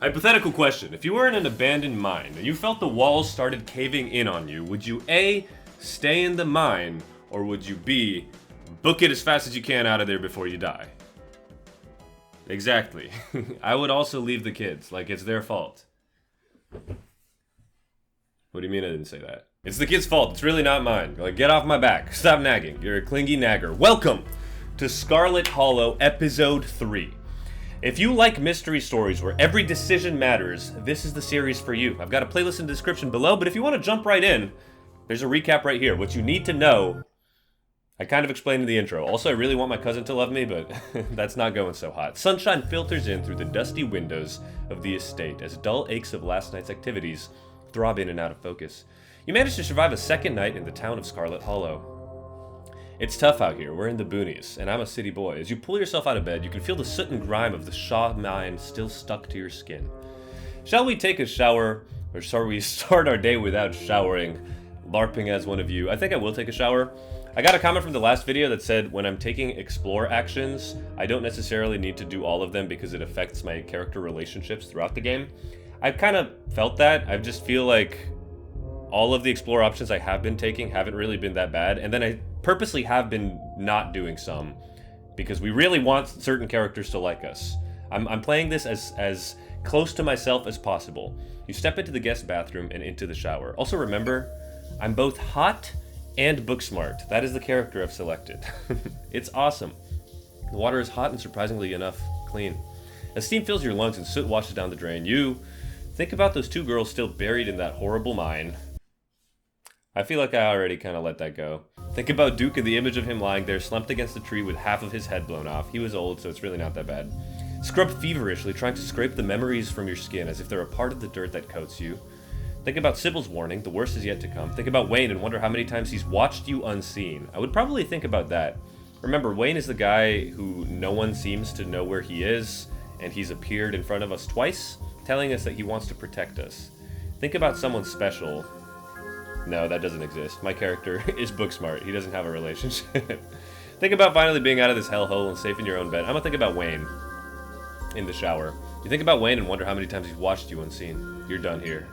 Hypothetical question. If you were in an abandoned mine and you felt the walls started caving in on you, would you A, stay in the mine, or would you B, book it as fast as you can out of there before you die? Exactly. I would also leave the kids, like it's their fault. What do you mean I didn't say that? It's the kid's fault, it's really not mine. Like, get off my back, stop nagging, you're a clingy nagger. Welcome to Scarlet Hollow, Episode 3. If you like mystery stories where every decision matters, this is the series for you. I've got a playlist in the description below, but if you want to jump right in, there's a recap right here. What you need to know, I kind of explained in the intro. Also, I really want my cousin to love me, but that's not going so hot. Sunshine filters in through the dusty windows of the estate as dull aches of last night's activities throb in and out of focus. You manage to survive a second night in the town of Scarlet Hollow. It's tough out here, we're in the boonies, and I'm a city boy. As you pull yourself out of bed, you can feel the soot and grime of the Shaw mine still stuck to your skin. Shall we take a shower, or shall we start our day without showering? LARPing as one of you. I think I will take a shower. I got a comment from the last video that said when I'm taking explore actions, I don't necessarily need to do all of them because it affects my character relationships throughout the game. I've kind of felt that. I just feel like all of the explore options I have been taking haven't really been that bad, and then I purposely have been not doing some because we really want certain characters to like us. I'm playing this as close to myself as possible. You step into the guest bathroom and into the shower. Also remember, I'm both hot and book smart. That is the character I've selected. It's awesome. The water is hot and surprisingly enough clean. As steam fills your lungs and soot washes down the drain, you think about those two girls still buried in that horrible mine. I feel like I already kind of let that go. Think about Duke and the image of him lying there slumped against the tree with half of his head blown off. He was old, so it's really not that bad. Scrub feverishly, trying to scrape the memories from your skin as if they're a part of the dirt that coats you. Think about Sybil's warning, the worst is yet to come. Think about Wayne and wonder how many times he's watched you unseen. I would probably think about that. Remember, Wayne is the guy who no one seems to know where he is, and he's appeared in front of us twice, telling us that he wants to protect us. Think about someone special. No, that doesn't exist. My character is book smart. He doesn't have a relationship. Think about finally being out of this hellhole and safe in your own bed. I'm gonna think about Wayne in the shower. You think about Wayne and wonder how many times he's watched you unseen. You're done here.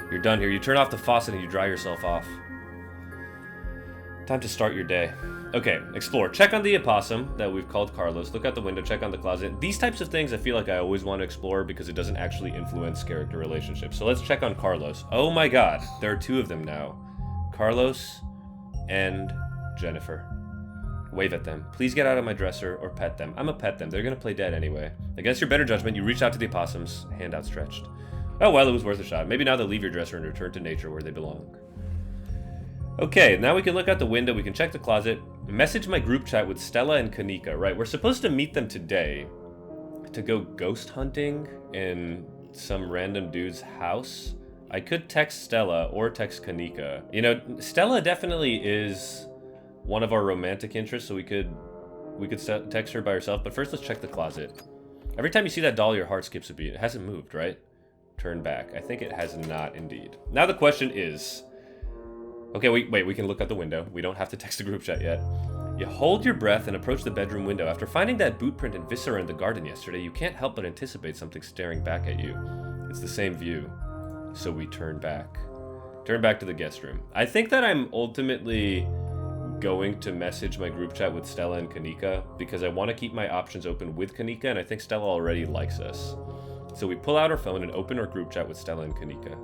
You're done here. You turn off the faucet and you dry yourself off. Time to start your day. Okay, explore. Check on the opossum that we've called Carlos. Look out the window, check on the closet. These types of things I feel like I always want to explore because it doesn't actually influence character relationships. So let's check on Carlos. Oh my god, there are two of them now. Carlos and Jennifer. Wave at them. Please get out of my dresser or pet them. I'm gonna pet them. They're gonna play dead anyway. Against your better judgment, you reach out to the opossums, hand outstretched. Oh well, it was worth a shot. Maybe now they'll leave your dresser and return to nature where they belong. Okay, now we can look out the window, we can check the closet, message my group chat with Stella and Kanika. Right, we're supposed to meet them today to go ghost hunting in some random dude's house. I could text Stella or text Kanika. You know, Stella definitely is one of our romantic interests, so we could text her by herself, but first let's check the closet. Every time you see that doll, your heart skips a beat. It hasn't moved, right? Turn back. I think it has not indeed. Now the question is... Okay, wait, we can look out the window. We don't have to text the group chat yet. You hold your breath and approach the bedroom window. After finding that boot print and viscera in the garden yesterday, you can't help but anticipate something staring back at you. It's the same view. So we turn back. Turn back to the guest room. I think that I'm ultimately going to message my group chat with Stella and Kanika because I want to keep my options open with Kanika, and I think Stella already likes us. So we pull out our phone and open our group chat with Stella and Kanika.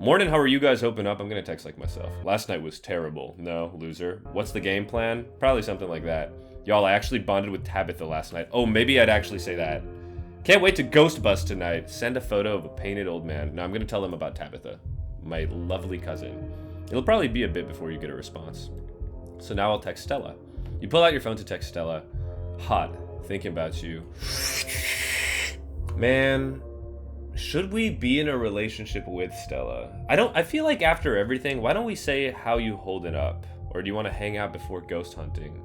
Morning, how are you guys hoping up? I'm gonna text like myself. Last night was terrible. No, loser. What's the game plan? Probably something like that. Y'all, I actually bonded with Tabitha last night. Oh, maybe I'd actually say that. Can't wait to ghost bust tonight. Send a photo of a painted old man. No, I'm gonna tell them about Tabitha, my lovely cousin. It'll probably be a bit before you get a response. So now I'll text Stella. You pull out your phone to text Stella. Hot, thinking about you. Man, should we be in a relationship with Stella? I feel like after everything, why don't we say how you holding up? Or do you want to hang out before ghost hunting?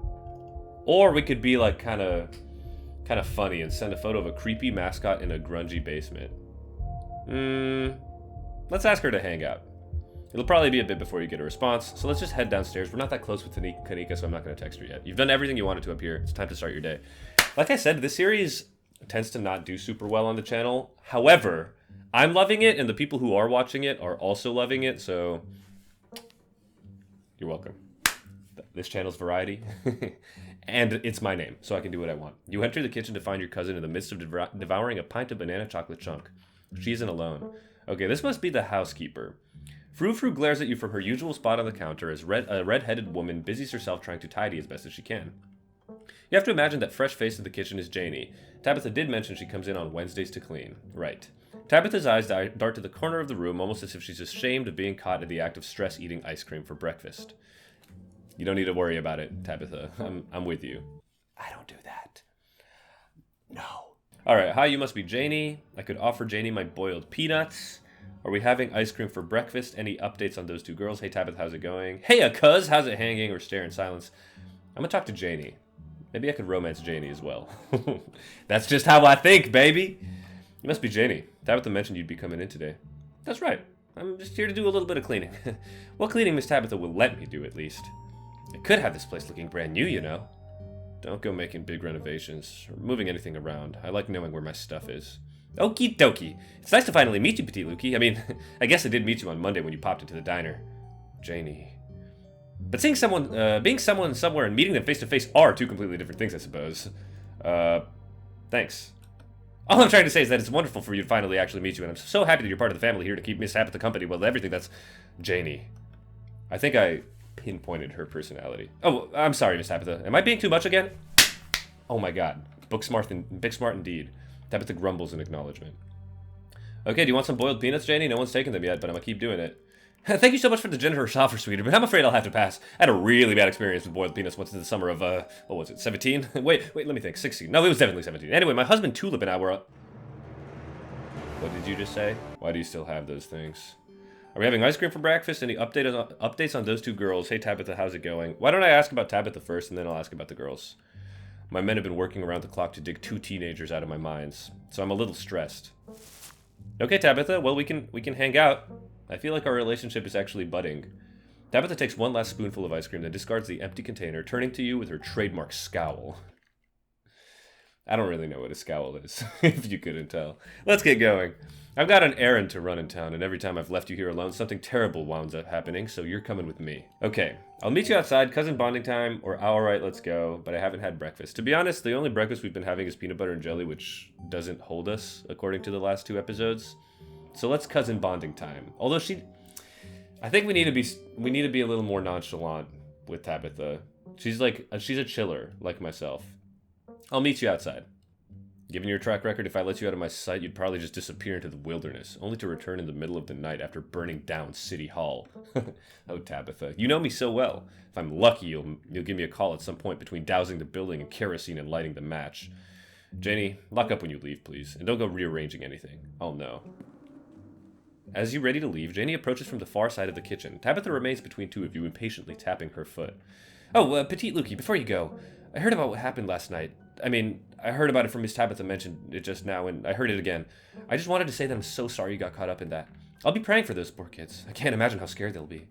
Or we could be like kind of funny and send a photo of a creepy mascot in a grungy basement. Let's ask her to hang out. It'll probably be a bit before you get a response, so let's just head downstairs. We're not that close with Kanika, so I'm not going to text her yet. You've done everything you wanted to up here. It's time to start your day. Like I said, this series tends to not do super well on the channel. However, I'm loving it, and the people who are watching it are also loving it, so you're welcome. This channel's variety, and it's my name, so I can do what I want. You enter the kitchen to find your cousin in the midst of devouring a pint of banana chocolate chunk. She isn't alone. Okay, this must be the housekeeper. Frou Frou glares at you from her usual spot on the counter as a red-headed woman busies herself trying to tidy as best as she can. You have to imagine that fresh face in the kitchen is Janie. Tabitha did mention she comes in on Wednesdays to clean. Right. Tabitha's eyes dart to the corner of the room, almost as if she's ashamed of being caught in the act of stress eating ice cream for breakfast. You don't need to worry about it, Tabitha. I'm with you. I don't do that. No. Alright, hi, you must be Janie. I could offer Janie my boiled peanuts. Are we having ice cream for breakfast? Any updates on those two girls? Hey, Tabitha, how's it going? Hey, cuz, how's it hanging? Or stare in silence. I'm gonna talk to Janie. Maybe I could romance Janie as well. That's just how I think, baby. You must be Janie. Tabitha mentioned you'd be coming in today. That's right. I'm just here to do a little bit of cleaning. What cleaning Miss Tabitha will let me do, at least. I could have this place looking brand new, you know. Don't go making big renovations or moving anything around. I like knowing where my stuff is. Okie dokie. It's nice to finally meet you, Petit Lukey. I mean, I guess I did meet you on Monday when you popped into the diner. Janie. But seeing someone, being someone somewhere and meeting them face to face are two completely different things, I suppose. Thanks. All I'm trying to say is that it's wonderful for you to finally actually meet you, and I'm so happy that you're part of the family here to keep Miss Tabitha company with everything. That's Janie. I think I pinpointed her personality. Oh, I'm sorry, Miss Tabitha. Am I being too much again? Oh my god. Book smart indeed. Tabitha grumbles in acknowledgement. Okay, do you want some boiled peanuts, Janie? No one's taken them yet, but I'm gonna keep doing it. Thank you so much for the generous offer, sweetie, but I'm afraid I'll have to pass. I had a really bad experience with boiled peanuts once in the summer of, what was it, 17? wait, let me think, 16. No, it was definitely 17. Anyway, my husband Tulip and I were... What did you just say? Why do you still have those things? Are we having ice cream for breakfast? Any updates on those two girls? Hey, Tabitha, how's it going? Why don't I ask about Tabitha first, and then I'll ask about the girls? My men have been working around the clock to dig two teenagers out of my minds, so I'm a little stressed. Okay, Tabitha, well, we can hang out. I feel like our relationship is actually budding. Tabitha takes one last spoonful of ice cream, then discards the empty container, turning to you with her trademark scowl. I don't really know what a scowl is, if you couldn't tell. Let's get going. I've got an errand to run in town, and every time I've left you here alone, something terrible winds up happening, so you're coming with me. Okay, I'll meet you outside, cousin bonding time, or alright, let's go, but I haven't had breakfast. To be honest, the only breakfast we've been having is peanut butter and jelly, which doesn't hold us, according to the last 2 episodes. So let's cousin bonding time. Although I think we need to be a little more nonchalant with Tabitha. She's a chiller, like myself. I'll meet you outside. Given your track record, if I let you out of my sight, you'd probably just disappear into the wilderness, only to return in the middle of the night after burning down City Hall. Oh, Tabitha, you know me so well. If I'm lucky, you'll give me a call at some point between dousing the building in kerosene and lighting the match. Janie, lock up when you leave, please, and don't go rearranging anything. I'll know. As you ready to leave, Janie approaches from the far side of the kitchen. Tabitha remains between two of you, impatiently tapping her foot. Oh, Petite Lukey, before you go, I heard about what happened last night. I mean, I heard about it from Miss Tabitha mentioned it just now, and I heard it again. I just wanted to say that I'm so sorry you got caught up in that. I'll be praying for those poor kids. I can't imagine how scared they'll be.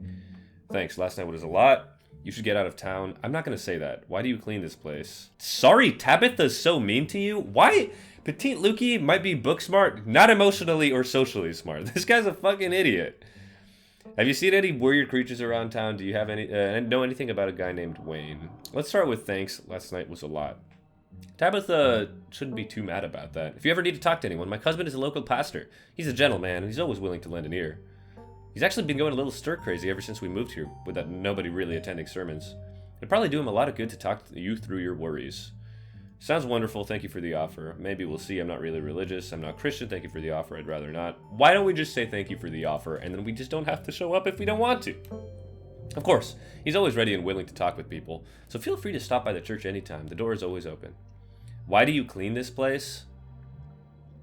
Thanks, last night was a lot. You should get out of town. I'm not going to say that. Why do you clean this place? Sorry, Tabitha's so mean to you? Why? Petite Lukey might be book smart, not emotionally or socially smart. This guy's a fucking idiot. Have you seen any weird creatures around town? Do you have any know anything about a guy named Wayne? Let's start with thanks. Last night was a lot. Tabitha shouldn't be too mad about that. If you ever need to talk to anyone, my husband is a local pastor. He's a gentleman, and he's always willing to lend an ear. He's actually been going a little stir-crazy ever since we moved here, with that nobody really attending sermons. It'd probably do him a lot of good to talk to you through your worries. Sounds wonderful, thank you for the offer. Maybe we'll see, I'm not really religious, I'm not Christian, thank you for the offer, I'd rather not. Why don't we just say thank you for the offer, and then we just don't have to show up if we don't want to? Of course, he's always ready and willing to talk with people, so feel free to stop by the church anytime, the door is always open. Why do you clean this place?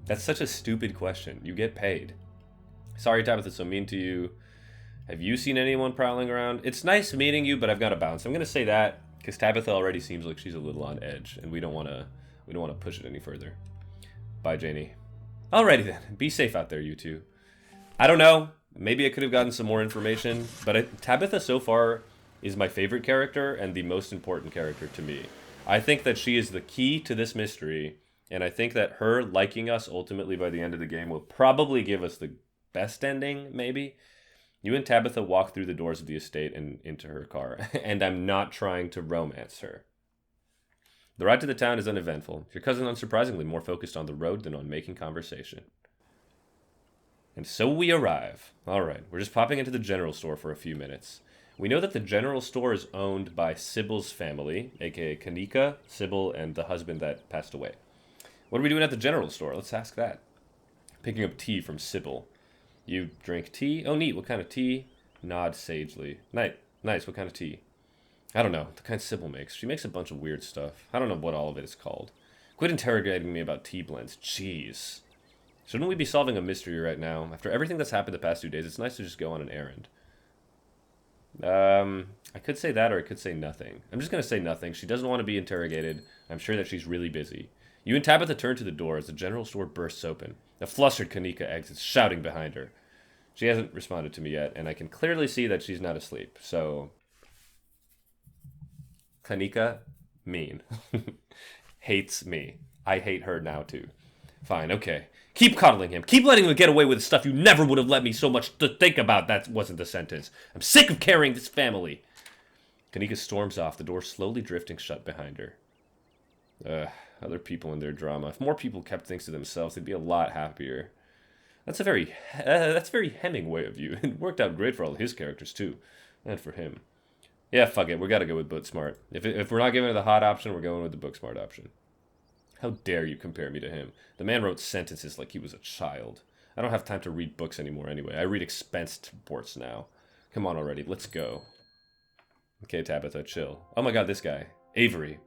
That's such a stupid question, you get paid. Sorry Tabitha's so mean to you. Have you seen anyone prowling around? It's nice meeting you, but I've got to bounce. I'm going to say that because Tabitha already seems like she's a little on edge, and we don't want to push it any further. Bye, Janie. Alrighty then. Be safe out there, you two. I don't know. Maybe I could have gotten some more information, but Tabitha so far is my favorite character and the most important character to me. I think that she is the key to this mystery, And I think that her liking us ultimately by the end of the game will probably give us the best ending, maybe. You and Tabitha walk through the doors of the estate and into her car, and I'm not trying to romance her. The ride to the town is uneventful. Your cousin, unsurprisingly, more focused on the road than on making conversation. And so we arrive. All right, we're just popping into the general store for a few minutes. We know that the general store is owned by Sybil's family, aka Kanika, Sybil, and the husband that passed away. What are we doing at the general store? Let's ask that. Picking up tea from Sybil. You drink tea? Oh, neat. What kind of tea? Nod sagely. Nice. What kind of tea? I don't know. The kind Sybil makes. She makes a bunch of weird stuff. I don't know what all of it is called. Quit interrogating me about tea blends. Jeez. Shouldn't we be solving a mystery right now? After everything that's happened the past 2 days, it's nice to just go on an errand. I could say that or I could say nothing. I'm just going to say nothing. She doesn't want to be interrogated. I'm sure that she's really busy. You and Tabitha turn to the door as the general store bursts open. A flustered Kanika exits, shouting behind her. She hasn't responded to me yet, and I can clearly see that she's not asleep. So, Kanika, mean. Hates me. I hate her now, too. Fine, okay. Keep coddling him. Keep letting him get away with the stuff you never would have let me so much to think about. That wasn't the sentence. I'm sick of carrying this family. Kanika storms off, the door slowly drifting shut behind her. Other people and their drama. If more people kept things to themselves, they'd be a lot happier. That's very Hemingway of you. It worked out great for all his characters, too. And for him. Yeah, fuck it. We gotta go with Booksmart. If we're not giving it the hot option, we're going with the Booksmart option. How dare you compare me to him? The man wrote sentences like he was a child. I don't have time to read books anymore anyway. I read expense reports now. Come on already, let's go. Okay, Tabitha, chill. Oh my god, this guy. Avery.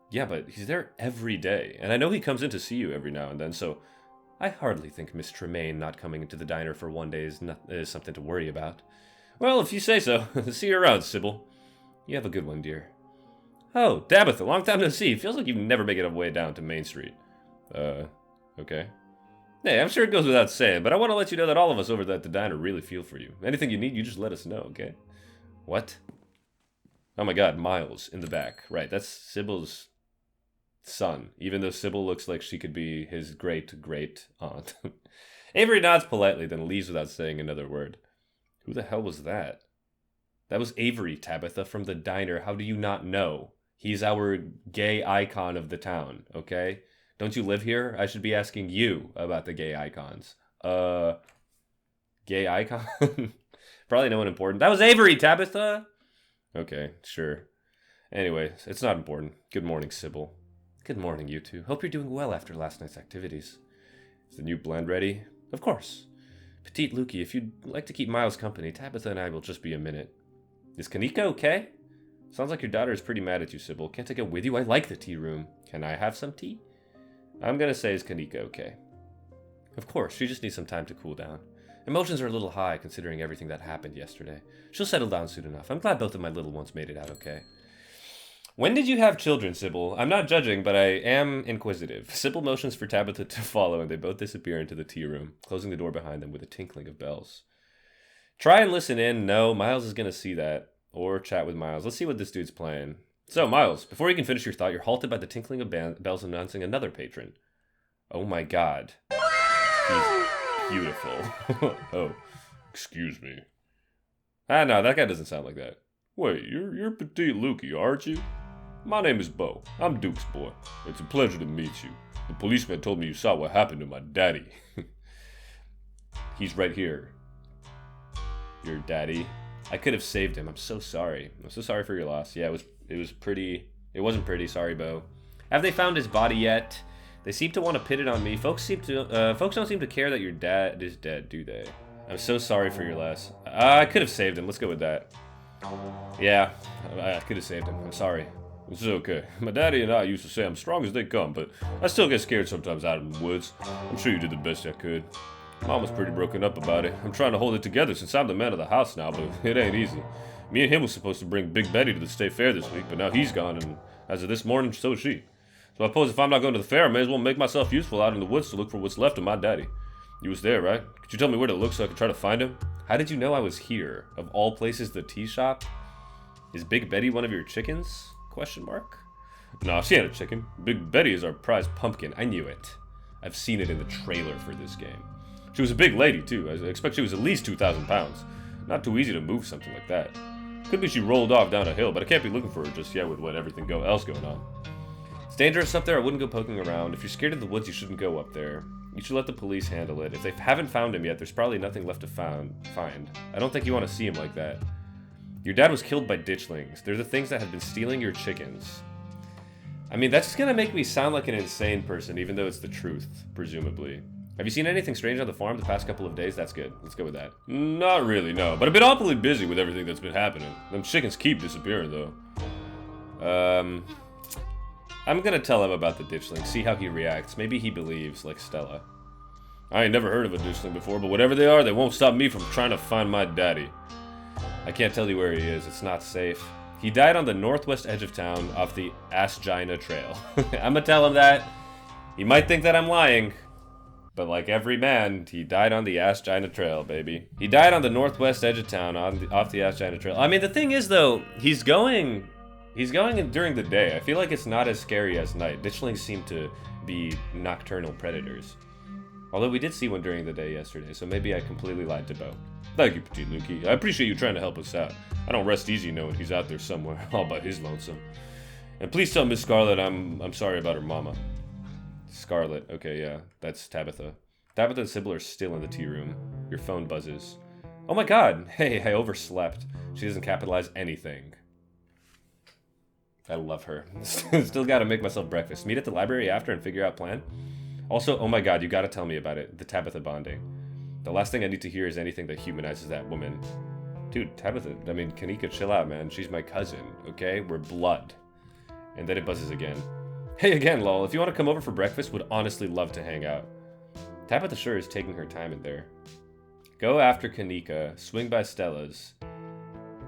Yeah, but he's there every day. And I know he comes in to see you every now and then, so I hardly think Miss Tremaine not coming into the diner for one day is something to worry about. Well, if you say so. See you around, Sybil. You have a good one, dear. Oh, Tabitha, long time no see. Feels like you never make it way down to Main Street. Okay. Hey, I'm sure it goes without saying, but I want to let you know that all of us over at the diner really feel for you. Anything you need, you just let us know, okay? What? Oh my god, Miles in the back. Right, that's Sybil's son, even though Sybil looks like she could be his great-great-aunt. Avery nods politely, then leaves without saying another word. Who the hell was that? That was Avery, Tabitha, from the diner. How do you not know? He's our gay icon of the town, okay? Don't you live here? I should be asking you about the gay icons. Gay icon? Probably no one important. That was Avery, Tabitha! Okay, sure. Anyway, it's not important. Good morning, Sybil. Good morning, you two. Hope you're doing well after last night's activities. Is the new blend ready? Of course. Petite Lukey, if you'd like to keep Miles company, Tabitha and I will just be a minute. Is Kanika okay? Sounds like your daughter is pretty mad at you, Sybil. Can't I go with you? I like the tea room. Can I have some tea? I'm gonna say, is Kanika okay? Of course, she just needs some time to cool down. Emotions are a little high considering everything that happened yesterday. She'll settle down soon enough. I'm glad both of my little ones made it out okay. When did you have children, Sybil? I'm not judging, but I am inquisitive. Sybil motions for Tabitha to follow, and they both disappear into the tea room, closing the door behind them with a tinkling of bells. Try and listen in. No, Miles is going to see that. Or chat with Miles. Let's see what this dude's playing. So, Miles, before you can finish your thought, you're halted by the tinkling of bells announcing another patron. Oh my god. He's beautiful. Oh, excuse me. No, that guy doesn't sound like that. Wait, you're Petite Lukey, aren't you? My name is Bo. I'm Duke's boy. It's a pleasure to meet you. The policeman told me you saw what happened to my daddy. He's right here. Your daddy? I could have saved him. I'm so sorry. I'm so sorry for your loss. Yeah, it was pretty. It wasn't pretty. Sorry, Bo. Have they found his body yet? They seem to want to pit it on me. Folks don't seem to care that your dad is dead, do they? I'm so sorry for your loss. I could have saved him. Let's go with that. Yeah, I could have saved him. I'm sorry. This is okay. My daddy and I used to say I'm strong as they come, but I still get scared sometimes out in the woods. I'm sure you did the best I could. Mom was pretty broken up about it. I'm trying to hold it together since I'm the man of the house now, but it ain't easy. Me and him was supposed to bring Big Betty to the state fair this week, but now he's gone, and as of this morning, so is she. So I suppose if I'm not going to the fair, I may as well make myself useful out in the woods to look for what's left of my daddy. You was there, right? Could you tell me where to look so I could try to find him? How did you know I was here? Of all places, the tea shop? Is Big Betty one of your chickens? Question mark. Nah, she ain't a chicken. Big Betty is our prize pumpkin. I knew it. I've seen it in the trailer for this game. She was a big lady, too. I expect she was at least 2,000 pounds. Not too easy to move something like that. Could be she rolled off down a hill, but I can't be looking for her just yet with everything else going on. It's dangerous up there. I wouldn't go poking around. If you're scared of the woods, you shouldn't go up there. You should let the police handle it. If they haven't found him yet, there's probably nothing left to find. I don't think you want to see him like that. Your dad was killed by ditchlings. They're the things that have been stealing your chickens. I mean, that's just gonna make me sound like an insane person, even though it's the truth, presumably. Have you seen anything strange on the farm the past couple of days? That's good. Let's go with that. Not really, no. But I've been awfully busy with everything that's been happening. Them chickens keep disappearing, though. I'm gonna tell him about the ditchling, see how he reacts. Maybe he believes, like Stella. I ain't never heard of a ditchling before, but whatever they are, they won't stop me from trying to find my daddy. I can't tell you where he is. It's not safe. He died on the northwest edge of town off the Asgina Trail. I'm gonna tell him that. He might think that I'm lying. But like every man, he died on the Asgina Trail, baby. He died on the northwest edge of town off the Asgina Trail. I mean, the thing is, though, he's going during the day. I feel like it's not as scary as night. Ditchlings seem to be nocturnal predators. Although we did see one during the day yesterday, so maybe I completely lied to Bo. Thank you, Petit Lukey. I appreciate you trying to help us out. I don't rest easy knowing he's out there somewhere, all by his lonesome. And please tell Miss Scarlet I'm sorry about her mama. Scarlet. Okay, yeah, that's Tabitha. Tabitha and Sybil are still in the tea room. Your phone buzzes. Oh my god! Hey, I overslept. She doesn't capitalize anything. I love her. Still gotta make myself breakfast. Meet at the library after and figure out plan. Also, oh my god, you gotta tell me about it. The Tabitha bonding. The last thing I need to hear is anything that humanizes that woman. Dude, Tabitha, I mean, Kanika, chill out, man. She's my cousin, okay? We're blood. And then it buzzes again. Hey again, lol. If you want to come over for breakfast, would honestly love to hang out. Tabitha sure is taking her time in there. Go after Kanika, swing by Stella's.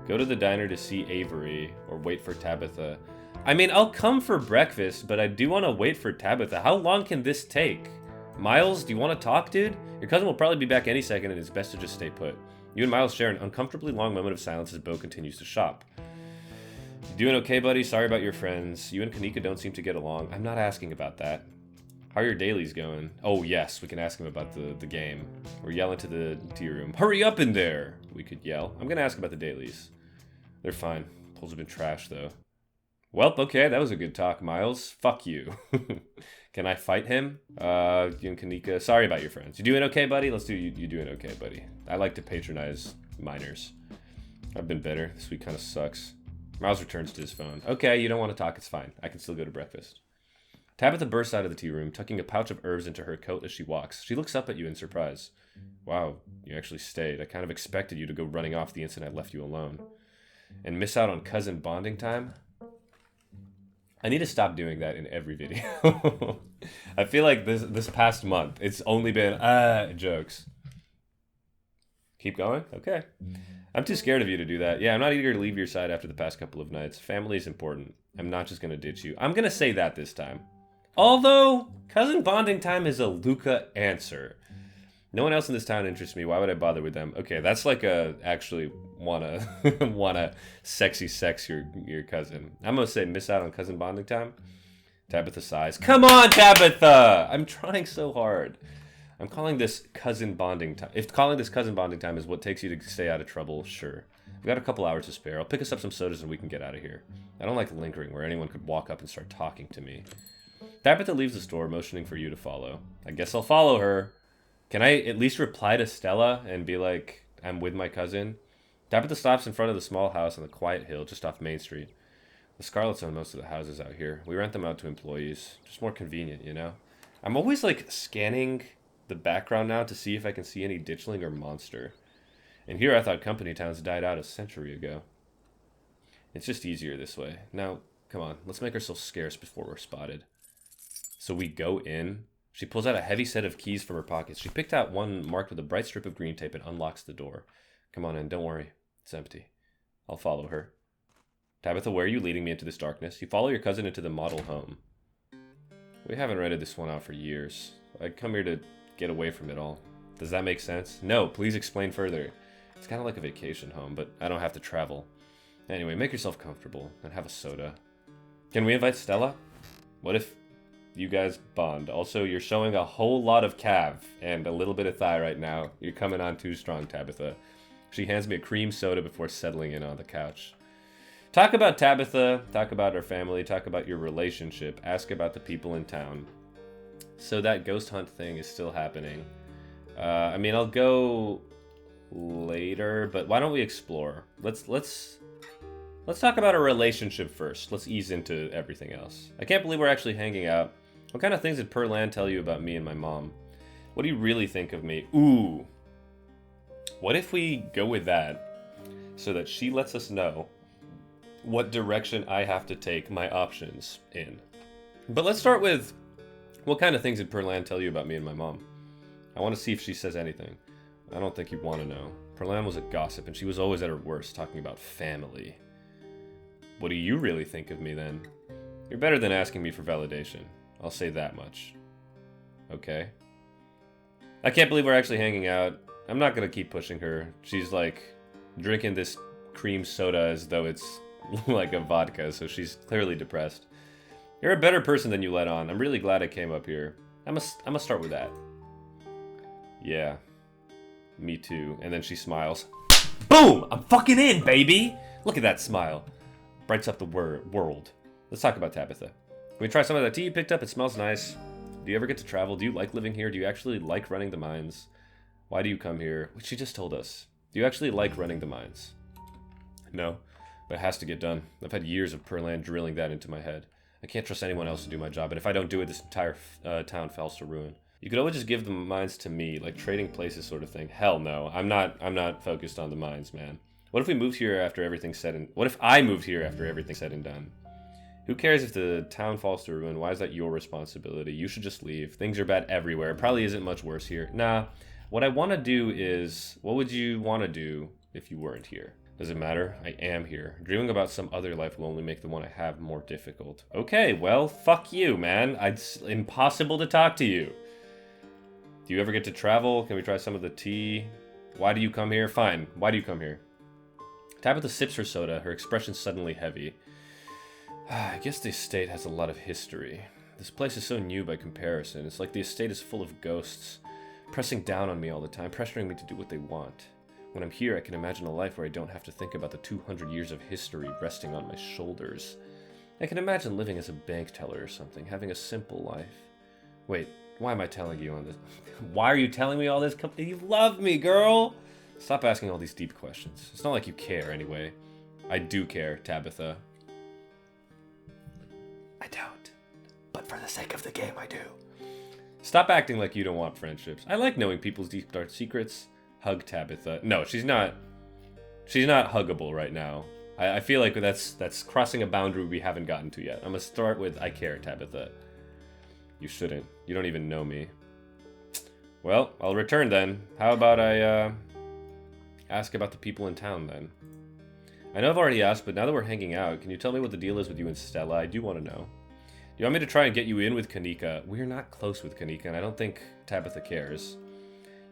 Go to the diner to see Avery, or wait for Tabitha. I mean, I'll come for breakfast, but I do want to wait for Tabitha. How long can this take? Miles, do you want to talk, dude? Your cousin will probably be back any second, and it's best to just stay put. You and Miles share an uncomfortably long moment of silence as Bo continues to shop. You doing okay, buddy? Sorry about your friends. You and Kanika don't seem to get along. I'm not asking about that. How are your dailies going? Oh, yes, we can ask him about the game. We're yelling to the tea room. Hurry up in there! We could yell. I'm going to ask about the dailies. They're fine. Polls have been trashed, though. Welp, okay, that was a good talk, Miles. Fuck you. Can I fight him? You and Kanika. Sorry about your friends. You doing okay, buddy? Let's do you doing okay, buddy. I like to patronize minors. I've been better. This week kind of sucks. Miles returns to his phone. Okay, you don't want to talk. It's fine. I can still go to breakfast. Tabitha bursts out of the tea room, tucking a pouch of herbs into her coat as she walks. She looks up at you in surprise. Wow, you actually stayed. I kind of expected you to go running off the instant I left you alone. And miss out on cousin bonding time? I need to stop doing that in every video. I feel like this past month, it's only been, jokes. Keep going? Okay. I'm too scared of you to do that. Yeah, I'm not eager to leave your side after the past couple of nights. Family is important. I'm not just going to ditch you. I'm going to say that this time. Although, cousin bonding time is a Luca answer. No one else in this town interests me. Why would I bother with them? Okay, that's like a actually wanna sexy sex your cousin. I'm gonna say miss out on cousin bonding time. Tabitha sighs. Come on, Tabitha! I'm trying so hard. I'm calling this cousin bonding time. If calling this cousin bonding time is what takes you to stay out of trouble, sure. We've got a couple hours to spare. I'll pick us up some sodas and we can get out of here. I don't like lingering where anyone could walk up and start talking to me. Tabitha leaves the store, motioning for you to follow. I guess I'll follow her. Can I at least reply to Stella and be like, I'm with my cousin? Tabitha stops in front of the small house on the quiet hill just off Main Street. The Scarlets own most of the houses out here. We rent them out to employees. Just more convenient, you know? I'm always like scanning the background now to see if I can see any ditchling or monster. And here I thought company towns died out a century ago. It's just easier this way. Now, come on, let's make ourselves scarce before we're spotted. So we go in. She pulls out a heavy set of keys from her pockets. She picked out one marked with a bright strip of green tape and unlocks the door. Come on in, don't worry. It's empty. I'll follow her. Tabitha, where are you leading me into this darkness? You follow your cousin into the model home. We haven't rented this one out for years. I'd come here to get away from it all. Does that make sense? No, please explain further. It's kind of like a vacation home, but I don't have to travel. Anyway, make yourself comfortable and have a soda. Can we invite Stella? What if you guys bond? Also, you're showing a whole lot of calf and a little bit of thigh right now. You're coming on too strong, Tabitha. She hands me a cream soda before settling in on the couch. Talk about Tabitha, talk about her family, talk about your relationship, ask about the people in town. So that ghost hunt thing is still happening. I mean, I'll go later, but why don't we explore? Let's talk about our relationship first. Let's ease into everything else. I can't believe we're actually hanging out. What kind of things did Perlan tell you about me and my mom? What do you really think of me? Ooh. What if we go with that so that she lets us know what direction I have to take my options in? But let's start with, what kind of things did Perlan tell you about me and my mom? I want to see if she says anything. I don't think you want to know. Perlan was a gossip, and she was always at her worst, talking about family. What do you really think of me, then? You're better than asking me for validation. I'll say that much. Okay? I can't believe we're actually hanging out. I'm not gonna keep pushing her. She's, like, drinking this cream soda as though it's like a vodka, so she's clearly depressed. You're a better person than you let on. I'm really glad I came up here. I'm gonna start with that. Yeah. Me too. And then she smiles. Boom! I'm fucking in, baby! Look at that smile. Brights up the world. Let's talk about Tabitha. Can we try some of that tea you picked up? It smells nice. Do you ever get to travel? Do you like living here? Do you actually like running the mines? Why do you come here? Which she just told us. Do you actually like running the mines? No, but it has to get done. I've had years of Perlan drilling that into my head. I can't trust anyone else to do my job, and if I don't do it, this entire town falls to ruin. You could always just give the mines to me, like trading places sort of thing. Hell no, I'm not focused on the mines, man. What if we moved here after everything's said and... What if I moved here after everything's said and done? Who cares if the town falls to ruin? Why is that your responsibility? You should just leave. Things are bad everywhere. It probably isn't much worse here. Nah, what I want to do is... What would you want to do if you weren't here? Does it matter? I am here. Dreaming about some other life will only make the one I have more difficult. Okay, well, fuck you, man. It's impossible to talk to you. Do you ever get to travel? Can we try some of the tea? Why do you come here? Fine. Why do you come here? Tabitha sips her soda, her expression suddenly heavy. I guess the estate has a lot of history. This place is so new by comparison. It's like the estate is full of ghosts, pressing down on me all the time, pressuring me to do what they want. When I'm here, I can imagine a life where I don't have to think about the 200 years of history resting on my shoulders. I can imagine living as a bank teller or something, having a simple life. Wait, why am I telling you on this? Why are you telling me all this? You love me, girl! Stop asking all these deep questions. It's not like you care, anyway. I do care, Tabitha. I don't. But for the sake of the game, I do. Stop acting like you don't want friendships. I like knowing people's deep, dark secrets. Hug Tabitha. No, she's not huggable right now. I feel like that's crossing a boundary we haven't gotten to yet. I'm gonna start with, I care, Tabitha. You shouldn't. You don't even know me. Well, I'll return then. How about I, ask about the people in town, then. I know I've already asked, but now that we're hanging out, can you tell me what the deal is with you and Stella? I do want to know. Do you want me to try and get you in with Kanika? We're not close with Kanika, and I don't think Tabitha cares.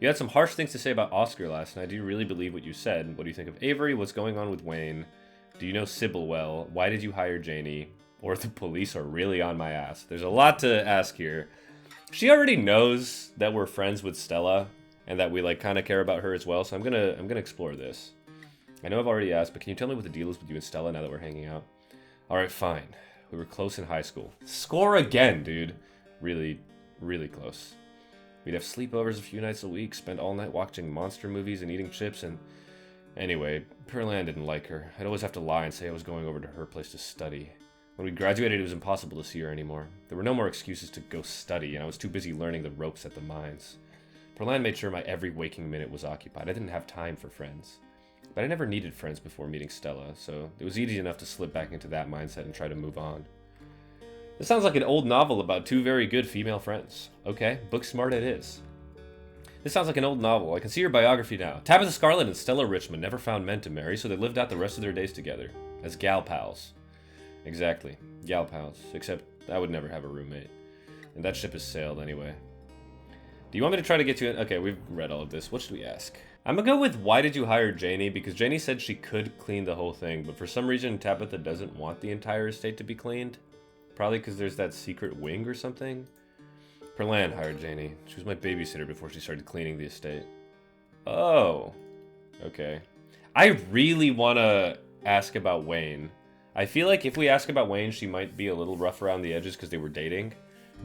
You had some harsh things to say about Oscar last night. Do you really believe what you said? What do you think of Avery? What's going on with Wayne? Do you know Sybil well? Why did you hire Janie? Or the police are really on my ass. There's a lot to ask here. She already knows that we're friends with Stella, and that we like kind of care about her as well, so I'm gonna explore this. I know I've already asked, but can you tell me what the deal is with you and Stella now that we're hanging out? Alright, fine. We were close in high school. Score again, dude. Really, really close. We'd have sleepovers a few nights a week, spend all night watching monster movies and eating chips, and... Anyway, Perlan didn't like her. I'd always have to lie and say I was going over to her place to study. When we graduated, it was impossible to see her anymore. There were no more excuses to go study, and I was too busy learning the ropes at the mines. Perlan made sure my every waking minute was occupied. I didn't have time for friends. But I never needed friends before meeting Stella, so it was easy enough to slip back into that mindset and try to move on. This sounds like an old novel about two very good female friends. Okay, book smart it is. This sounds like an old novel. I can see your biography now. Tabitha Scarlet and Stella Richmond never found men to marry, so they lived out the rest of their days together. As gal pals. Exactly. Gal pals. Except I would never have a roommate. And that ship has sailed anyway. Do you want me to try to get you in? Okay, we've read all of this. What should we ask? I'm gonna go with why did you hire Janie? Because Janie said she could clean the whole thing, but for some reason Tabitha doesn't want the entire estate to be cleaned. Probably because there's that secret wing or something. Perlan hired Janie. She was my babysitter before she started cleaning the estate. Oh. Okay. I really want to ask about Wayne. I feel like if we ask about Wayne, she might be a little rough around the edges because they were dating.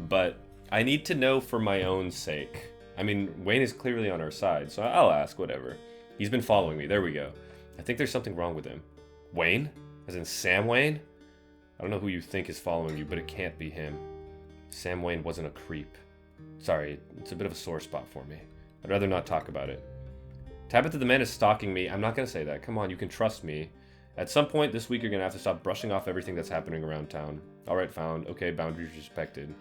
But I need to know for my own sake. I mean, Wayne is clearly on our side, so I'll ask, whatever. He's been following me. There we go. I think there's something wrong with him. Wayne? As in Sam Wayne? I don't know who you think is following you, but it can't be him. Sam Wayne wasn't a creep. Sorry, it's a bit of a sore spot for me. I'd rather not talk about it. Tabitha the man is stalking me. I'm not going to say that. Come on, you can trust me. At some point this week, you're going to have to stop brushing off everything that's happening around town. Alright, found. Okay, boundaries respected.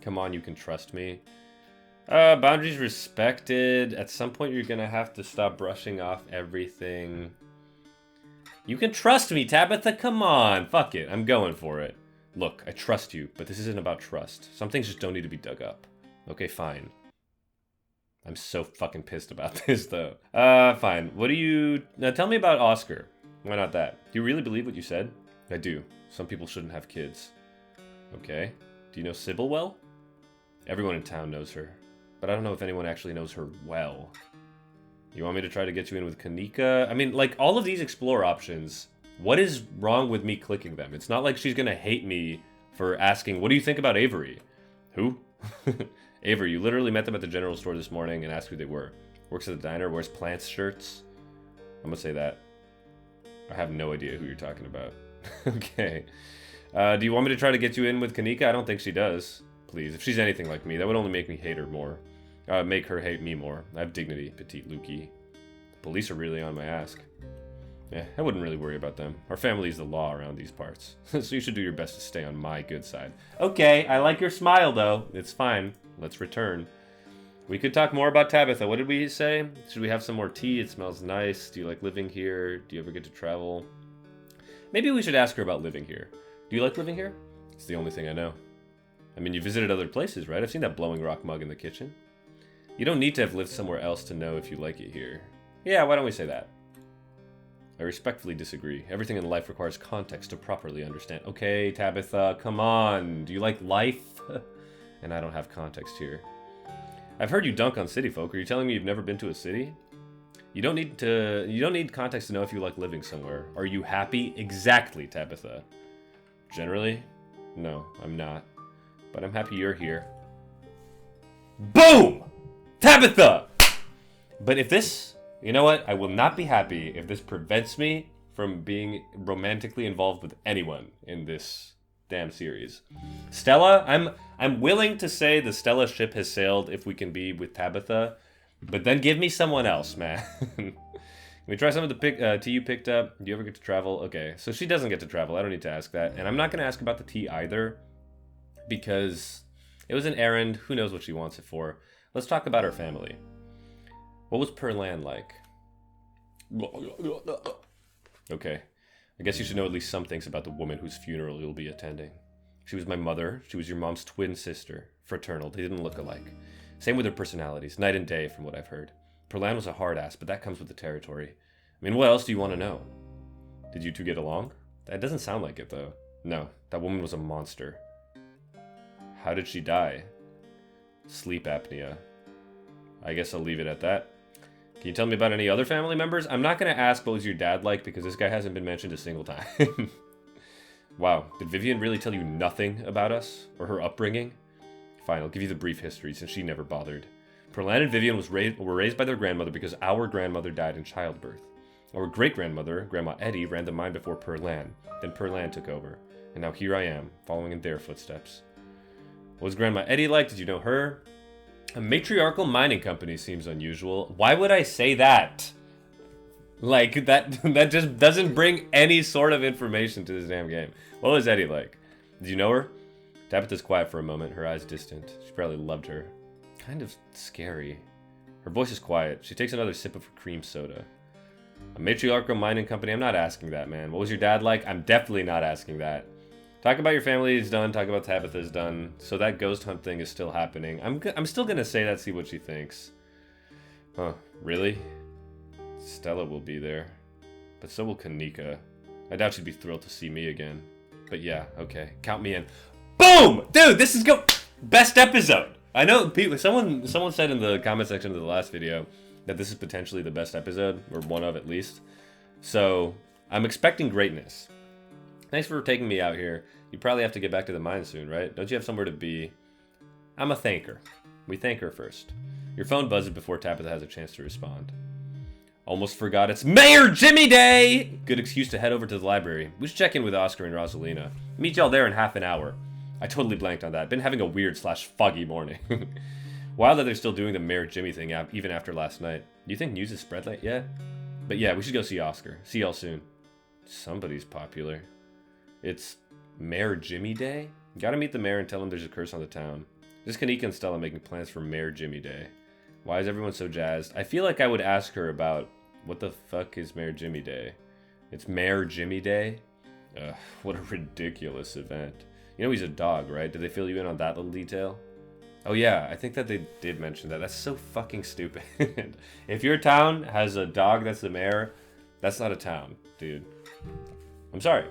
Come on, you can trust me. Boundaries respected. At some point, you're going to have to stop brushing off everything. You can trust me, Tabitha. Come on. Fuck it. I'm going for it. Look, I trust you, but this isn't about trust. Some things just don't need to be dug up. Okay, fine. I'm so fucking pissed about this, though. Fine. What do you... Now, tell me about Oscar. Why not that? Do you really believe what you said? I do. Some people shouldn't have kids. Okay. Do you know Sybil well? Everyone in town knows her. But I don't know if anyone actually knows her well. You want me to try to get you in with Kanika? I mean, like, all of these explore options... What is wrong with me clicking them? It's not like she's gonna hate me for asking, what do you think about Avery? Who? Avery, you literally met them at the general store this morning and asked who they were. Works at the diner, wears plants shirts. I'm gonna say that. I have no idea who you're talking about. Okay. Do you want me to try to get you in with Kanika? I don't think she does. Please, if she's anything like me, that would only make me hate her more. Make her hate me more. I have dignity, petite Lukey. The police are really on my ass. Yeah, I wouldn't really worry about them. Our family is the law around these parts. So you should do your best to stay on my good side. Okay, I like your smile, though. It's fine. Let's return. We could talk more about Tabitha. What did we say? Should we have some more tea? It smells nice. Do you like living here? Do you ever get to travel? Maybe we should ask her about living here. Do you like living here? It's the only thing I know. I mean, you visited other places, right? I've seen that blowing rock mug in the kitchen. You don't need to have lived somewhere else to know if you like it here. Yeah, why don't we say that? I respectfully disagree. Everything in life requires context to properly understand. Okay, Tabitha, come on. Do you like life? And I don't have context here. I've heard you dunk on city folk. Are you telling me you've never been to a city? You don't need context to know if you like living somewhere. Are you happy? Exactly, Tabitha. Generally? No, I'm not. But I'm happy you're here. Boom! Tabitha! But if this... You know what? I will not be happy if this prevents me from being romantically involved with anyone in this damn series. Stella, I'm willing to say the Stella ship has sailed if we can be with Tabitha, but then give me someone else, man. Can we try some of the tea you picked up? Do you ever get to travel? Okay, so she doesn't get to travel. I don't need to ask that. And I'm not going to ask about the tea either, because it was an errand. Who knows what she wants it for? Let's talk about her family. What was Perlan like? Okay. I guess you should know at least some things about the woman whose funeral you'll be attending. She was my mother. She was your mom's twin sister. Fraternal. They didn't look alike. Same with their personalities. Night and day, from what I've heard. Perlan was a hard ass, but that comes with the territory. I mean, what else do you want to know? Did you two get along? That doesn't sound like it, though. No, that woman was a monster. How did she die? Sleep apnea. I guess I'll leave it at that. Can you tell me about any other family members? I'm not going to ask what was your dad like because this guy hasn't been mentioned a single time. Wow, did Vivian really tell you nothing about us? Or her upbringing? Fine, I'll give you the brief history since she never bothered. Perlan and Vivian were raised by their grandmother because our grandmother died in childbirth. Our great-grandmother, Grandma Eddie, ran the mine before Perlan. Then Perlan took over. And now here I am, following in their footsteps. What was Grandma Eddie like? Did you know her? A matriarchal mining company seems unusual. Why would I say that? Like, that just doesn't bring any sort of information to this damn game. What was Eddie like? Did you know her? Tabitha's quiet for a moment, her eyes distant. She probably loved her. Kind of scary. Her voice is quiet. She takes another sip of her cream soda. A matriarchal mining company? I'm not asking that, man. What was your dad like? I'm definitely not asking that. Talk about your family is done. Talk about Tabitha is done. So that ghost hunt thing is still happening. I'm still gonna say that, see what she thinks. Huh, really? Stella will be there. But so will Kanika. I doubt she'd be thrilled to see me again. But yeah, okay. Count me in. Boom! Dude, this is best episode. I know someone said in the comment section of the last video that this is potentially the best episode, or one of at least. So, I'm expecting greatness. Thanks for taking me out here. You probably have to get back to the mine soon, right? Don't you have somewhere to be? I'm a thanker. We thank her first. Your phone buzzes before Tabitha has a chance to respond. Almost forgot it's Mayor Jimmy Day! Good excuse to head over to the library. We should check in with Oscar and Rosalina. Meet y'all there in half an hour. I totally blanked on that. Been having a weird/foggy morning. Wild that they're still doing the Mayor Jimmy thing even after last night. Do you think news is spread yet? But yeah, we should go see Oscar. See y'all soon. Somebody's popular. It's Mayor Jimmy Day? Gotta meet the mayor and tell him there's a curse on the town. Just Kanika and Stella making plans for Mayor Jimmy Day. Why is everyone so jazzed? I feel like I would ask her about what the fuck is Mayor Jimmy Day? It's Mayor Jimmy Day? Ugh, what a ridiculous event. You know he's a dog, right? Did they fill you in on that little detail? Oh yeah, I think that they did mention that. That's so fucking stupid. If your town has a dog that's the mayor, that's not a town, dude. I'm sorry.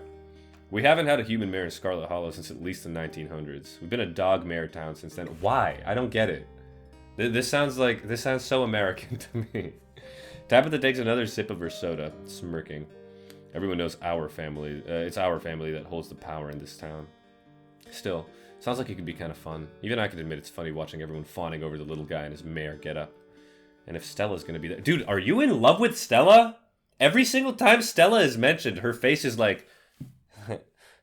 We haven't had a human mayor in Scarlet Hollow since at least the 1900s. We've been a dog mayor town since then. Why? I don't get it. This sounds so American to me. Tabitha takes another sip of her soda, smirking. Everyone knows our family. It's our family that holds the power in this town. Still, sounds like it could be kind of fun. Even I can admit it's funny watching everyone fawning over the little guy and his mayor getup. And if Stella's gonna be there... Dude, are you in love with Stella? Every single time Stella is mentioned, her face is like...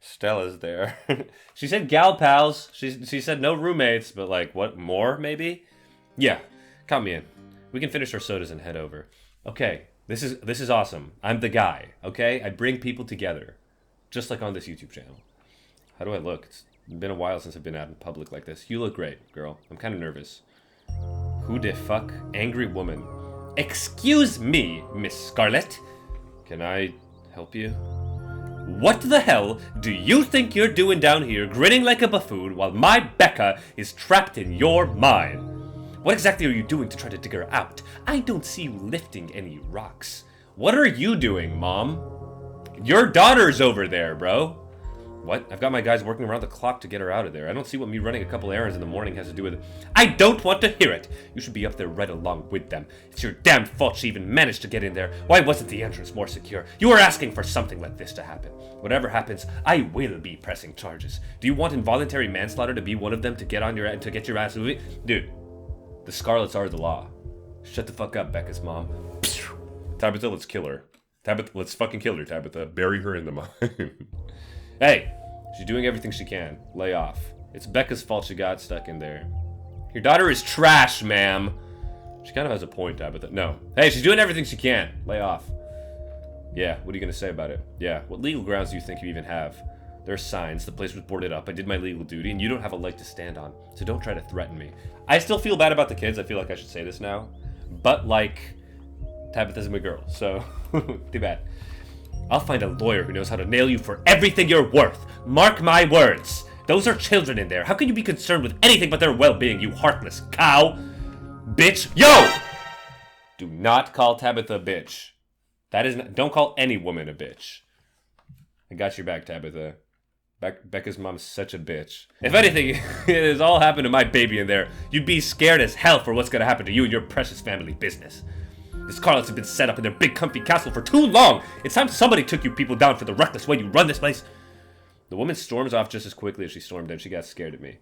Stella's there. She said gal pals. She said no roommates, but like, what, more maybe? Yeah, count me in. We can finish our sodas and head over. Okay, this is awesome. I'm the guy, okay? I bring people together. Just like on this YouTube channel. How do I look? It's been a while since I've been out in public like this. You look great, girl. I'm kind of nervous. Who the fuck? Angry woman. Excuse me, Miss Scarlet. Can I help you? What the hell do you think you're doing down here grinning like a buffoon while my Becca is trapped in your mine? What exactly are you doing to try to dig her out? I don't see you lifting any rocks. What are you doing, Mom? Your daughter's over there, bro. What? I've got my guys working around the clock to get her out of there. I don't see what me running a couple errands in the morning has to do with it. I don't want to hear it. You should be up there right along with them. It's your damn fault she even managed to get in there. Why wasn't the entrance more secure? You were asking for something like this to happen. Whatever happens, I will be pressing charges. Do you want involuntary manslaughter to be one of them to get on your to get your ass moving? Dude, the Scarlets are the law. Shut the fuck up, Becca's mom. Tabitha, let's kill her. Tabitha, let's fucking kill her, Tabitha. Bury her in the mine. Hey, she's doing everything she can. Lay off. It's Becca's fault she got stuck in there. Your daughter is trash, ma'am. She kind of has a point, Tabitha. No. Hey, she's doing everything she can. Lay off. Yeah, what are you going to say about it? Yeah, what legal grounds do you think you even have? There are signs. The place was boarded up. I did my legal duty, and you don't have a leg to stand on. So don't try to threaten me. I still feel bad about the kids. I feel like I should say this now. But, like, Tabitha's my girl, so too bad. I'll find a lawyer who knows how to nail you for everything you're worth. Mark my words. Those are children in there. How can you be concerned with anything but their well-being, you heartless cow? Bitch. Yo! Do not call Tabitha a bitch. That is not, don't call any woman a bitch. I got your back, Tabitha. Becca's mom's such a bitch. If anything, it has all happened to my baby in there. You'd be scared as hell for what's gonna happen to you and your precious family business. The Scarlets have been set up in their big comfy castle for too long. It's time somebody took you people down for the reckless way you run this place. The woman storms off just as quickly as she stormed in. She got scared at me.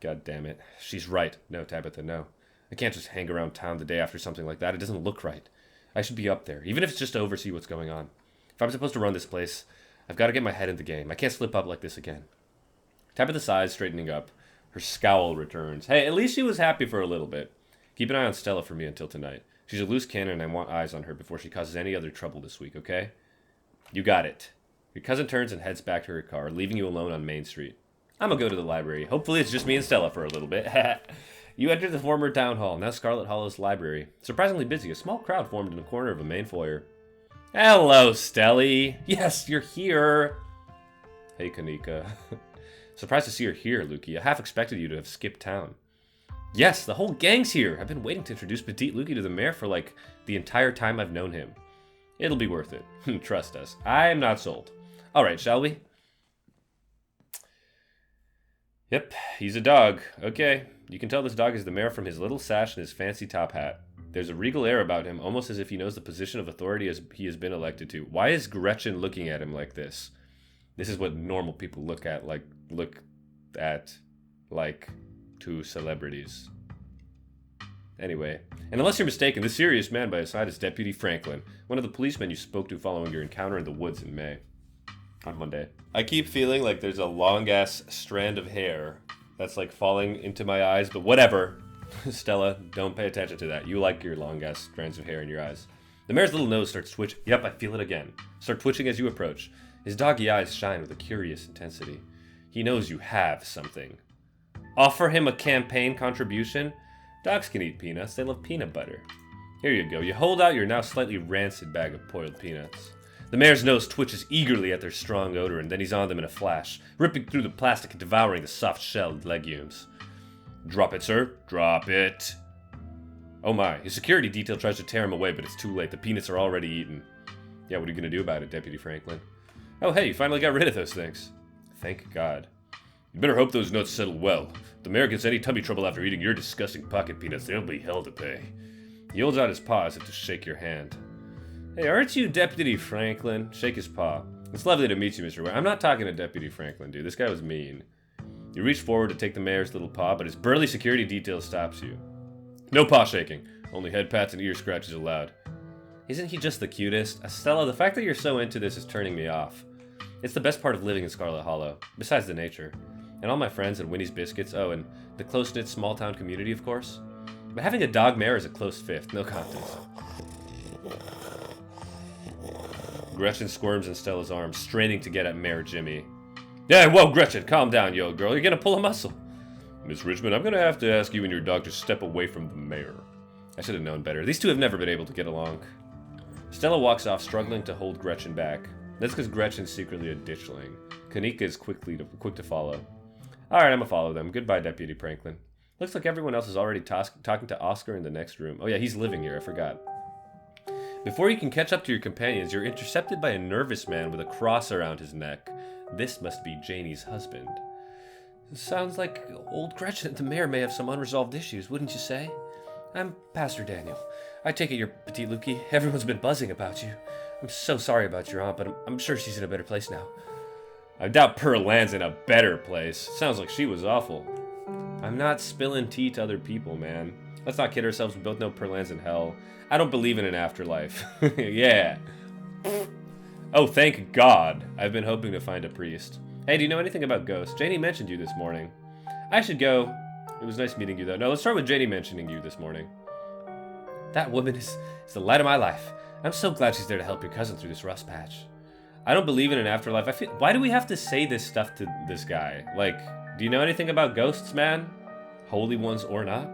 God damn it. She's right. No, Tabitha, no. I can't just hang around town the day after something like that. It doesn't look right. I should be up there, even if it's just to oversee what's going on. If I'm supposed to run this place, I've got to get my head in the game. I can't slip up like this again. Tabitha sighs, straightening up. Her scowl returns. Hey, at least she was happy for a little bit. Keep an eye on Stella for me until tonight. She's a loose cannon, and I want eyes on her before she causes any other trouble this week, okay? You got it. Your cousin turns and heads back to her car, leaving you alone on Main Street. I'm gonna go to the library. Hopefully it's just me and Stella for a little bit. You enter the former town hall, now Scarlet Hollow's library. Surprisingly busy, a small crowd formed in the corner of a main foyer. Hello, Stelly. Yes, you're here. Hey, Kanika. Surprised to see her here, Lukey. I half expected you to have skipped town. Yes, the whole gang's here. I've been waiting to introduce Petite Lukey to the mayor for, like, the entire time I've known him. It'll be worth it. Trust us. I'm not sold. Alright, shall we? Yep, he's a dog. Okay, you can tell this dog is the mayor from his little sash and his fancy top hat. There's a regal air about him, almost as if he knows the position of authority as he has been elected to. Why is Gretchen looking at him like this? This is what normal people look at like to celebrities. Anyway, and unless you're mistaken, the serious man by his side is Deputy Franklin, one of the policemen you spoke to following your encounter in the woods in May. On Monday. I keep feeling like there's a long-ass strand of hair that's like falling into my eyes, but whatever. Stella, don't pay attention to that. You like your long-ass strands of hair in your eyes. The mayor's little nose starts twitching. Yep, I feel it again. Start twitching as you approach. His doggy eyes shine with a curious intensity. He knows you have something. Offer him a campaign contribution? Dogs can eat peanuts. They love peanut butter. Here you go. You hold out your now slightly rancid bag of boiled peanuts. The mayor's nose twitches eagerly at their strong odor, and then he's on them in a flash, ripping through the plastic and devouring the soft-shelled legumes. Drop it, sir. Drop it. Oh my. His security detail tries to tear him away, but it's too late. The peanuts are already eaten. Yeah, what are you going to do about it, Deputy Franklin? Oh, hey, you finally got rid of those things. Thank God. You better hope those nuts settle well. If the mayor gets any tummy trouble after eating your disgusting pocket peanuts, there'll be hell to pay. He holds out his paw as if to shake your hand. Hey, aren't you Deputy Franklin? Shake his paw. It's lovely to meet you, Mr. Ware. I'm not talking to Deputy Franklin, dude. This guy was mean. You reach forward to take the mayor's little paw, but his burly security detail stops you. No paw shaking. Only head pats and ear scratches allowed. Isn't he just the cutest? Estella, the fact that you're so into this is turning me off. It's the best part of living in Scarlet Hollow, besides the nature. And all my friends and Winnie's Biscuits, oh, and the close-knit small-town community, of course. But having a dog mayor is a close fifth, no contest. Gretchen squirms in Stella's arms, straining to get at Mayor Jimmy. Yeah, whoa, Gretchen, calm down, yo, girl. You're gonna pull a muscle. Miss Richmond, I'm gonna have to ask you and your dog to step away from the mayor. I should have known better. These two have never been able to get along. Stella walks off, struggling to hold Gretchen back. That's because Gretchen's secretly a ditchling. Kanika is quick to follow. Alright, I'm gonna follow them. Goodbye, Deputy Franklin. Looks like everyone else is already talking to Oscar in the next room. Oh yeah, he's living here, I forgot. Before you can catch up to your companions, you're intercepted by a nervous man with a cross around his neck. This must be Janie's husband. Sounds like old Gretchen and the mayor may have some unresolved issues, wouldn't you say? I'm Pastor Daniel. I take it you're Petit Lukey. Everyone's been buzzing about you. I'm so sorry about your aunt, but I'm sure she's in a better place now. I doubt Pearl Land's in a better place. Sounds like she was awful. I'm not spilling tea to other people, man. Let's not kid ourselves. We both know Pearl Land's in hell. I don't believe in an afterlife. Yeah. Oh, thank God. I've been hoping to find a priest. Hey, do you know anything about ghosts? Janie mentioned you this morning. I should go. It was nice meeting you, though. No, let's start with Janie mentioning you this morning. That woman is the light of my life. I'm so glad she's there to help your cousin through this rust patch. I don't believe in an afterlife. Why do we have to say this stuff to this guy? Like, do you know anything about ghosts, man? Holy ones or not?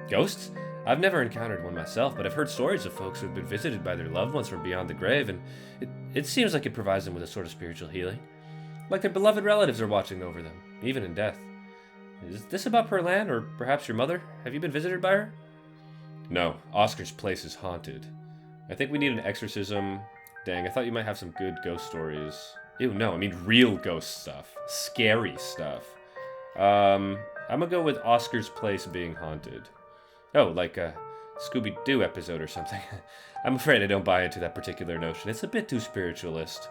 Ghosts? I've never encountered one myself, but I've heard stories of folks who've been visited by their loved ones from beyond the grave, and it seems like it provides them with a sort of spiritual healing. Like their beloved relatives are watching over them, even in death. Is this about Perlan, or perhaps your mother? Have you been visited by her? No, Oscar's place is haunted. I think we need an exorcism. Dang, I thought you might have some good ghost stories. Ew, no, I mean real ghost stuff. Scary stuff. I'm gonna go with Oscar's place being haunted. Oh, like a Scooby-Doo episode or something. I'm afraid I don't buy into that particular notion. It's a bit too spiritualist.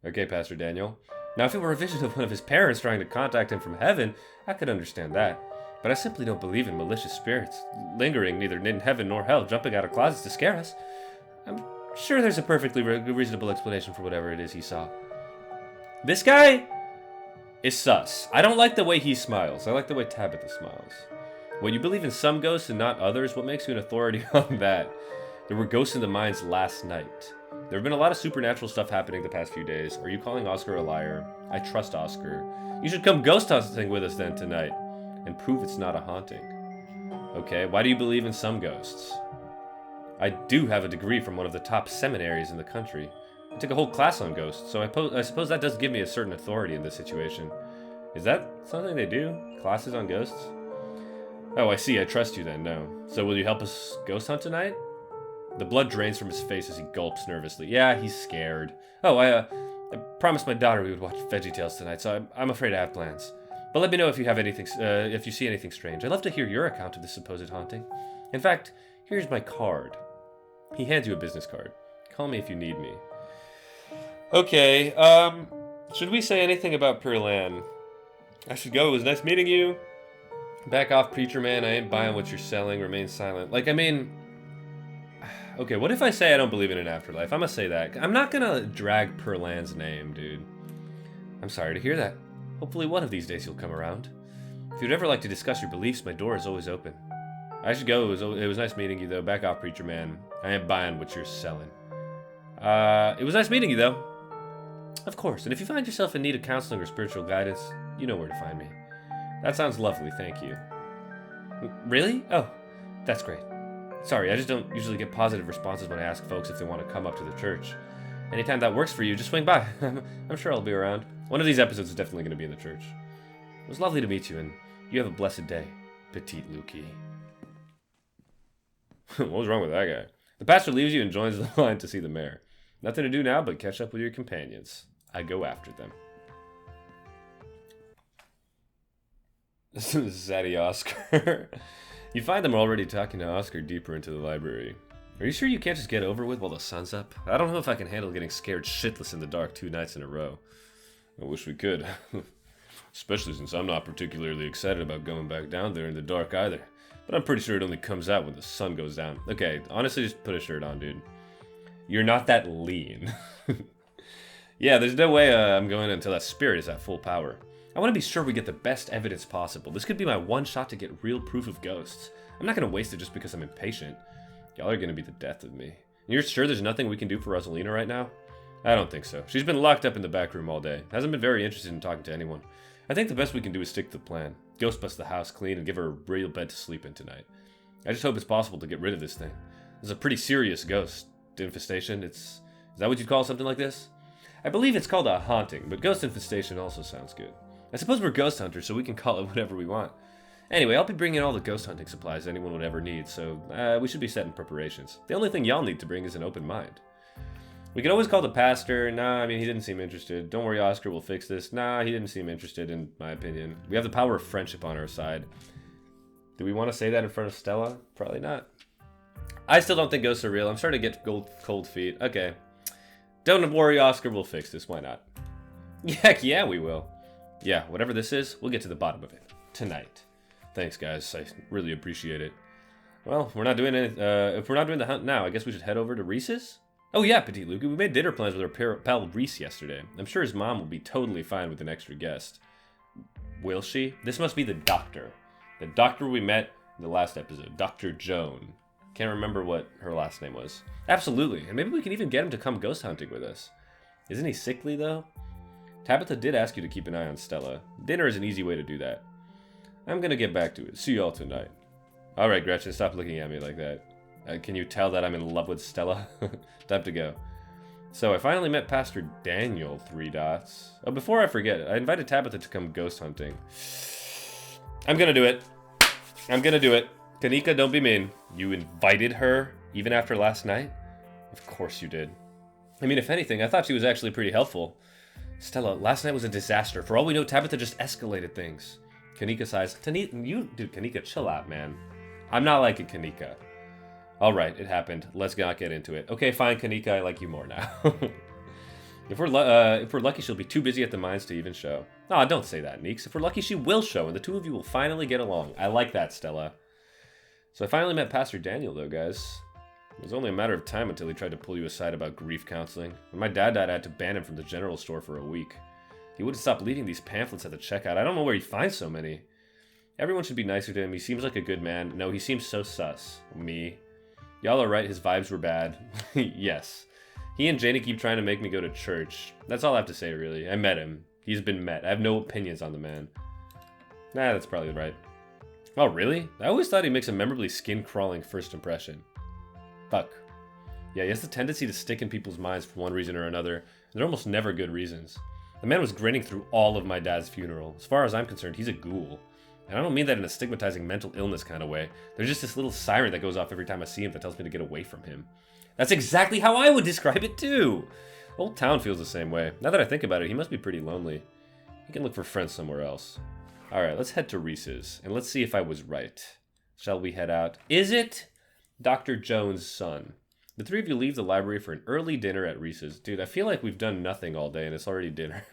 Okay, Pastor Daniel. Now, if it were a vision of one of his parents trying to contact him from heaven, I could understand that. But I simply don't believe in malicious spirits, lingering neither in heaven nor hell, jumping out of closets to scare us. I'm sure there's a perfectly reasonable explanation for whatever it is he saw. This guy is sus. I don't like the way he smiles. I like the way Tabitha smiles. When you believe in some ghosts and not others, what makes you an authority on that? There were ghosts in the mines last night. There have been a lot of supernatural stuff happening the past few days. Are you calling Oscar a liar? I trust Oscar. You should come ghost hunting with us then tonight and prove it's not a haunting. Okay, why do you believe in some ghosts? I do have a degree from one of the top seminaries in the country. I took a whole class on ghosts, so I suppose that does give me a certain authority in this situation. Is that something they do? Classes on ghosts? Oh, I see. I trust you then, no. So will you help us ghost hunt tonight? The blood drains from his face as he gulps nervously. Yeah, he's scared. Oh, I promised my daughter we would watch VeggieTales tonight, so I'm afraid I have plans. But let me know if you have anything, if you see anything strange. I'd love to hear your account of this supposed haunting. In fact, here's my card. He hands you a business card. Call me if you need me. Okay, should we say anything about Perlan? I should go. It was nice meeting you. Back off, preacher man. I ain't buying what you're selling. Remain silent. Like, I mean... Okay, what if I say I don't believe in an afterlife? I'm gonna say that. I'm not gonna drag Perlan's name, dude. I'm sorry to hear that. Hopefully one of these days you'll come around. If you'd ever like to discuss your beliefs, my door is always open. I should go. It was nice meeting you, though. Back off, preacher man. I ain't buying what you're selling. It was nice meeting you, though. Of course, and if you find yourself in need of counseling or spiritual guidance, you know where to find me. That sounds lovely, thank you. Really? Oh, that's great. Sorry, I just don't usually get positive responses when I ask folks if they want to come up to the church. Anytime that works for you, just swing by. I'm sure I'll be around. One of these episodes is definitely going to be in the church. It was lovely to meet you, and you have a blessed day, Petite Lukey. What was wrong with that guy? The pastor leaves you and joins the line to see the mayor. Nothing to do now but catch up with your companions. I go after them. Zaddy Oscar. You find them already talking to Oscar deeper into the library. Are you sure you can't just get over with while the sun's up? I don't know if I can handle getting scared shitless in the dark 2 nights in a row. I wish we could. Especially since I'm not particularly excited about going back down there in the dark either. But I'm pretty sure it only comes out when the sun goes down. Okay, honestly, just put a shirt on, dude. You're not that lean. Yeah, there's no way I'm going until that spirit is at full power. I want to be sure we get the best evidence possible. This could be my one shot to get real proof of ghosts. I'm not going to waste it just because I'm impatient. Y'all are going to be the death of me. And you're sure there's nothing we can do for Rosalina right now? I don't think so. She's been locked up in the back room all day. Hasn't been very interested in talking to anyone. I think the best we can do is stick to the plan. Ghost bust the house clean and give her a real bed to sleep in tonight. I just hope it's possible to get rid of this thing. It's a pretty serious ghost infestation. Is that what you'd call something like this? I believe it's called a haunting, but ghost infestation also sounds good. I suppose we're ghost hunters, so we can call it whatever we want. Anyway, I'll be bringing all the ghost hunting supplies anyone would ever need, so we should be setting preparations. The only thing y'all need to bring is an open mind. We could always call the pastor. Nah, I mean, he didn't seem interested. Don't worry, Oscar, we'll fix this. Nah, he didn't seem interested, in my opinion. We have the power of friendship on our side. Do we want to say that in front of Stella? Probably not. I still don't think ghosts are real. I'm starting to get cold feet. Okay. Don't worry, Oscar, we'll fix this. Why not? Heck yeah, we will. Yeah, whatever this is, we'll get to the bottom of it. Tonight. Thanks, guys. I really appreciate it. Well, we're not doing it. If we're not doing the hunt now, I guess we should head over to Reese's? Oh yeah, Petite Lukey. We made dinner plans with our pal Reese yesterday. I'm sure his mom will be totally fine with an extra guest. Will she? This must be the doctor. The doctor we met in the last episode. Dr. Joan. Can't remember what her last name was. Absolutely. And maybe we can even get him to come ghost hunting with us. Isn't he sickly, though? Tabitha did ask you to keep an eye on Stella. Dinner is an easy way to do that. I'm gonna get back to it. See y'all tonight. Alright, Gretchen, stop looking at me like that. Can you tell that I'm in love with Stella? Time to go. So, I finally met Pastor Daniel, 3 dots. Oh, before I forget, I invited Tabitha to come ghost hunting. I'm gonna do it. I'm gonna do it. Kanika, don't be mean. You invited her, even after last night? Of course you did. I mean, if anything, I thought she was actually pretty helpful. Stella, last night was a disaster. For all we know, Tabitha just escalated things. Kanika sighs. Dude, Kanika, chill out, man. I'm not liking Kanika. Alright, it happened. Let's not get into it. Okay, fine, Kanika, I like you more now. If we're lucky, she'll be too busy at the mines to even show. Aw, don't say that, Neeks. If we're lucky, she will show, and the two of you will finally get along. I like that, Stella. So I finally met Pastor Daniel, though, guys. It was only a matter of time until he tried to pull you aside about grief counseling. When my dad died, I had to ban him from the general store for a week. He wouldn't stop leaving these pamphlets at the checkout. I don't know where he finds so many. Everyone should be nicer to him. He seems like a good man. No, he seems so sus. Me. Y'all are right, his vibes were bad. Yes. He and Janie keep trying to make me go to church. That's all I have to say, really. I met him. He's been met. I have no opinions on the man. Nah, that's probably right. Oh, really? I always thought he makes a memorably skin-crawling first impression. Fuck. Yeah, he has the tendency to stick in people's minds for one reason or another, and they're almost never good reasons. The man was grinning through all of my dad's funeral. As far as I'm concerned, he's a ghoul. And I don't mean that in a stigmatizing mental illness kind of way. There's just this little siren that goes off every time I see him that tells me to get away from him. That's exactly how I would describe it too! Old town feels the same way. Now that I think about it, he must be pretty lonely. He can look for friends somewhere else. Alright, let's head to Reese's, and let's see if I was right. Shall we head out? Is it Dr. Jones' son? The three of you leave the library for an early dinner at Reese's. Dude, I feel like we've done nothing all day, and it's already dinner.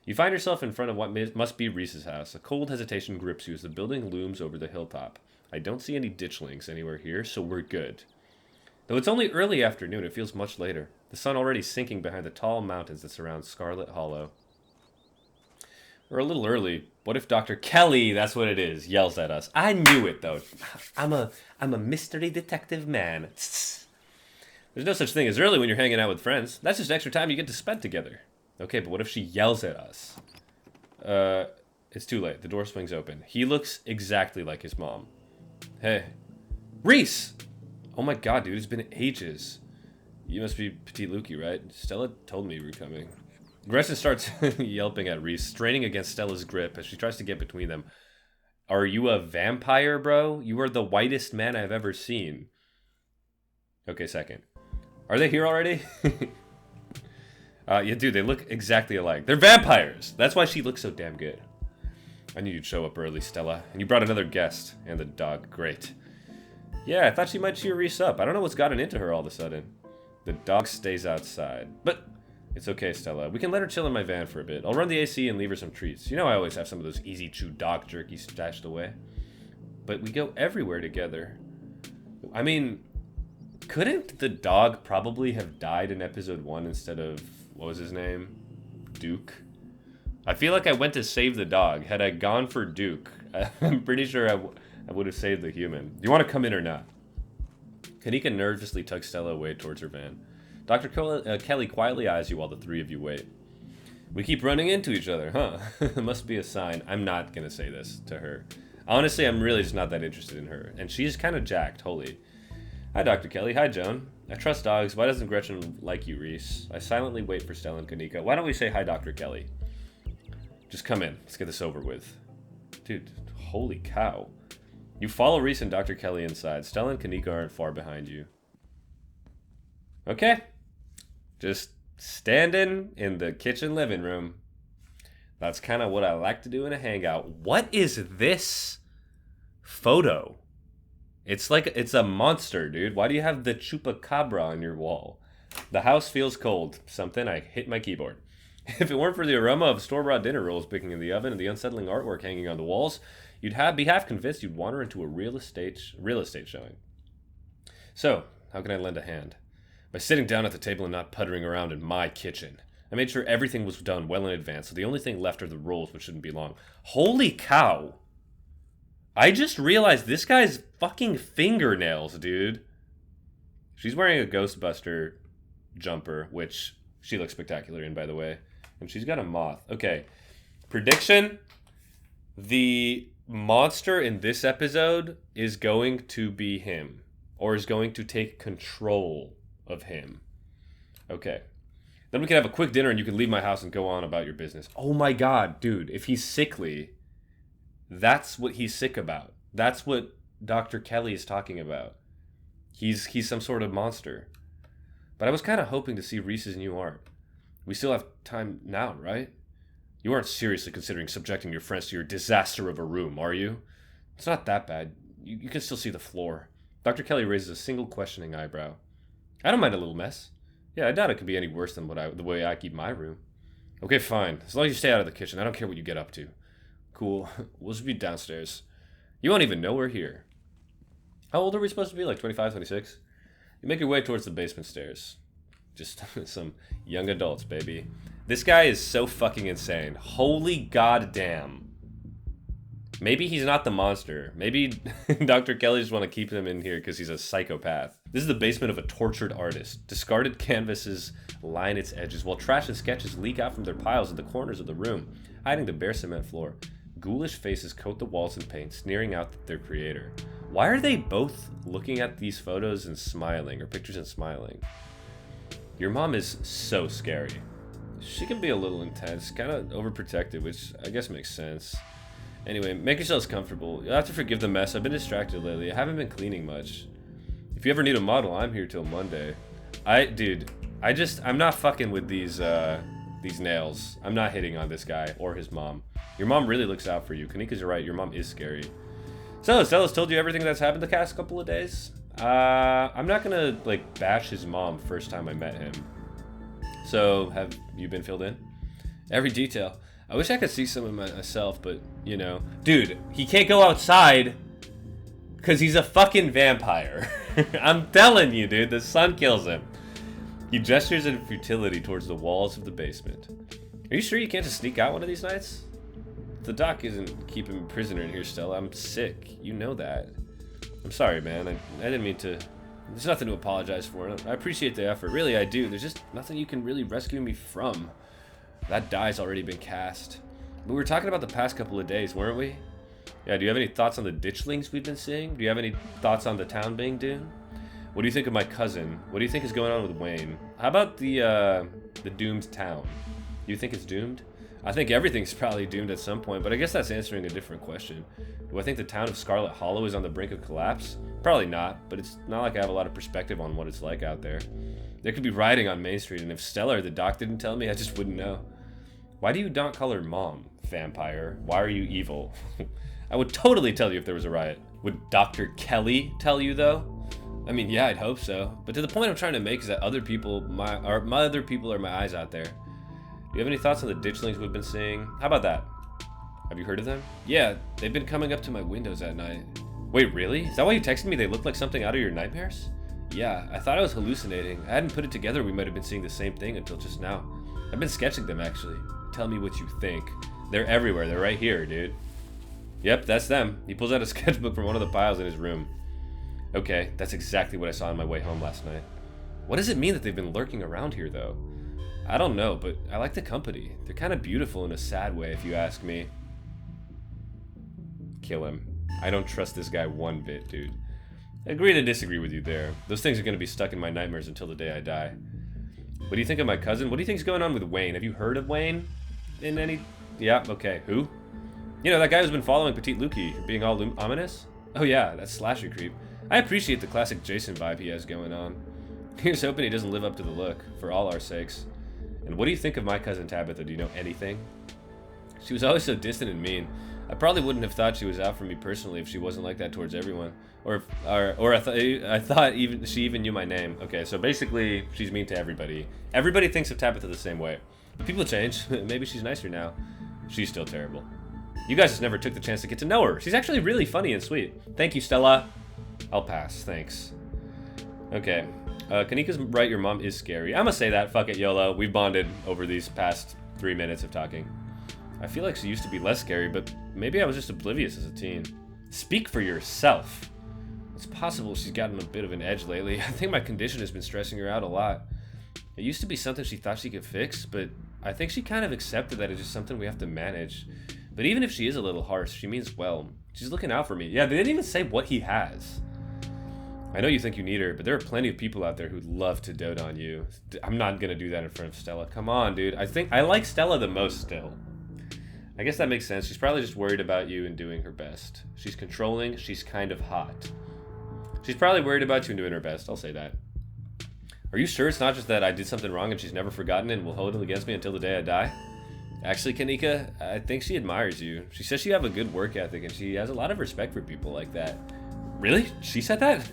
You find yourself in front of what must be Reese's house. A cold hesitation grips you as the building looms over the hilltop. I don't see any ditchlings anywhere here, so we're good. Though it's only early afternoon, it feels much later. The sun already sinking behind the tall mountains that surround Scarlet Hollow. We're a little early. What if Dr. Kelly, that's what it is, yells at us? I knew it, though. I'm a mystery detective man. There's no such thing as early when you're hanging out with friends. That's just extra time you get to spend together. Okay, but what if she yells at us? It's too late. The door swings open. He looks exactly like his mom. Hey. Reese! Oh my god, dude, it's been ages. You must be Petite Lukey, right? Stella told me you were coming. Gresson starts yelping at Reese, straining against Stella's grip as she tries to get between them. Are you a vampire, bro? You are the whitest man I've ever seen. Okay, second. Are they here already? Yeah, dude, they look exactly alike. They're vampires! That's why she looks so damn good. I knew you'd show up early, Stella. And you brought another guest. And the dog. Great. Yeah, I thought she might cheer Reese up. I don't know what's gotten into her all of a sudden. The dog stays outside. But it's okay, Stella. We can let her chill in my van for a bit. I'll run the AC and leave her some treats. You know I always have some of those easy chew dog jerky stashed away. But we go everywhere together. I mean, couldn't the dog probably have died in episode 1 instead of, what was his name? Duke? I feel like I went to save the dog. Had I gone for Duke, I'm pretty sure I would have saved the human. Do you want to come in or not? Kanika nervously tugs Stella away towards her van. Dr. Kelly quietly eyes you while the three of you wait. We keep running into each other, huh? It must be a sign. I'm not going to say this to her. Honestly, I'm really just not that interested in her. And she's kind of jacked, holy. Hi, Dr. Kelly. Hi, Joan. I trust dogs. Why doesn't Gretchen like you, Reese? I silently wait for Stella and Kanika. Why don't we say hi, Dr. Kelly? Just come in. Let's get this over with. Dude, holy cow. You follow Reese and Dr. Kelly inside. Stella and Kanika aren't far behind you. Okay. Just standing in the kitchen living room. That's kind of what I like to do in a hangout. What is this photo? It's like, it's a monster, dude. Why do you have the chupacabra on your wall? The house feels cold. Something, I hit my keyboard. If it weren't for the aroma of store-bought dinner rolls baking in the oven and the unsettling artwork hanging on the walls, you'd be half convinced you'd wander into a real estate showing. So, how can I lend a hand? By sitting down at the table and not puttering around in my kitchen. I made sure everything was done well in advance, so the only thing left are the rolls, which shouldn't be long. Holy cow! I just realized this guy's fucking fingernails, dude. She's wearing a Ghostbuster jumper, which she looks spectacular in, by the way. And she's got a moth. Okay. Prediction. The monster in this episode is going to be him. Or is going to take control of him. Okay. Then we can have a quick dinner and you can leave my house and go on about your business. Oh my god, dude. If he's sickly, that's what he's sick about. That's what Dr. Kelly is talking about. He's some sort of monster. But I was kind of hoping to see Reese's new art. We still have time now, right? You aren't seriously considering subjecting your friends to your disaster of a room, are you? It's not that bad. You can still see the floor. Dr. Kelly raises a single questioning eyebrow. I don't mind a little mess. Yeah, I doubt it could be any worse than the way I keep my room. Okay, fine. As long as you stay out of the kitchen, I don't care what you get up to. Cool. We'll just be downstairs. You won't even know we're here. How old are we supposed to be? Like 25, 26? You make your way towards the basement stairs. Just some young adults, baby. This guy is so fucking insane. Holy goddamn. Maybe he's not the monster. Maybe Dr. Kelly just want to keep him in here because he's a psychopath. This is the basement of a tortured artist. Discarded canvases line its edges, while trash and sketches leak out from their piles in the corners of the room, hiding the bare cement floor. Ghoulish faces coat the walls in paint, sneering out at their creator. Why are they both looking at these photos and smiling, or pictures and smiling? Your mom is so scary. She can be a little intense, kind of overprotective, which I guess makes sense. Anyway, make yourselves comfortable. You'll have to forgive the mess. I've been distracted lately. I haven't been cleaning much. If you ever need a model, I'm here till Monday. Dude, I'm not fucking with these nails. I'm not hitting on this guy or his mom. Your mom really looks out for you. Kanika's right. Your mom is scary. So, Stella's told you everything that's happened the past couple of days? I'm not gonna, like, bash his mom first time I met him. So, have you been filled in? Every detail. I wish I could see some of myself, but, you know. Dude, he can't go outside because he's a fucking vampire. I'm telling you, dude, the sun kills him. He gestures in futility towards the walls of the basement. Are you sure you can't just sneak out one of these nights? The doc isn't keeping me prisoner in here, Stella. I'm sick. You know that. I'm sorry, man. I didn't mean to... There's nothing to apologize for. I appreciate the effort. Really, I do. There's just nothing you can really rescue me from. That die's already been cast. But we were talking about the past couple of days, weren't we? Yeah, do you have any thoughts on the ditchlings we've been seeing? Do you have any thoughts on the town being doomed? What do you think of my cousin? What do you think is going on with Wayne? How about the doomed town? Do you think it's doomed? I think everything's probably doomed at some point, but I guess that's answering a different question. Do I think the town of Scarlet Hollow is on the brink of collapse? Probably not, but it's not like I have a lot of perspective on what it's like out there. There could be rioting on Main Street, and if Stella or the doc didn't tell me, I just wouldn't know. Why do you not call her mom, vampire? Why are you evil? I would totally tell you if there was a riot. Would Dr. Kelly tell you, though? I mean, yeah, I'd hope so. But to the point I'm trying to make is that other people, my other people are my eyes out there. Do you have any thoughts on the ditchlings we've been seeing? How about that? Have you heard of them? Yeah, they've been coming up to my windows at night. Wait, really? Is that why you texted me they look like something out of your nightmares? Yeah, I thought I was hallucinating. I hadn't put it together we might have been seeing the same thing until just now. I've been sketching them, actually. Tell me what you think. They're everywhere. They're right here, dude. Yep, that's them. He pulls out a sketchbook from one of the piles in his room. Okay, that's exactly what I saw on my way home last night. What does it mean that they've been lurking around here, though? I don't know, but I like the company. They're kind of beautiful in a sad way, if you ask me. Kill him. I don't trust this guy one bit, dude. I agree to disagree with you there. Those things are going to be stuck in my nightmares until the day I die. What do you think of my cousin? What do you think's going on with Wayne? Have you heard of Wayne? In any... Yeah, okay. Who? You know, that guy who's been following Petite Lukey, being all ominous? Oh yeah, that slasher creep. I appreciate the classic Jason vibe he has going on. Here's hoping he doesn't live up to the look, for all our sakes. And what do you think of my cousin Tabitha? Do you know anything? She was always so distant and mean. I probably wouldn't have thought she was out for me personally if she wasn't like that towards everyone. Or I thought even she even knew my name. Okay, so basically she's mean to everybody. Everybody thinks of Tabitha the same way. But people change. Maybe she's nicer now. She's still terrible. You guys just never took the chance to get to know her. She's actually really funny and sweet. Thank you, Stella. I'll pass. Thanks. Okay. Kanika's right, your mom is scary. I'm gonna say that. Fuck it, YOLO. We've bonded over these past 3 minutes of talking. I feel like she used to be less scary, but maybe I was just oblivious as a teen. Speak for yourself. It's possible she's gotten a bit of an edge lately. I think my condition has been stressing her out a lot. It used to be something she thought she could fix, but I think she kind of accepted that it's just something we have to manage. But even if she is a little harsh, she means well. She's looking out for me. Yeah, they didn't even say what he has. I know you think you need her, but there are plenty of people out there who'd love to dote on you. I'm not gonna do that in front of Stella. Come on, dude. I think I like Stella the most still. I guess that makes sense. She's probably just worried about you and doing her best. She's controlling. She's kind of hot. She's probably worried about you and doing her best. I'll say that. Are you sure it's not just that I did something wrong and she's never forgotten it and will hold it against me until the day I die? Actually, Kanika, I think she admires you. She says you have a good work ethic and she has a lot of respect for people like that. Really? She said that?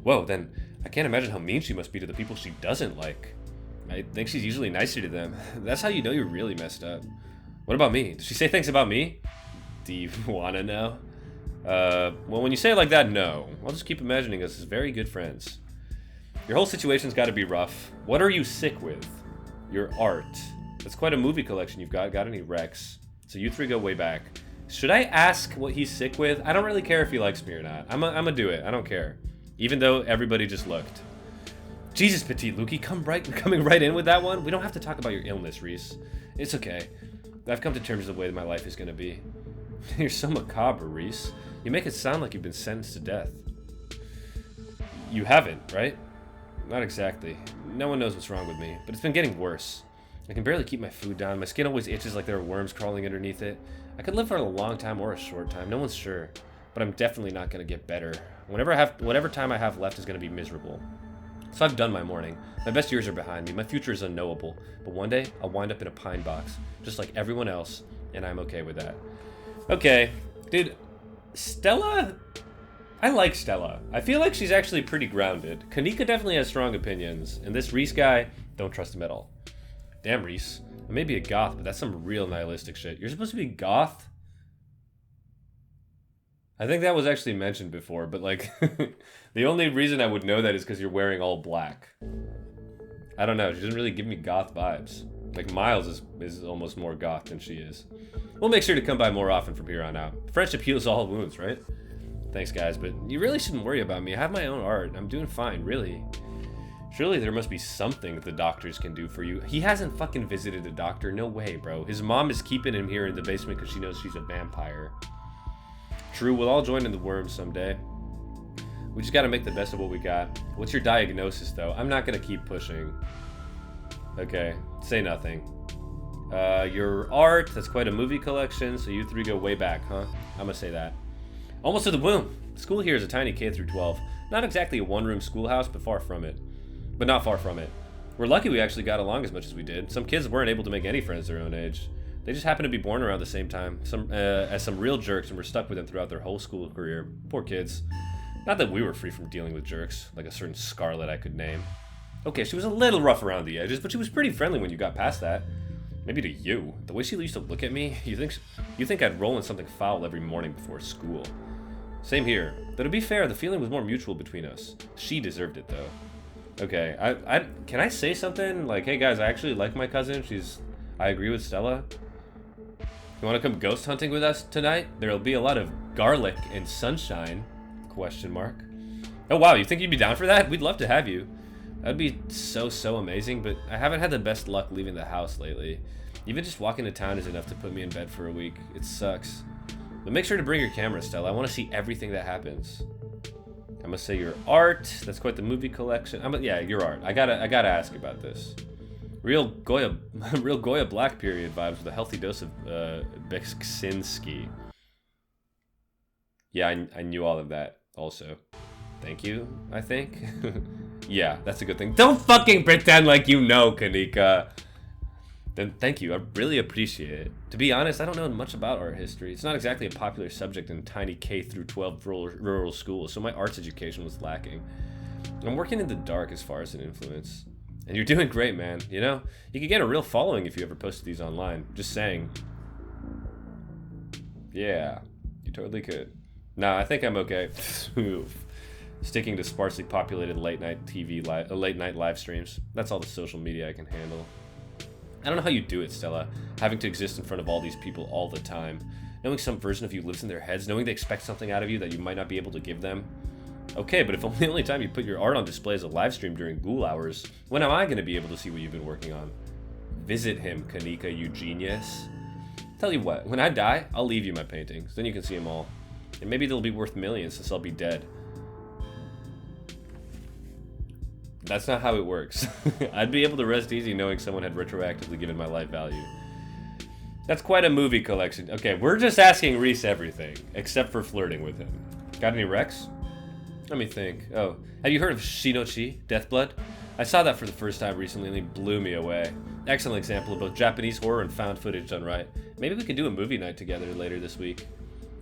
Whoa, then I can't imagine how mean she must be to the people she doesn't like. I think she's usually nicer to them. That's how you know you're really messed up. What about me? Did she say things about me? Do you want to know? Well, when you say it like that, no. I'll just keep imagining us as very good friends. Your whole situation's got to be rough. What are you sick with? Your art. That's quite a movie collection you've got. Got any Rex? So you three go way back. Should I ask what he's sick with? I don't really care if he likes me or not. I'm gonna do it. I don't care. Even though everybody just looked. Jesus, Petite Lukey, coming right in with that one? We don't have to talk about your illness, Reese. It's okay. I've come to terms with the way that my life is gonna be. You're so macabre, Reese. You make it sound like you've been sentenced to death. You haven't, right? Not exactly. No one knows what's wrong with me, but it's been getting worse. I can barely keep my food down. My skin always itches like there are worms crawling underneath it. I could live for a long time or a short time, no one's sure. But I'm definitely not gonna get better. Whatever time I have left is gonna be miserable. So I've done my morning. My best years are behind me. My future is unknowable. But one day, I'll wind up in a pine box, just like everyone else, and I'm okay with that. Okay. Dude, Stella... I like Stella. I feel like she's actually pretty grounded. Kanika definitely has strong opinions, and this Reese guy, don't trust him at all. Damn, Reese. I may be a goth, but that's some real nihilistic shit. You're supposed to be goth? I think that was actually mentioned before, but like, the only reason I would know that is because you're wearing all black. I don't know, she doesn't really give me goth vibes. Like, Miles is almost more goth than she is. We'll make sure to come by more often from here on out. Friendship heals all wounds, right? Thanks, guys, but you really shouldn't worry about me. I have my own art. I'm doing fine, really. Surely there must be something the doctors can do for you. He hasn't fucking visited a doctor. No way, bro. His mom is keeping him here in the basement because she knows she's a vampire. True, we'll all join in the worms someday. We just gotta make the best of what we got. What's your diagnosis, though? I'm not gonna keep pushing. Okay, say nothing. Your art, that's quite a movie collection, so you three go way back, huh? I'm gonna say that. Almost to the womb. School here is a tiny K through 12. Not exactly a one-room schoolhouse, but far from it. But not far from it. We're lucky we actually got along as much as we did. Some kids weren't able to make any friends their own age. They just happened to be born around the same time, as some real jerks, and were stuck with them throughout their whole school career. Poor kids. Not that we were free from dealing with jerks, like a certain Scarlet I could name. Okay, she was a little rough around the edges, but she was pretty friendly when you got past that. Maybe to you. The way she used to look at me, you think I'd roll in something foul every morning before school. Same here. Though to be fair, the feeling was more mutual between us. She deserved it, though. Okay, can I say something? Like, hey guys, I actually like my cousin. I agree with Stella. You want to come ghost hunting with us tonight? There'll be a lot of garlic and sunshine, ? Oh wow, you think you'd be down for that? We'd love to have you. That'd be so amazing, but I haven't had the best luck leaving the house lately. Even just walking to town is enough to put me in bed for a week. It sucks. But make sure to bring your camera, Stella. I want to see everything that happens. I must say your art. That's quite the movie collection. Yeah, your art. I gotta ask about this. Real Goya Black period vibes with a healthy dose of Beksinski. Yeah, I knew all of that also. Thank you, I think. Yeah, that's a good thing. Don't fucking pretend like you know, Kanika. Then thank you, I really appreciate it. To be honest, I don't know much about art history. It's not exactly a popular subject in tiny K through 12 rural schools, so my arts education was lacking. I'm working in the dark as far as an influence. And you're doing great, man. You know, you could get a real following if you ever posted these online. Just saying. Yeah, you totally could. Nah, I think I'm okay. Sticking to sparsely populated late night live streams. That's all the social media I can handle. I don't know how you do it, Stella. Having to exist in front of all these people all the time. Knowing some version of you lives in their heads. Knowing they expect something out of you that you might not be able to give them. Okay, but if the only time you put your art on display is a live stream during ghoul hours, when am I going to be able to see what you've been working on? Visit him, Kanika, you genius. Tell you what, when I die, I'll leave you my paintings. Then you can see them all. And maybe they'll be worth millions since I'll be dead. That's not how it works. I'd be able to rest easy knowing someone had retroactively given my life value. That's quite a movie collection. Okay, we're just asking Reese everything, except for flirting with him. Got any recs? Let me think. Oh, have you heard of Shinochi, Deathblood? I saw that for the first time recently and it blew me away. Excellent example of both Japanese horror and found footage done right. Maybe we could do a movie night together later this week.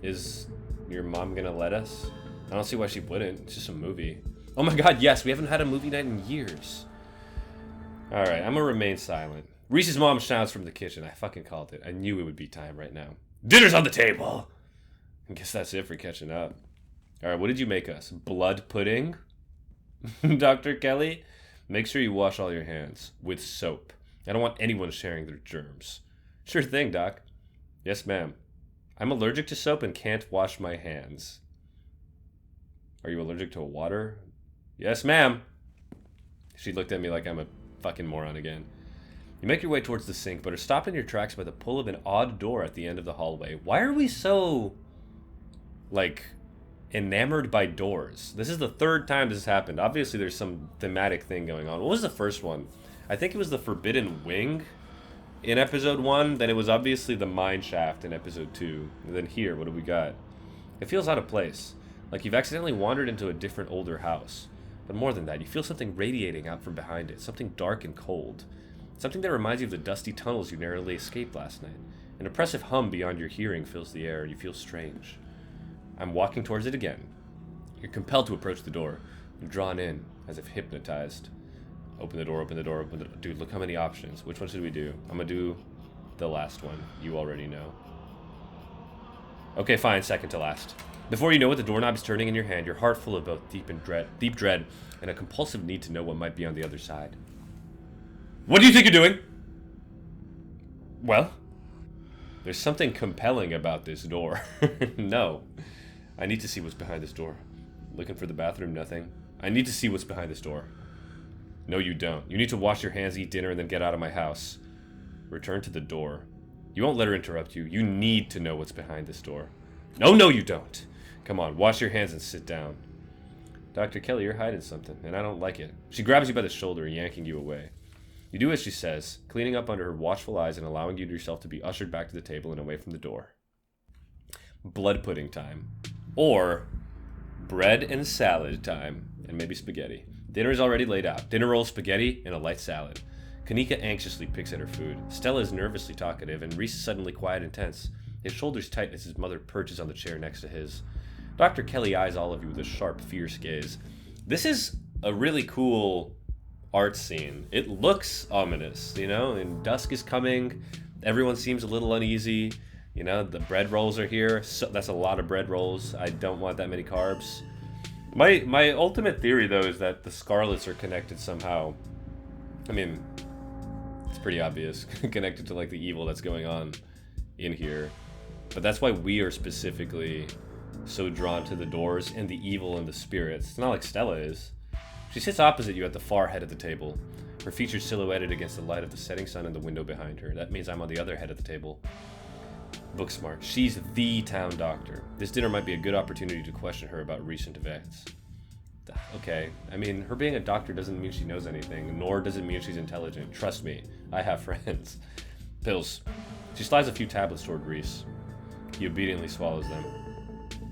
Is your mom gonna let us? I don't see why she wouldn't. It's just a movie. Oh my god, yes, we haven't had a movie night in years. Alright, I'm gonna remain silent. Reese's mom shouts from the kitchen. I fucking called it. I knew it would be time right now. Dinner's on the table! I guess that's it for catching up. Alright, what did you make us? Blood pudding? Dr. Kelly? Make sure you wash all your hands. With soap. I don't want anyone sharing their germs. Sure thing, Doc. Yes, ma'am. I'm allergic to soap and can't wash my hands. Are you allergic to water? Yes, ma'am. She looked at me like I'm a fucking moron again. You make your way towards the sink, but are stopped in your tracks by the pull of an odd door at the end of the hallway. Why are we so, like, enamored by doors? This is the third time this has happened. Obviously, there's some thematic thing going on. What was the first one? I think it was the Forbidden Wing in episode 1. Then it was obviously the Mine Shaft in episode 2. And then here, what do we got? It feels out of place. Like you've accidentally wandered into a different, older house. But more than that, you feel something radiating out from behind it, something dark and cold. Something that reminds you of the dusty tunnels you narrowly escaped last night. An oppressive hum beyond your hearing fills the air, and you feel strange. I'm walking towards it again. You're compelled to approach the door. You're drawn in, as if hypnotized. Open the door, open the door, open the door. Dude, look how many options. Which one should we do? I'm gonna do the last one. You already know. Okay, fine, second to last. Before you know it, the doorknob is turning in your hand, your heart full of both deep dread, and a compulsive need to know what might be on the other side. What do you think you're doing? Well, there's something compelling about this door. No. I need to see what's behind this door. Looking for the bathroom, nothing. I need to see what's behind this door. No, you don't. You need to wash your hands, eat dinner, and then get out of my house. Return to the door. You won't let her interrupt you. You need to know what's behind this door. No, you don't. Come on, wash your hands and sit down. Dr. Kelly, you're hiding something, and I don't like it. She grabs you by the shoulder, yanking you away. You do as she says, cleaning up under her watchful eyes and allowing you yourself to be ushered back to the table and away from the door. Blood pudding time. Or bread and salad time, and maybe spaghetti. Dinner is already laid out. Dinner rolls, spaghetti, and a light salad. Kanika anxiously picks at her food. Stella is nervously talkative, and Reese is suddenly quiet and tense. His shoulders tight as his mother perches on the chair next to his. Dr. Kelly eyes all of you with a sharp, fierce gaze. This is a really cool art scene. It looks ominous, you know, and dusk is coming. Everyone seems a little uneasy. You know, the bread rolls are here. So that's a lot of bread rolls. I don't want that many carbs. My ultimate theory, though, is that the Scarlets are connected somehow. I mean, it's pretty obvious. Connected to, like, the evil that's going on in here. But that's why we are specifically so drawn to the doors and the evil and the spirits. It's not like Stella is. She sits opposite you at the far head of the table, her features silhouetted against the light of the setting sun in the window behind her. That means I'm on the other head of the table. Booksmart. She's the town doctor. This dinner might be a good opportunity to question her about recent events. Okay, I mean, her being a doctor doesn't mean she knows anything, nor does it mean she's intelligent. Trust me, I have friends. Pills. She slides a few tablets toward Reese. He obediently swallows them.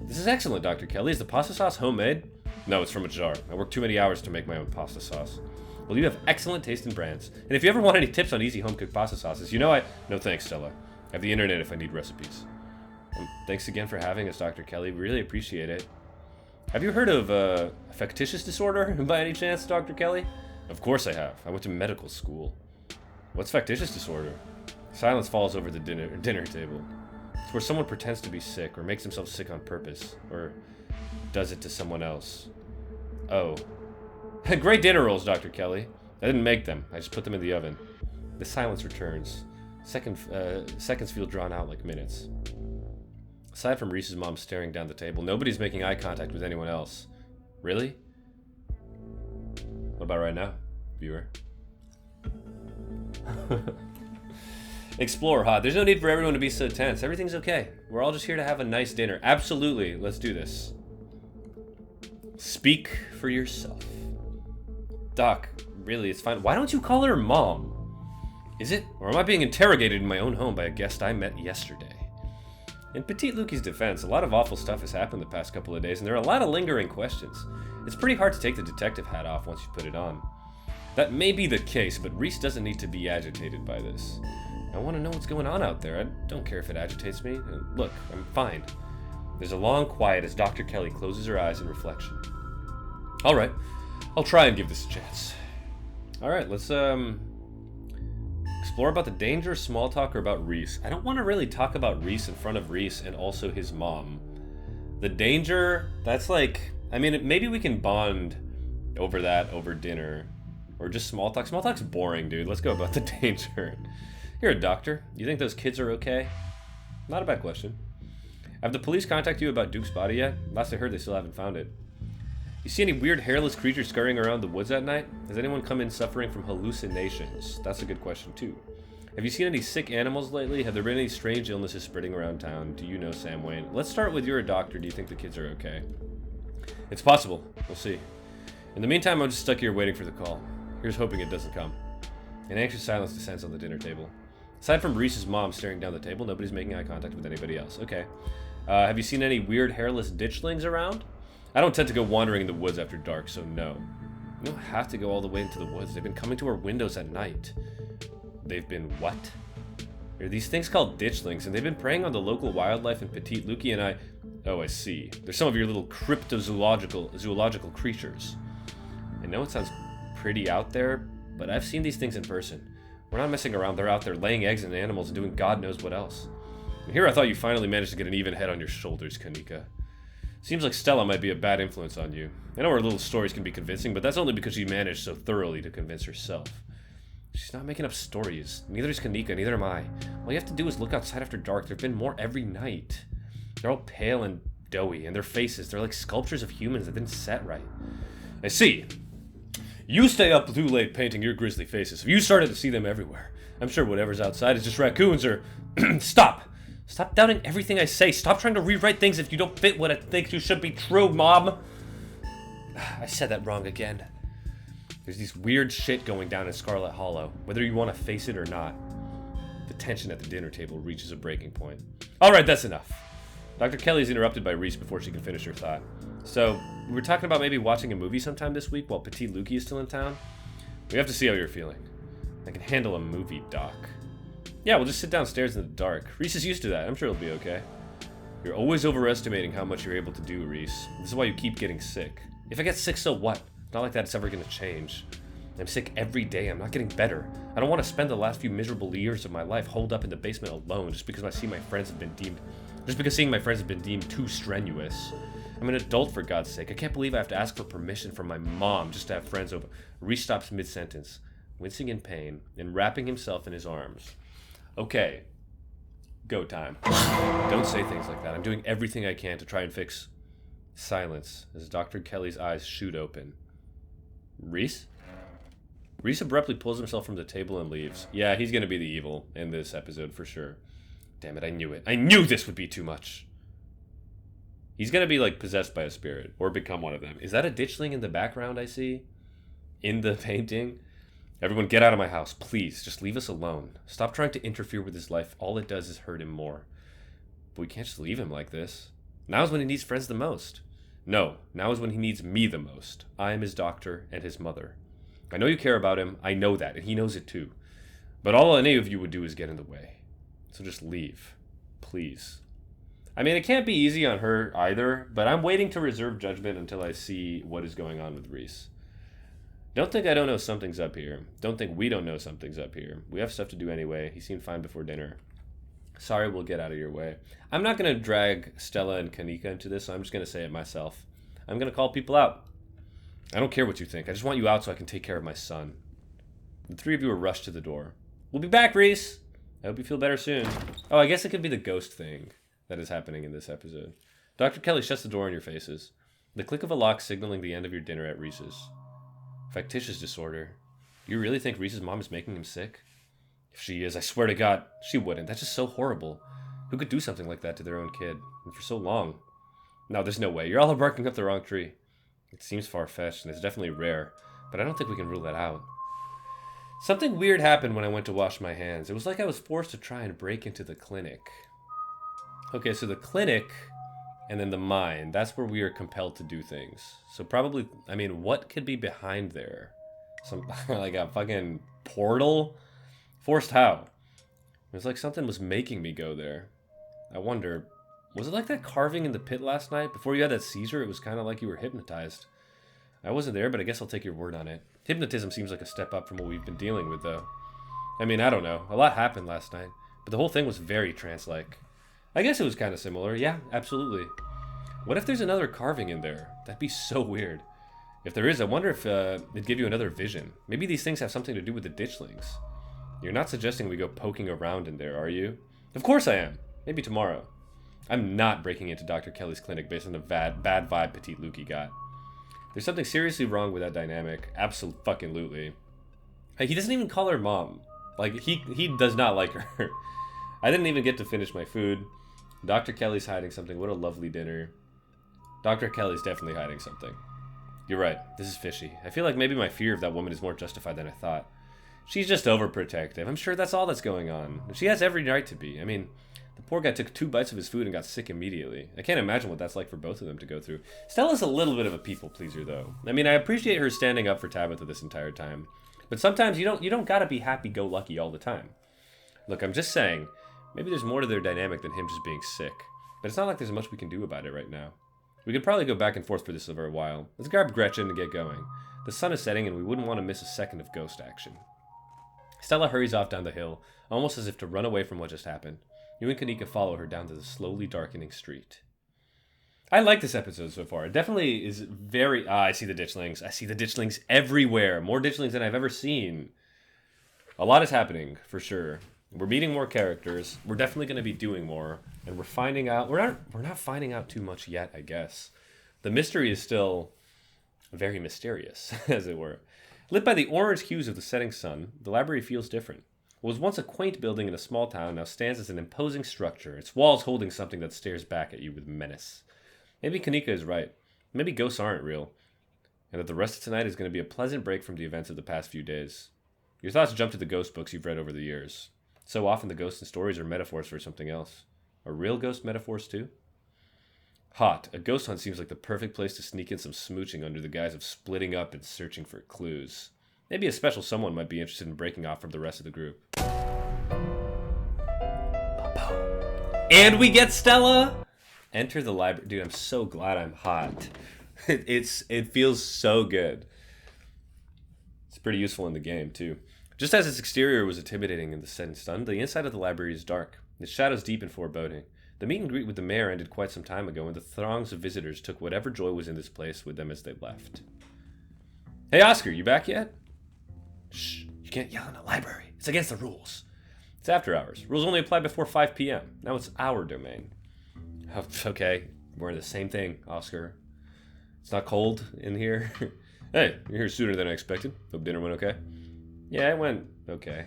This is excellent, Dr. Kelly. Is the pasta sauce homemade? No, it's from a jar. I work too many hours to make my own pasta sauce. Well, you have excellent taste in brands. And if you ever want any tips on easy home-cooked pasta sauces, you know No thanks, Stella. I have the internet if I need recipes. Thanks again for having us, Dr. Kelly. We really appreciate it. Have you heard of a factitious disorder by any chance, Dr. Kelly? Of course I have. I went to medical school. What's factitious disorder? Silence falls over the dinner table. It's where someone pretends to be sick or makes themselves sick on purpose or does it to someone else. Oh. Great dinner rolls, Dr. Kelly. I didn't make them. I just put them in the oven. The silence returns. Seconds feel drawn out like minutes. Aside from Reese's mom staring down the table, nobody's making eye contact with anyone else. Really? What about right now, viewer? Explore, There's no need for everyone to be so tense. Everything's okay. We're all just here to have a nice dinner. Absolutely. Let's do this. Speak for yourself. Doc, really, it's fine. Why don't you call her Mom? Is it? Or am I being interrogated in my own home by a guest I met yesterday? In Petite Lukey's defense, a lot of awful stuff has happened the past couple of days, and there are a lot of lingering questions. It's pretty hard to take the detective hat off once you put it on. That may be the case, but Reese doesn't need to be agitated by this. I want to know what's going on out there. I don't care if it agitates me. Look, I'm fine. There's a long quiet as Dr. Kelly closes her eyes in reflection. Alright, I'll try and give this a chance. Alright, let's explore about the danger, small talk, or about Reese. I don't want to really talk about Reese in front of Reese and also his mom. The danger, that's like, I mean, maybe we can bond over that over dinner. Or just small talk. Small talk's boring, dude. Let's go about the danger. You're a doctor. You think those kids are okay? Not a bad question. Have the police contacted you about Duke's body yet? Last I heard, they still haven't found it. You see any weird hairless creatures scurrying around the woods at night? Has anyone come in suffering from hallucinations? That's a good question, too. Have you seen any sick animals lately? Have there been any strange illnesses spreading around town? Do you know Sam Wayne? Let's start with you're a doctor. Do you think the kids are okay? It's possible. We'll see. In the meantime, I'm just stuck here waiting for the call. Here's hoping it doesn't come. An anxious silence descends on the dinner table. Aside from Reese's mom staring down the table, nobody's making eye contact with anybody else. Okay. Have you seen any weird hairless ditchlings around? I don't tend to go wandering in the woods after dark, so no. You don't have to go all the way into the woods. They've been coming to our windows at night. They've been what? There are these things called ditchlings, and they've been preying on the local wildlife, and Petite Lukey and I... Oh, I see. They're some of your little zoological creatures. I know it sounds pretty out there, but I've seen these things in person. We're not messing around. They're out there laying eggs in animals and doing God knows what else. And here I thought you finally managed to get an even head on your shoulders, Kanika. Seems like Stella might be a bad influence on you. I know her little stories can be convincing, but that's only because she managed so thoroughly to convince herself. She's not making up stories. Neither is Kanika, neither am I. All you have to do is look outside after dark. There have been more every night. They're all pale and doughy, and their faces, they're like sculptures of humans that didn't set right. I see. You stay up too late painting your grisly faces. You started to see them everywhere. I'm sure whatever's outside is just raccoons or... Stop! Stop doubting everything I say. Stop trying to rewrite things if you don't fit what I think you should be true, Mom. I said that wrong again. There's this weird shit going down in Scarlet Hollow, whether you want to face it or not. The tension at the dinner table reaches a breaking point. Alright, that's enough. Dr. Kelly is interrupted by Reese before she can finish her thought. So, we were talking about maybe watching a movie sometime this week while Petite Lukey is still in town. We have to see how you're feeling. I can handle a movie, Doc. Yeah, we'll just sit downstairs in the dark. Reese is used to that. I'm sure it'll be okay. You're always overestimating how much you're able to do, Reese. This is why you keep getting sick. If I get sick, so what? It's not like that it's ever going to change. I'm sick every day. I'm not getting better. I don't want to spend the last few miserable years of my life holed up in the basement alone just because seeing my friends have been deemed too strenuous. I'm an adult, for God's sake. I can't believe I have to ask for permission from my mom just to have friends over. Reese stops mid-sentence, wincing in pain and wrapping himself in his arms. Okay. Go time. Don't say things like that. I'm doing everything I can to try and fix... Silence as Dr. Kelly's eyes shoot open. Reese? Reese abruptly pulls himself from the table and leaves. Yeah, he's gonna be the evil in this episode for sure. Damn it, I knew it. I knew this would be too much. He's gonna be like possessed by a spirit or become one of them. Is that a ditchling in the background I see? In the painting? Everyone get out of my house, please. Just leave us alone. Stop trying to interfere with his life. All it does is hurt him more. But we can't just leave him like this. Now's when he needs friends the most. No, now is when he needs me the most. I am his doctor and his mother. I know you care about him. I know that, and he knows it too. But all any of you would do is get in the way. So just leave. Please. I mean, it can't be easy on her either, but I'm waiting to reserve judgment until I see what is going on with Reese. Don't think I don't know something's up here. Don't think we don't know something's up here. We have stuff to do anyway. He seemed fine before dinner. Sorry, we'll get out of your way. I'm not going to drag Stella and Kanika into this, so I'm just going to say it myself. I'm going to call people out. I don't care what you think. I just want you out so I can take care of my son. The three of you are rushed to the door. We'll be back, Reese. I hope you feel better soon. Oh, I guess it could be the ghost thing that is happening in this episode. Dr. Kelly shuts the door in your faces. The click of a lock signaling the end of your dinner at Reese's. Factitious disorder. You really think Reese's mom is making him sick? If she is, I swear to God, she wouldn't. That's just so horrible. Who could do something like that to their own kid? And for so long? No, there's no way. You're all barking up the wrong tree. It seems far-fetched, and it's definitely rare, but I don't think we can rule that out. Something weird happened when I went to wash my hands. It was like I was forced to try and break into the clinic. Okay, so the clinic and then the mind, that's where we are compelled to do things. So probably, I mean, what could be behind there? Some, like a fucking portal? Forced how? It was like something was making me go there. I wonder, was it like that carving in the pit last night? Before you had that seizure, it was kind of like you were hypnotized. I wasn't there, but I guess I'll take your word on it. Hypnotism seems like a step up from what we've been dealing with, though. I mean, I don't know. A lot happened last night, but the whole thing was very trance-like. I guess it was kind of similar. Yeah, absolutely. What if there's another carving in there? That'd be so weird. If there is, I wonder if it'd give you another vision. Maybe these things have something to do with the ditchlings. You're not suggesting we go poking around in there, are you? Of course I am. Maybe tomorrow. I'm not breaking into Dr. Kelly's clinic based on the bad vibe Petite Lukey got. There's something seriously wrong with that dynamic. Absolutely. Hey, he doesn't even call her mom. Like, he does not like her. I didn't even get to finish my food. Dr. Kelly's hiding something. What a lovely dinner. Dr. Kelly's definitely hiding something. You're right. This is fishy. I feel like maybe my fear of that woman is more justified than I thought. She's just overprotective. I'm sure that's all that's going on. She has every right to be. I mean, The poor guy took 2 bites of his food and got sick immediately. I can't imagine what that's like for both of them to go through. Stella's a little bit of a people pleaser, though. I mean, I appreciate her standing up for Tabitha this entire time. But sometimes you don't gotta be happy-go-lucky all the time. Look, I'm just saying, maybe there's more to their dynamic than him just being sick. But it's not like there's much we can do about it right now. We could probably go back and forth for this for a while. Let's grab Gretchen and get going. The sun is setting and we wouldn't want to miss a second of ghost action. Stella hurries off down the hill, almost as if to run away from what just happened. You and Kanika follow her down to the slowly darkening street. I like this episode so far. It definitely is very... I see the ditchlings. I see the ditchlings everywhere. More ditchlings than I've ever seen. A lot is happening, for sure. We're meeting more characters. We're definitely going to be doing more. And we're finding out... We're not finding out too much yet, I guess. The mystery is still very mysterious, as it were. Lit by the orange hues of the setting sun, the library feels different. What was once a quaint building in a small town now stands as an imposing structure, its walls holding something that stares back at you with menace. Maybe Kanika is right. Maybe ghosts aren't real. And that the rest of tonight is going to be a pleasant break from the events of the past few days. Your thoughts jump to the ghost books you've read over the years. So often the ghosts and stories are metaphors for something else. Are real ghost metaphors too? Hot. A ghost hunt seems like the perfect place to sneak in some smooching under the guise of splitting up and searching for clues. Maybe a special someone might be interested in breaking off from the rest of the group. And we get Stella! Enter the library. Dude, I'm so glad I'm hot. It feels so good. It's pretty useful in the game, too. Just as its exterior was intimidating in the setting sun, the inside of the library is dark. Its shadows deep and foreboding. The meet and greet with the mayor ended quite some time ago, and the throngs of visitors took whatever joy was in this place with them as they left. Hey, Oscar, you back yet? Shh, you can't yell in the library. It's against the rules. It's after hours. Rules only apply before 5 p.m. Now it's our domain. Oh, okay, we're in the same thing, Oscar. It's not cold in here. Hey, you're here sooner than I expected. Hope dinner went okay. Yeah, it went okay.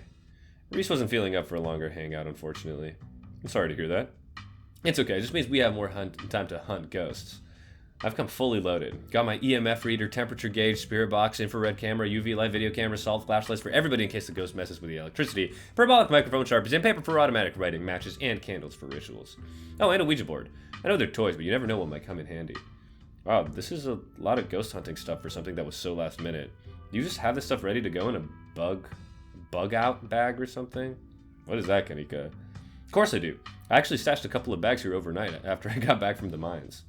Reese wasn't feeling up for a longer hangout, unfortunately. I'm sorry to hear that. It's okay, it just means we have more time to hunt ghosts. I've come fully loaded. Got my EMF reader, temperature gauge, spirit box, infrared camera, UV light, video camera, salt flashlights for everybody in case the ghost messes with the electricity, parabolic microphone, sharpies, and paper for automatic writing, matches, and candles for rituals. Oh, and a Ouija board. I know they're toys, but you never know what might come in handy. Wow, this is a lot of ghost hunting stuff for something that was so last minute. Do you just have this stuff ready to go in a bug out bag or something? What is that, Kanika? Of course I do. I actually stashed a couple of bags here overnight after I got back from the mines.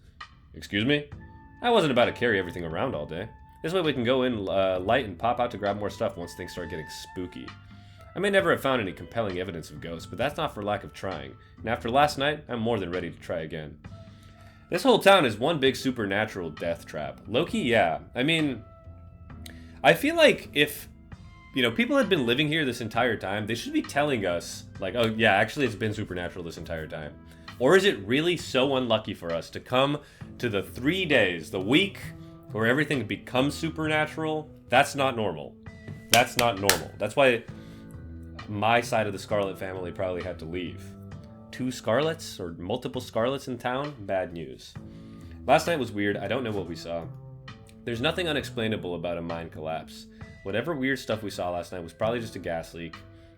Excuse me? I wasn't about to carry everything around all day. This way we can go in light and pop out to grab more stuff once things start getting spooky. I may never have found any compelling evidence of ghosts, but that's not for lack of trying. And after last night, I'm more than ready to try again. This whole town is one big supernatural death trap. Low-key, yeah. I mean, I feel like if, people had been living here this entire time, they should be telling us, like, oh yeah, actually it's been supernatural this entire time. Or is it really so unlucky for us to come to the 3 days, the week, where everything becomes supernatural? That's not normal. That's not normal. That's why my side of the Scarlet family probably had to leave. 2 Scarlets, or multiple Scarlets in town? Bad news. Last night was weird. I don't know what we saw. There's nothing unexplainable about a mine collapse. Whatever weird stuff we saw last night was probably just a gas leak.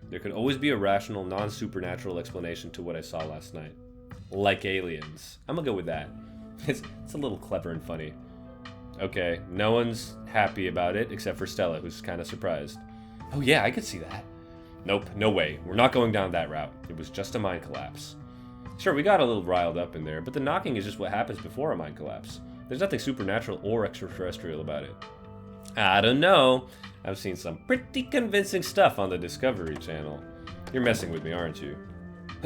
There could always be a rational, non-supernatural explanation to what I saw last night. Like aliens. I'm gonna go with that. It's a little clever and funny. Okay, no one's happy about it except for Stella, who's kind of surprised. Oh yeah, I could see that. Nope, no way. We're not going down that route. It was just a mine collapse. Sure, we got a little riled up in there, but the knocking is just what happens before a mine collapse. There's nothing supernatural or extraterrestrial about it. I don't know. I've seen some pretty convincing stuff on the Discovery Channel. You're messing with me, aren't you?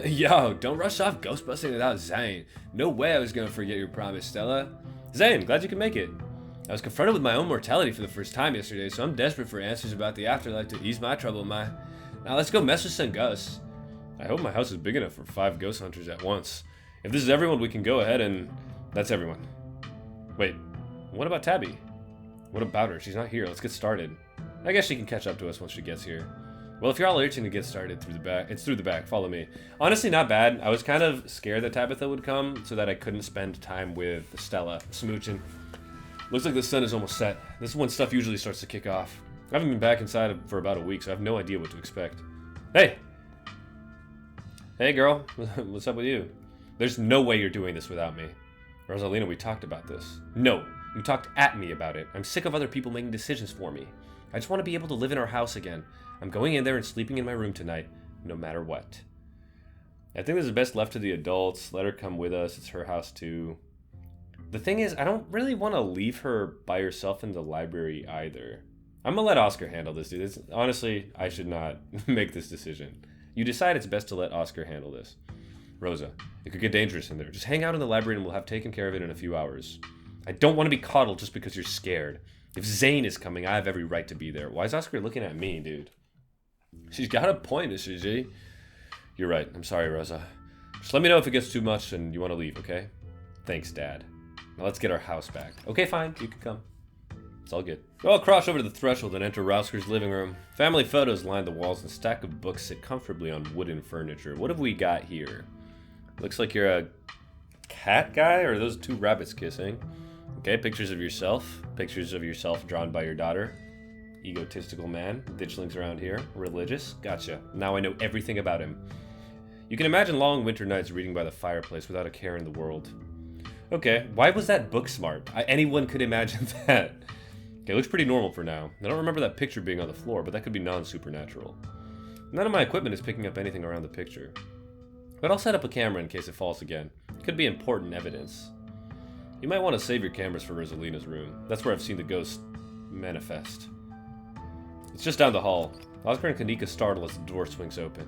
Yo, don't rush off ghostbusting without Zane. No way I was gonna forget your promise, Stella. Zane, glad you could make it. I was confronted with my own mortality for the first time yesterday, so I'm desperate for answers about the afterlife to ease my trouble, Now let's go mess with some ghosts. I hope my house is big enough for 5 ghost hunters at once. If this is everyone, we can go ahead and... That's everyone. Wait, what about Tabby? What about her? She's not here. Let's get started. I guess she can catch up to us once she gets here. Well, if you're all itching to get started through the back, it's through the back. Follow me. Honestly, not bad. I was kind of scared that Tabitha would come so that I couldn't spend time with Stella smooching. Looks like the sun is almost set. This is when stuff usually starts to kick off. I haven't been back inside for about a week, so I have no idea what to expect. Hey! Hey, girl. What's up with you? There's no way you're doing this without me. Rosalina, we talked about this. No, you talked at me about it. I'm sick of other people making decisions for me. I just want to be able to live in our house again. I'm going in there and sleeping in my room tonight, no matter what. I think this is best left to the adults. Let her come with us. It's her house, too. The thing is, I don't really want to leave her by herself in the library either. I'm going to let Oscar handle this, dude. Honestly, I should not make this decision. You decide it's best to let Oscar handle this. Rosa, it could get dangerous in there. Just hang out in the library and we'll have taken care of it in a few hours. I don't want to be coddled just because you're scared. If Zane is coming, I have every right to be there. Why is Oscar looking at me, dude? She's got a point, isn't she? You're right. I'm sorry, Rosa. Just let me know if it gets too much and you want to leave, okay? Thanks, Dad. Now let's get our house back. Okay, fine. You can come. It's all good. I'll cross over to the threshold and enter Oscar's living room. Family photos line the walls and a stack of books sit comfortably on wooden furniture. What have we got here? Looks like you're a cat guy, or are those two rabbits kissing? Okay, pictures of yourself. Pictures of yourself drawn by your daughter. Egotistical man. Ditchlings around here. Religious. Gotcha. Now I know everything about him. You can imagine long winter nights reading by the fireplace without a care in the world. Okay, why was that book smart? Anyone could imagine that. Okay, looks pretty normal for now. I don't remember that picture being on the floor, but that could be non-supernatural. None of my equipment is picking up anything around the picture. But I'll set up a camera in case it falls again. It could be important evidence. You might want to save your cameras for Rosalina's room. That's where I've seen the ghost manifest. It's just down the hall. Oscar and Kanika startle as the door swings open.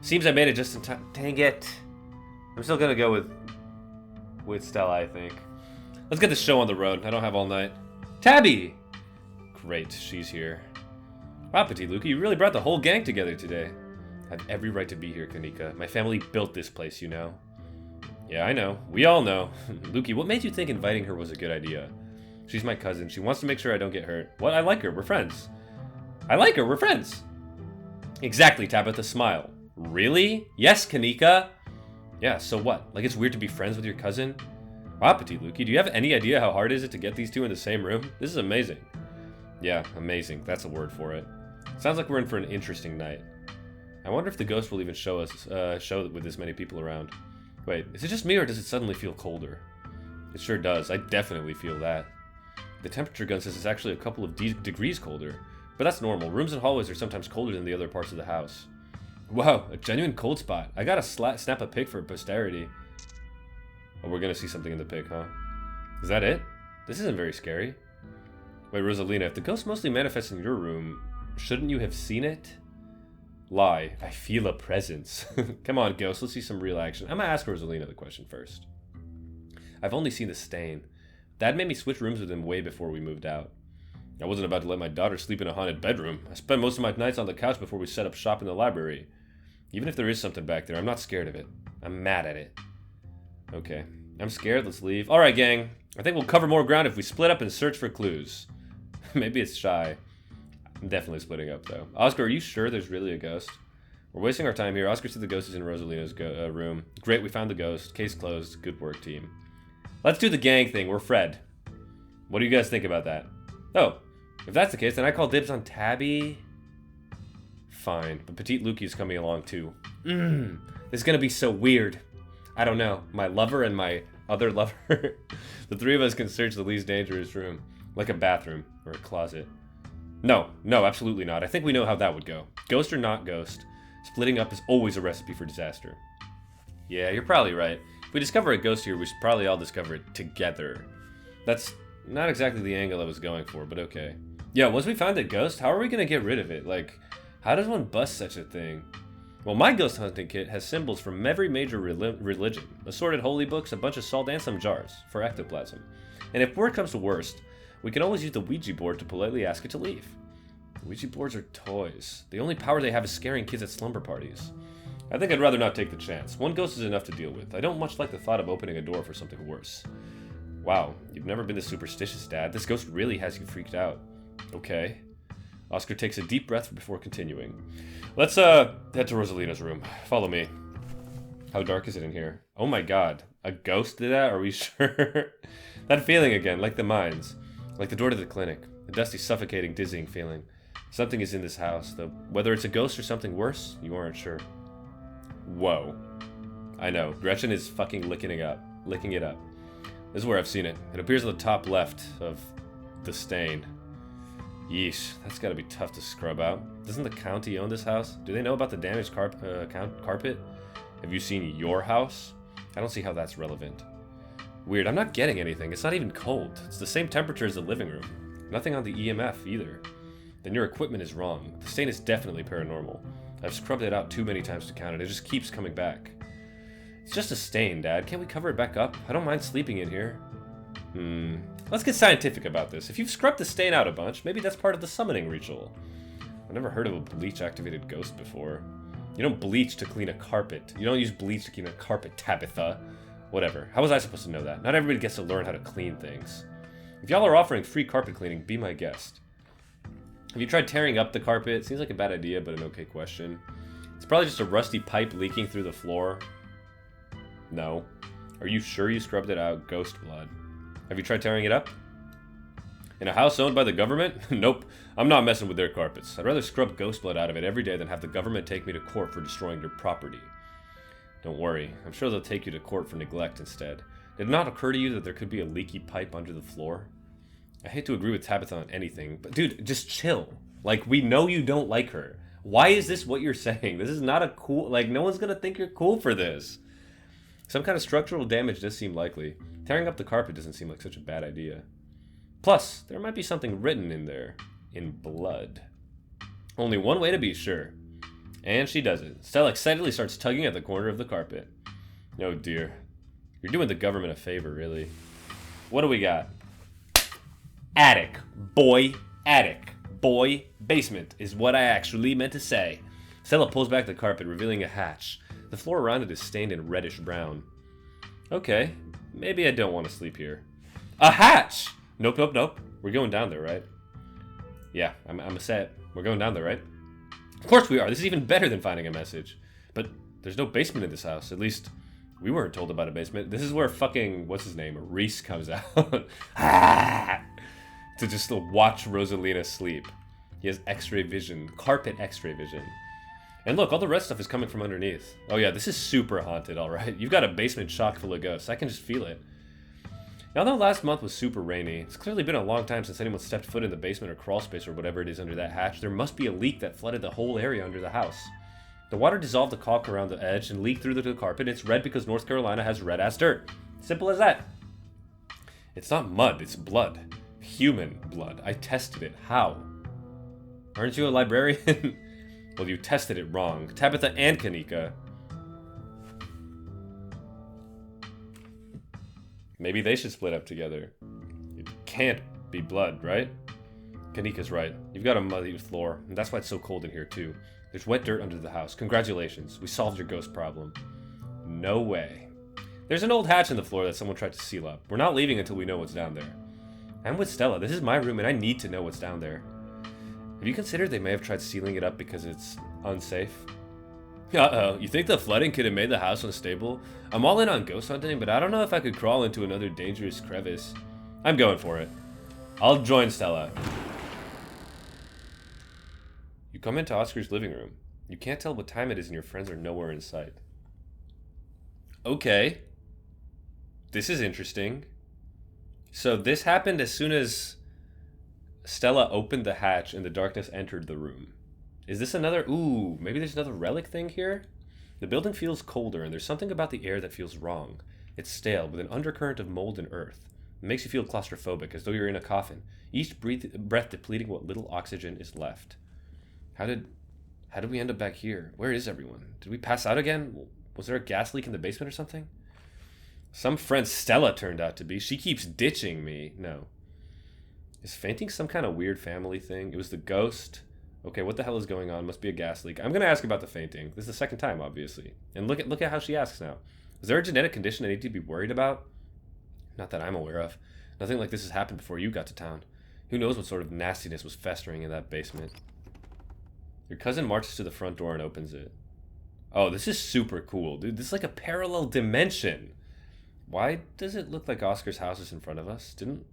Seems I made it just in time. Dang it. I'm still gonna go with Stella, I think. Let's get this show on the road. I don't have all night. Tabby! Great, she's here. Wow, Petit Luca, you really brought the whole gang together today. I have every right to be here, Kanika. My family built this place, you know. Yeah, I know. We all know. Lukey, what made you think inviting her was a good idea? She's my cousin. She wants to make sure I don't get hurt. What? I like her. We're friends. I like her. We're friends. Exactly, Tabitha. Smile. Really? Yes, Kanika. Yeah, so what? Like it's weird to be friends with your cousin? Wow, Petit Lukey, do you have any idea how hard is it to get these two in the same room? This is amazing. Yeah, amazing. That's a word for it. Sounds like we're in for an interesting night. I wonder if the ghost will even show with this many people around. Wait, is it just me or does it suddenly feel colder? It sure does. I definitely feel that. The temperature gun says it's actually a couple of degrees colder. But that's normal. Rooms and hallways are sometimes colder than the other parts of the house. Wow, a genuine cold spot. I gotta snap a pic for posterity. Oh, we're gonna see something in the pic, huh? Is that it? This isn't very scary. Wait, Rosalina, if the ghost mostly manifests in your room, shouldn't you have seen it? Lie. I feel a presence. Come on, ghost, let's see some real action. I'm gonna ask Rosalina the question first. I've only seen the stain. Dad made me switch rooms with him way before we moved out. I wasn't about to let my daughter sleep in a haunted bedroom. I spent most of my nights on the couch before we set up shop in the library. Even if there is something back there, I'm not scared of it. I'm mad at it. Okay. I'm scared, let's leave. Alright, gang. I think we'll cover more ground if we split up and search for clues. Maybe it's shy. I'm definitely splitting up, though. Oscar, are you sure there's really a ghost? We're wasting our time here. Oscar said the ghost is in Rosalina's room. Great, we found the ghost. Case closed. Good work, team. Let's do the gang thing. We're Fred. What do you guys think about that? Oh, if that's the case, then I call dibs on Tabby. Fine, but Petite Lukey's coming along, too. This is gonna be so weird. I don't know. My lover and my other lover. The three of us can search the least dangerous room. Like a bathroom or a closet. No, absolutely not. I think we know how that would go. Ghost or not ghost, splitting up is always a recipe for disaster. Yeah, you're probably right. If we discover a ghost here, we should probably all discover it together. That's not exactly the angle I was going for, but okay. Yeah, once we find a ghost, how are we gonna get rid of it? Like, how does one bust such a thing? Well, my ghost hunting kit has symbols from every major religion, assorted holy books, a bunch of salt, and some jars for ectoplasm. And if word comes to worst, we can always use the Ouija board to politely ask it to leave. Ouija boards are toys. The only power they have is scaring kids at slumber parties. I think I'd rather not take the chance. One ghost is enough to deal with. I don't much like the thought of opening a door for something worse. Wow, you've never been this superstitious, Dad. This ghost really has you freaked out. Okay. Oscar takes a deep breath before continuing. Let's head to Rosalina's room. Follow me. How dark is it in here? Oh my god. A ghost did that? Are we sure? That feeling again, like the mines. Like the door to the clinic. A dusty, suffocating, dizzying feeling. Something is in this house, though whether it's a ghost or something worse, you aren't sure. Whoa. I know. Gretchen is fucking licking it up. Licking it up. This is where I've seen it. It appears on the top left of the stain. Yeesh. That's gotta be tough to scrub out. Doesn't the county own this house? Do they know about the damaged carpet? Have you seen your house? I don't see how that's relevant. Weird. I'm not getting anything. It's not even cold. It's the same temperature as the living room. Nothing on the EMF either. Then your equipment is wrong. The stain is definitely paranormal. I've scrubbed it out too many times to count it. It just keeps coming back. It's just a stain, Dad. Can't we cover it back up? I don't mind sleeping in here. Let's get scientific about this. If you've scrubbed the stain out a bunch, maybe that's part of the summoning ritual. I've never heard of a bleach-activated ghost before. You don't bleach to clean a carpet. You don't use bleach to clean a carpet, Tabitha. Whatever. How was I supposed to know that? Not everybody gets to learn how to clean things. If y'all are offering free carpet cleaning, be my guest. Have you tried tearing up the carpet? Seems like a bad idea, but an okay question. It's probably just a rusty pipe leaking through the floor. No. Are you sure you scrubbed it out? Ghost blood. Have you tried tearing it up? In a house owned by the government? Nope. I'm not messing with their carpets. I'd rather scrub ghost blood out of it every day than have the government take me to court for destroying their property. Don't worry. I'm sure they'll take you to court for neglect instead. Did it not occur to you that there could be a leaky pipe under the floor? I hate to agree with Tabitha on anything, but dude, just chill. Like, we know you don't like her. Why is this what you're saying? This is not a cool... Like, no one's gonna think you're cool for this. Some kind of structural damage does seem likely. Tearing up the carpet doesn't seem like such a bad idea. Plus, there might be something written in there. In blood. Only one way to be sure. And she does it. Stella excitedly starts tugging at the corner of the carpet. Oh dear. You're doing the government a favor, really. What do we got? Attic. Boy. Attic. Boy. Basement is what I actually meant to say. Stella pulls back the carpet, revealing a hatch. The floor around it is stained in reddish brown. Okay. Maybe I don't want to sleep here. A hatch! Nope, nope, nope. We're going down there, right? Yeah, I'm a set. We're going down there, right? Of course we are. This is even better than finding a message. But there's no basement in this house. At least, we weren't told about a basement. This is where fucking, what's his name? Reese comes out. To just watch Rosalina sleep. He has x-ray vision. Carpet x-ray vision. And look, all the red stuff is coming from underneath. Oh yeah, this is super haunted, alright? You've got a basement chock full of ghosts. I can just feel it. Now, although last month was super rainy, it's clearly been a long time since anyone stepped foot in the basement or crawl space or whatever it is under that hatch. There must be a leak that flooded the whole area under the house. The water dissolved the caulk around the edge and leaked through the carpet. It's red because North Carolina has red-ass dirt. Simple as that. It's not mud, it's blood. Human blood. I tested it. How? Aren't you a librarian? Well, you tested it wrong. Tabitha and Kanika. Maybe they should split up together. It can't be blood, right? Kanika's right. You've got a muddy floor, and that's why it's so cold in here, too. There's wet dirt under the house. Congratulations. We solved your ghost problem. No way. There's an old hatch in the floor that someone tried to seal up. We're not leaving until we know what's down there. I'm with Stella. This is my room, and I need to know what's down there. Have you considered they may have tried sealing it up because it's unsafe? Uh-oh, you think the flooding could have made the house unstable? I'm all in on ghost hunting, but I don't know if I could crawl into another dangerous crevice. I'm going for it. I'll join Stella. You come into Oscar's living room. You can't tell what time it is and your friends are nowhere in sight. Okay. This is interesting. So this happened as soon as Stella opened the hatch and the darkness entered the room. Is this another... Ooh, maybe there's another relic thing here? The building feels colder, and there's something about the air that feels wrong. It's stale, with an undercurrent of mold and earth. It makes you feel claustrophobic, as though you're in a coffin, each breath depleting what little oxygen is left. How did we end up back here? Where is everyone? Did we pass out again? Was there a gas leak in the basement or something? Some friend Stella turned out to be. She keeps ditching me. No. Is fainting some kind of weird family thing? It was the ghost... Okay, what the hell is going on? Must be a gas leak. I'm going to ask about the fainting. This is the second time, obviously. And look at how she asks now. Is there a genetic condition I need to be worried about? Not that I'm aware of. Nothing like this has happened before you got to town. Who knows what sort of nastiness was festering in that basement. Your cousin marches to the front door and opens it. Oh, this is super cool, dude. This is like a parallel dimension. Why does it look like Oscar's house is in front of us? Didn't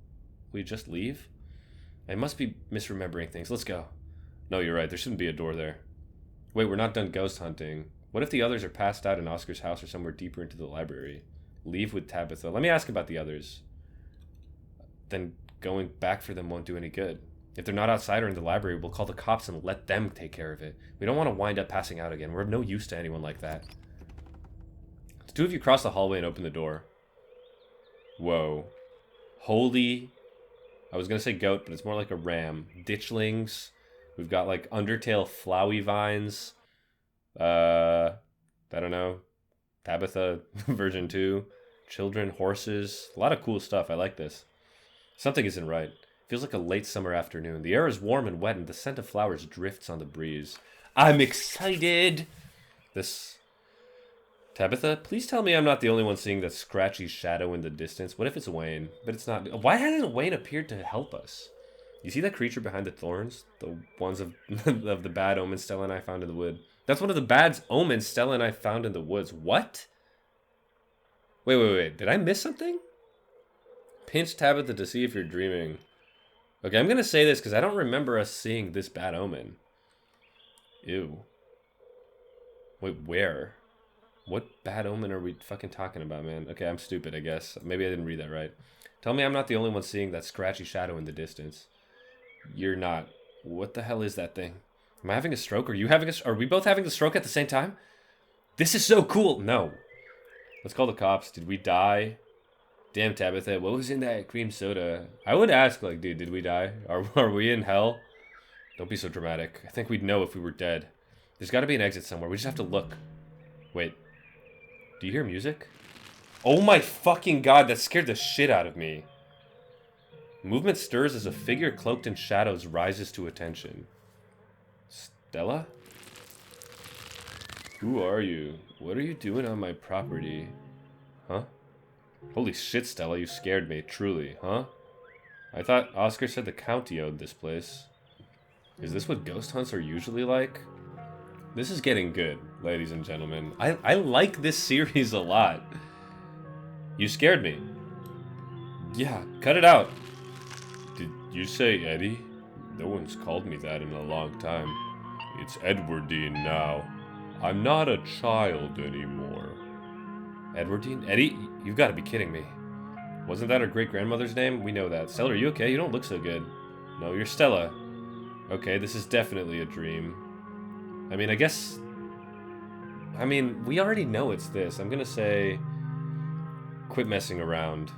we just leave? I must be misremembering things. Let's go. No, you're right. There shouldn't be a door there. Wait, we're not done ghost hunting. What if the others are passed out in Oscar's house or somewhere deeper into the library? Leave with Tabitha. Let me ask about the others. Then going back for them won't do any good. If they're not outside or in the library, we'll call the cops and let them take care of it. We don't want to wind up passing out again. We're of no use to anyone like that. The two of you cross the hallway and open the door. Whoa. Holy... I was going to say goat, but it's more like a ram. Ditchlings. We've got, like, Undertale flowy vines. I don't know. Tabitha version 2. Children, horses. A lot of cool stuff. I like this. Something isn't right. Feels like a late summer afternoon. The air is warm and wet, and the scent of flowers drifts on the breeze. I'm excited! Tabitha, please tell me I'm not the only one seeing that scratchy shadow in the distance. What if it's Wayne? But it's not. Why hasn't Wayne appeared to help us? You see that creature behind the thorns? The ones of the bad omens Stella and I found in the wood. That's one of the bad omens Stella and I found in the woods. What? Wait. Did I miss something? Pinch Tabitha to see if you're dreaming. Okay, I'm going to say this because I don't remember us seeing this bad omen. Ew. Wait, where? What bad omen are we fucking talking about, man? Okay, I'm stupid, I guess. Maybe I didn't read that right. Tell me I'm not the only one seeing that scratchy shadow in the distance. You're not. What the hell is that thing? Am I having a stroke? Are you having a... Are we both having a stroke at the same time? This is so cool! No. Let's call the cops. Did we die? Damn, Tabitha, what was in that cream soda? I would ask, like, dude, did we die? Are we in hell? Don't be so dramatic. I think we'd know if we were dead. There's got to be an exit somewhere. We just have to look. Wait. Do you hear music? Oh my fucking god, that scared the shit out of me. Movement stirs as a figure cloaked in shadows rises to attention. Stella? Who are you? What are you doing on my property? Huh? Holy shit, Stella, you scared me, truly, huh? I thought Oscar said the county owned this place. Is this what ghost hunts are usually like? This is getting good, ladies and gentlemen. I like this series a lot. You scared me. Yeah, cut it out. Did you say Eddie? No one's called me that in a long time. It's Edwardine now. I'm not a child anymore. Edwardine? Eddie? You've got to be kidding me. Wasn't that her great-grandmother's name? We know that. Stella, are you okay? You don't look so good. No, you're Stella. Okay, this is definitely a dream. I mean, I guess... I mean, we already know it's this. I'm gonna say... Quit messing around.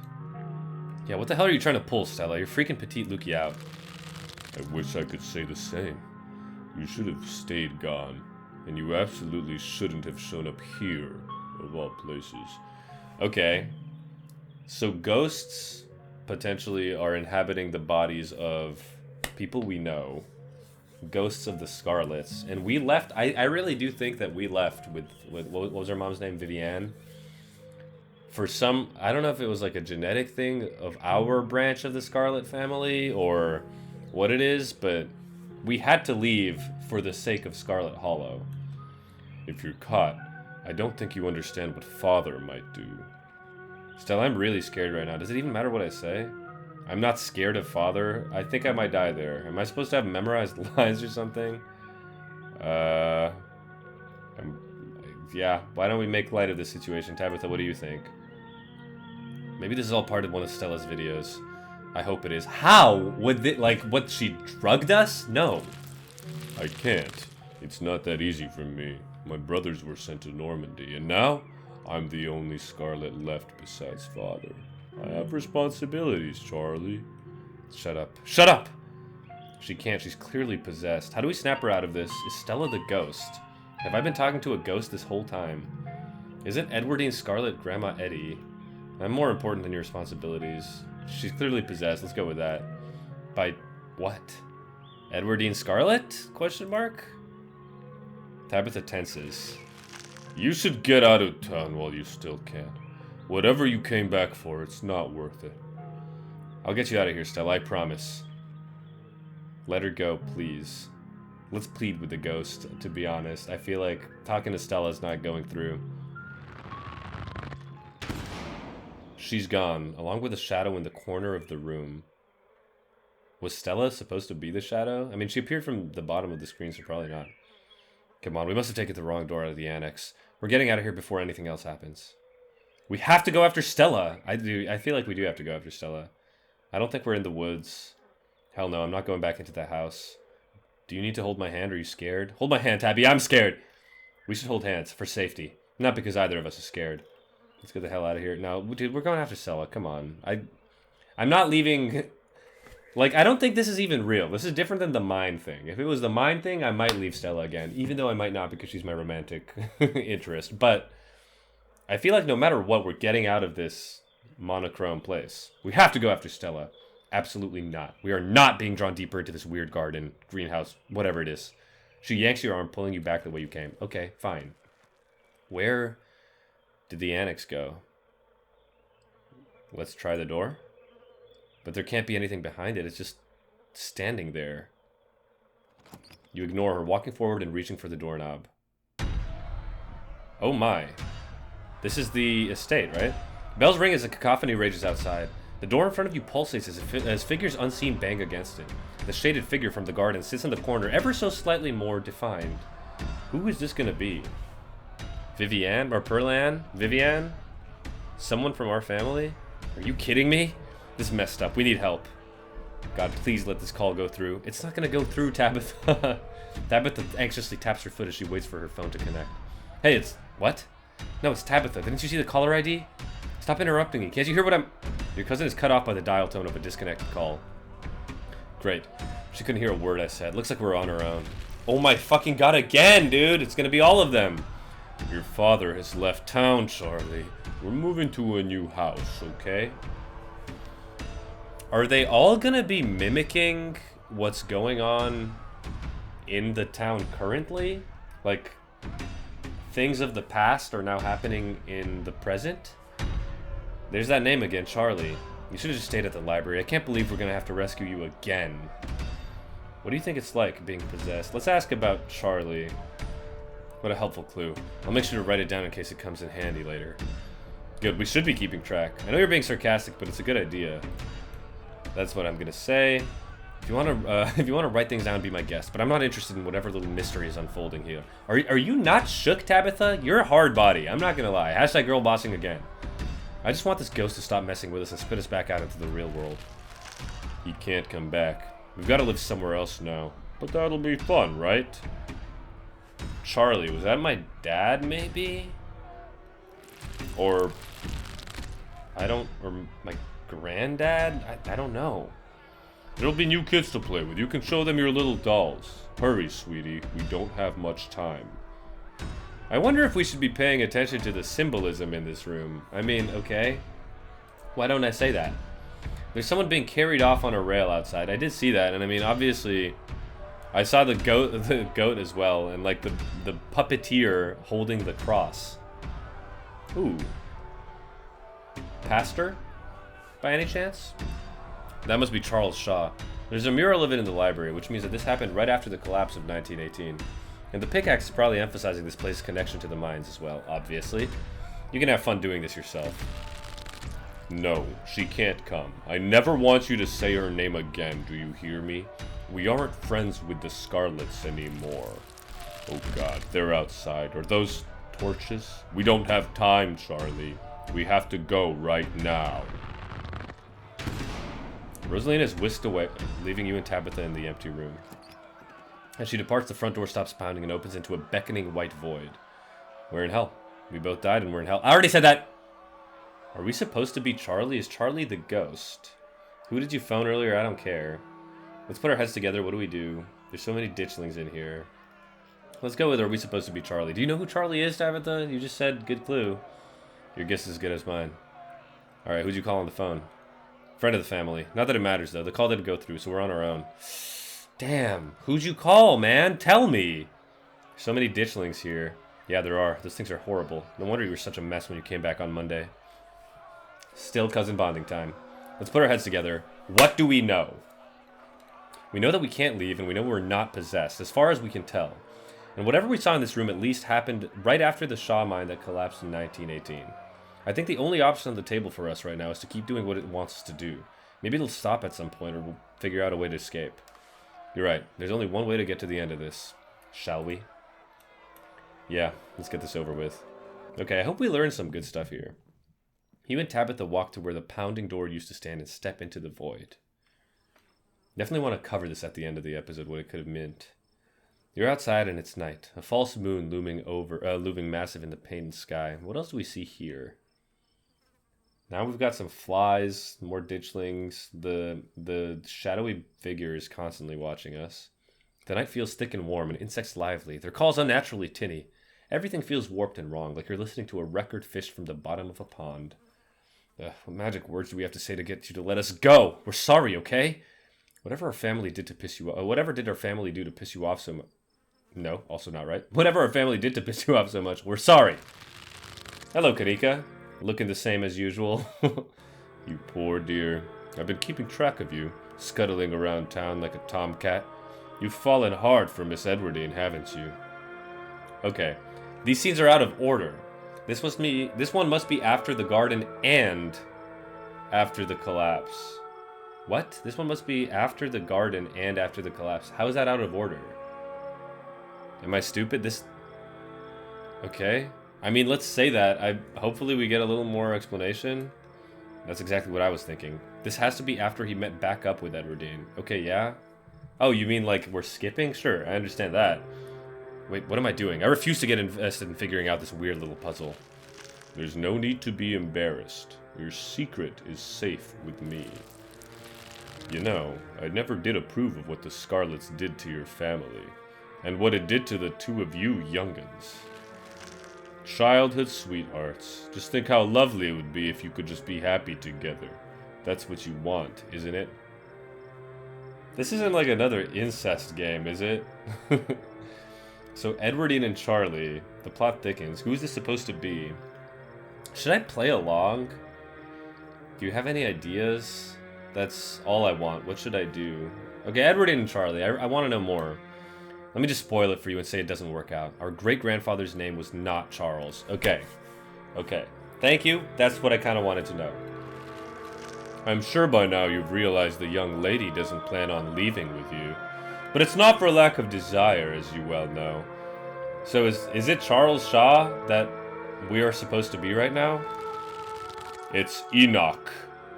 Yeah, what the hell are you trying to pull, Stella? You're freaking petite Lukey out. I wish I could say the same. You should have stayed gone. And you absolutely shouldn't have shown up here, of all places. Okay. So ghosts potentially are inhabiting the bodies of people we know. Ghosts of the Scarlets. And we left... I really do think that we left with what was her mom's name? Vivienne? For some... I don't know if it was like a genetic thing of our branch of the Scarlet family or what it is, but we had to leave for the sake of Scarlet Hollow. If you're caught, I don't think you understand what Father might do. Stella, I'm really scared right now. Does it even matter what I say? I'm not scared of Father. I think I might die there. Am I supposed to have memorized lines or something? Yeah, why don't we make light of this situation? Tabitha, what do you think? Maybe this is all part of one of Stella's videos. I hope it is. How? Would it, like, what, she drugged us? No. I can't. It's not that easy for me. My brothers were sent to Normandy, and now I'm the only Scarlet left besides Father. I have responsibilities, Charlie. Shut up. Shut up! She can't. She's clearly possessed. How do we snap her out of this? Is Stella the ghost? Have I been talking to a ghost this whole time? Isn't Edwardine Scarlet Grandma Eddie? I'm more important than your responsibilities. She's clearly possessed. Let's go with that. By what? Edwardine Scarlet? Question mark? Tabitha tenses. You should get out of town while you still can. Whatever you came back for, it's not worth it. I'll get you out of here, Stella, I promise. Let her go, please. Let's plead with the ghost, to be honest. I feel like talking to Stella's not going through. She's gone, along with a shadow in the corner of the room. Was Stella supposed to be the shadow? I mean, she appeared from the bottom of the screen, so probably not. Come on, we must have taken the wrong door out of the annex. We're getting out of here before anything else happens. We have to go after Stella. I feel like we do have to go after Stella. I don't think we're in the woods. Hell no, I'm not going back into that house. Do you need to hold my hand? Are you scared? Hold my hand, Tabby. I'm scared. We should hold hands for safety. Not because either of us is scared. Let's get the hell out of here. No, dude, we're going after Stella. Come on. I'm not leaving... Like, I don't think this is even real. This is different than the mine thing. If it was the mine thing, I might leave Stella again. Even though I might not because she's my romantic interest. But I feel like no matter what, we're getting out of this monochrome place. We have to go after Stella. Absolutely not. We are not being drawn deeper into this weird garden, greenhouse, whatever it is. She yanks your arm, pulling you back the way you came. Okay, fine. Where did the annex go? Let's try the door. But there can't be anything behind it. It's just standing there. You ignore her, walking forward and reaching for the doorknob. Oh my. This is the estate, right? Bells ring as a cacophony rages outside. The door in front of you pulsates as figures unseen bang against it. The shaded figure from the garden sits in the corner, ever so slightly more defined. Who is this gonna be? Vivienne? Or Perlan? Vivienne? Someone from our family? Are you kidding me? This is messed up. We need help. God, please let this call go through. It's not gonna go through, Tabitha. Tabitha anxiously taps her foot as she waits for her phone to connect. Hey, it's... What? No, it's Tabitha. Didn't you see the caller ID? Stop interrupting me. Can't you hear what I'm... Your cousin is cut off by the dial tone of a disconnected call. Great. She couldn't hear a word I said. Looks like we're on our own. Oh my fucking god, again, dude! It's gonna be all of them. Your father has left town, Charlie. We're moving to a new house, okay? Are they all gonna be mimicking what's going on in the town currently? Like, things of the past are now happening in the present? There's that name again, Charlie. You should have just stayed at the library. I can't believe we're gonna have to rescue you again. What do you think it's like being possessed? Let's ask about Charlie. What a helpful clue. I'll make sure to write it down in case it comes in handy later. Good, we should be keeping track. I know you're being sarcastic, but it's a good idea. That's what I'm gonna say. If you wanna write things down, be my guest. But I'm not interested in whatever little mystery is unfolding here. Are you not shook, Tabitha? You're a hard body. I'm not gonna lie. Hashtag girl bossing again. I just want this ghost to stop messing with us and spit us back out into the real world. He can't come back. We've got to live somewhere else now. But that'll be fun, right? Charlie, was that my dad, maybe? Or my granddad? I don't know. There'll be new kids to play with. You can show them your little dolls. Hurry, sweetie. We don't have much time. I wonder if we should be paying attention to the symbolism in this room. I mean, okay. Why don't I say that? There's someone being carried off on a rail outside. I did see that, and I mean, obviously, I saw the goat as well, and like the puppeteer holding the cross. Ooh. Pastor? By any chance? That must be Charles Shaw. There's a mural of it in the library, which means that this happened right after the collapse of 1918. And the pickaxe is probably emphasizing this place's connection to the mines as well, obviously. You can have fun doing this yourself. No, she can't come. I never want you to say her name again, do you hear me? We aren't friends with the Scarlets anymore. Oh god, they're outside. Are those torches? We don't have time, Charlie. We have to go right now. Rosalina is whisked away, leaving you and Tabitha in the empty room. As she departs, the front door stops pounding and opens into a beckoning white void. We're in hell. We both died and we're in hell. I already said that! Are we supposed to be Charlie? Is Charlie the ghost? Who did you phone earlier? I don't care. Let's put our heads together. What do we do? There's so many ditchlings in here. Let's go with, are we supposed to be Charlie? Do you know who Charlie is, Tabitha? You just said, good clue. Your guess is as good as mine. Alright, who'd you call on the phone? Friend of the family. Not that it matters, though. The call didn't go through, so we're on our own. Damn. Who'd you call, man? Tell me. So many ditchlings here. Yeah, there are. Those things are horrible. No wonder you were such a mess when you came back on Monday. Still cousin bonding time. Let's put our heads together. What do we know? We know that we can't leave, and we know we're not possessed, as far as we can tell. And whatever we saw in this room at least happened right after the Shaw mine that collapsed in 1918. I think the only option on the table for us right now is to keep doing what it wants us to do. Maybe it'll stop at some point, or we'll figure out a way to escape. You're right. There's only one way to get to the end of this. Shall we? Yeah, let's get this over with. Okay, I hope we learn some good stuff here. You and Tabitha walk to where the pounding door used to stand and step into the void. Definitely want to cover this at the end of the episode, what it could have meant. You're outside and it's night. A false moon looming massive in the painted sky. What else do we see here? Now we've got some flies, more ditchlings. The shadowy figure is constantly watching us. The night feels thick and warm and insects lively. Their calls unnaturally tinny. Everything feels warped and wrong, like you're listening to a record fished from the bottom of a pond. What magic words do we have to say to get you to let us go? We're sorry, okay? Whatever our family did to piss you off. Whatever did our family do to piss you off so much? No, also not right. Whatever our family did to piss you off so much, we're sorry. Hello, Kanika. Looking the same as usual. You poor dear. I've been keeping track of you, scuttling around town like a tomcat. You've fallen hard for Miss Edwardine, haven't you? Okay. These scenes are out of order. This one must be after the garden and after the collapse. What? This one must be after the garden and after the collapse. How is that out of order? Am I stupid? Okay. I mean, let's say that. Hopefully we get a little more explanation. That's exactly what I was thinking. This has to be after he met back up with Edwardine. Okay, yeah? Oh, you mean like we're skipping? Sure, I understand that. Wait, what am I doing? I refuse to get invested in figuring out this weird little puzzle. There's no need to be embarrassed. Your secret is safe with me. You know, I never did approve of what the Scarlets did to your family, and what it did to the two of you young'uns. Childhood sweethearts. Just think how lovely it would be if you could just be happy together. That's what you want, isn't it? This isn't like another incest game, is it? So Edwardine and Charlie, the plot thickens. Who is this supposed to be? Should I play along? Do you have any ideas? That's all I want. What should I do? Okay, Edwardine and Charlie. I want to know more. Let me just spoil it for you and say it doesn't work out. Our great-grandfather's name was not Charles. Okay. Okay. Thank you. That's what I kind of wanted to know. I'm sure by now you've realized the young lady doesn't plan on leaving with you. But it's not for lack of desire, as you well know. So is it Charles Shaw that we are supposed to be right now? It's Enoch.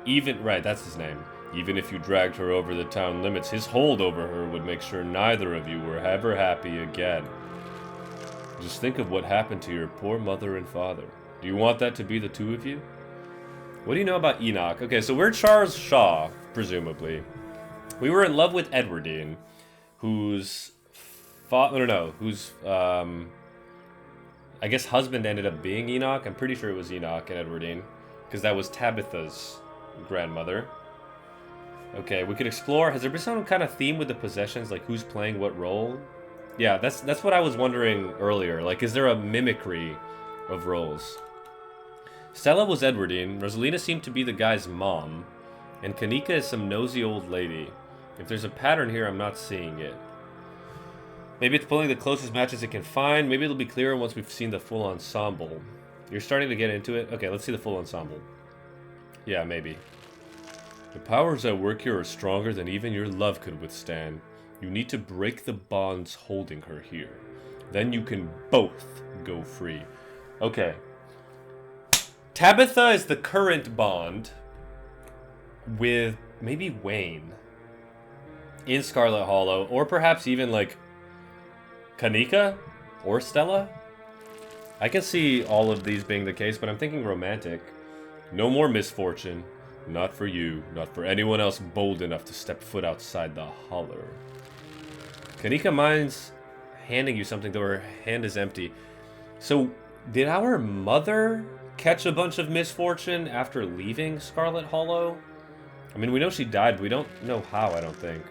Right, that's his name. Even if you dragged her over the town limits, his hold over her would make sure neither of you were ever happy again. Just think of what happened to your poor mother and father. Do you want that to be the two of you? What do you know about Enoch? Okay, so we're Charles Shaw, presumably. We were in love with Edwardine, whose I guess husband ended up being Enoch. I'm pretty sure it was Enoch and Edwardine, because that was Tabitha's grandmother. Okay, we could explore. Has there been some kind of theme with the possessions, like who's playing what role? Yeah, that's what I was wondering earlier. Like, is there a mimicry of roles? Stella was Edwardine, Rosalina seemed to be the guy's mom, and Kanika is some nosy old lady. If there's a pattern here, I'm not seeing it. Maybe it's pulling the closest matches it can find. Maybe it'll be clearer once we've seen the full ensemble. You're starting to get into it? Okay, let's see the full ensemble. Yeah, maybe. The powers at work here are stronger than even your love could withstand. You need to break the bonds holding her here. Then you can both go free. Okay. Tabitha is the current bond with maybe Wayne in Scarlet Hollow, or perhaps even like Kanika or Stella. I can see all of these being the case, but I'm thinking romantic. No more misfortune. Not for you, not for anyone else bold enough to step foot outside the holler. Kanika minds handing you something, though her hand is empty. So, did our mother catch a bunch of misfortune after leaving Scarlet Hollow? I mean, we know she died, but we don't know how, I don't think.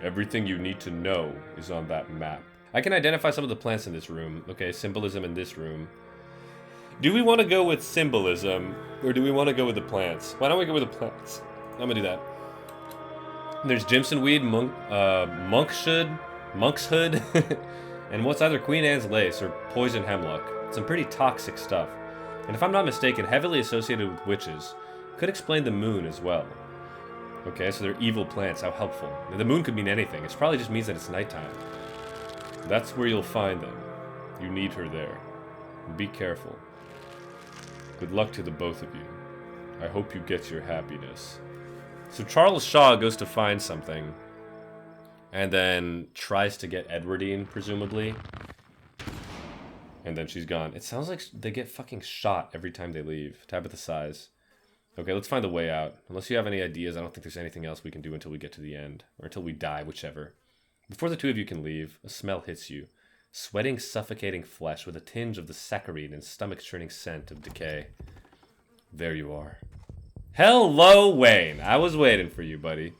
Everything you need to know is on that map. I can identify some of the plants in this room. Okay, symbolism in this room. Do we want to go with symbolism, or do we want to go with the plants? Why don't we go with the plants? I'm gonna do that. There's Jimson weed, monkshood, and what's either Queen Anne's lace or poison hemlock. Some pretty toxic stuff. And if I'm not mistaken, heavily associated with witches. Could explain the moon as well. Okay, so they're evil plants, how helpful. The moon could mean anything. It probably just means that it's nighttime. That's where you'll find them. You need her there. Be careful. Good luck to the both of you. I hope you get your happiness. So Charles Shaw goes to find something. And then tries to get Edwardine, presumably. And then she's gone. It sounds like they get fucking shot every time they leave. Tabitha sighs. Okay, let's find the way out. Unless you have any ideas, I don't think there's anything else we can do until we get to the end. Or until we die, whichever. Before the two of you can leave, a smell hits you. Sweating, suffocating flesh with a tinge of the saccharine and stomach-churning scent of decay. There you are. Hello, Wayne! I was waiting for you, buddy.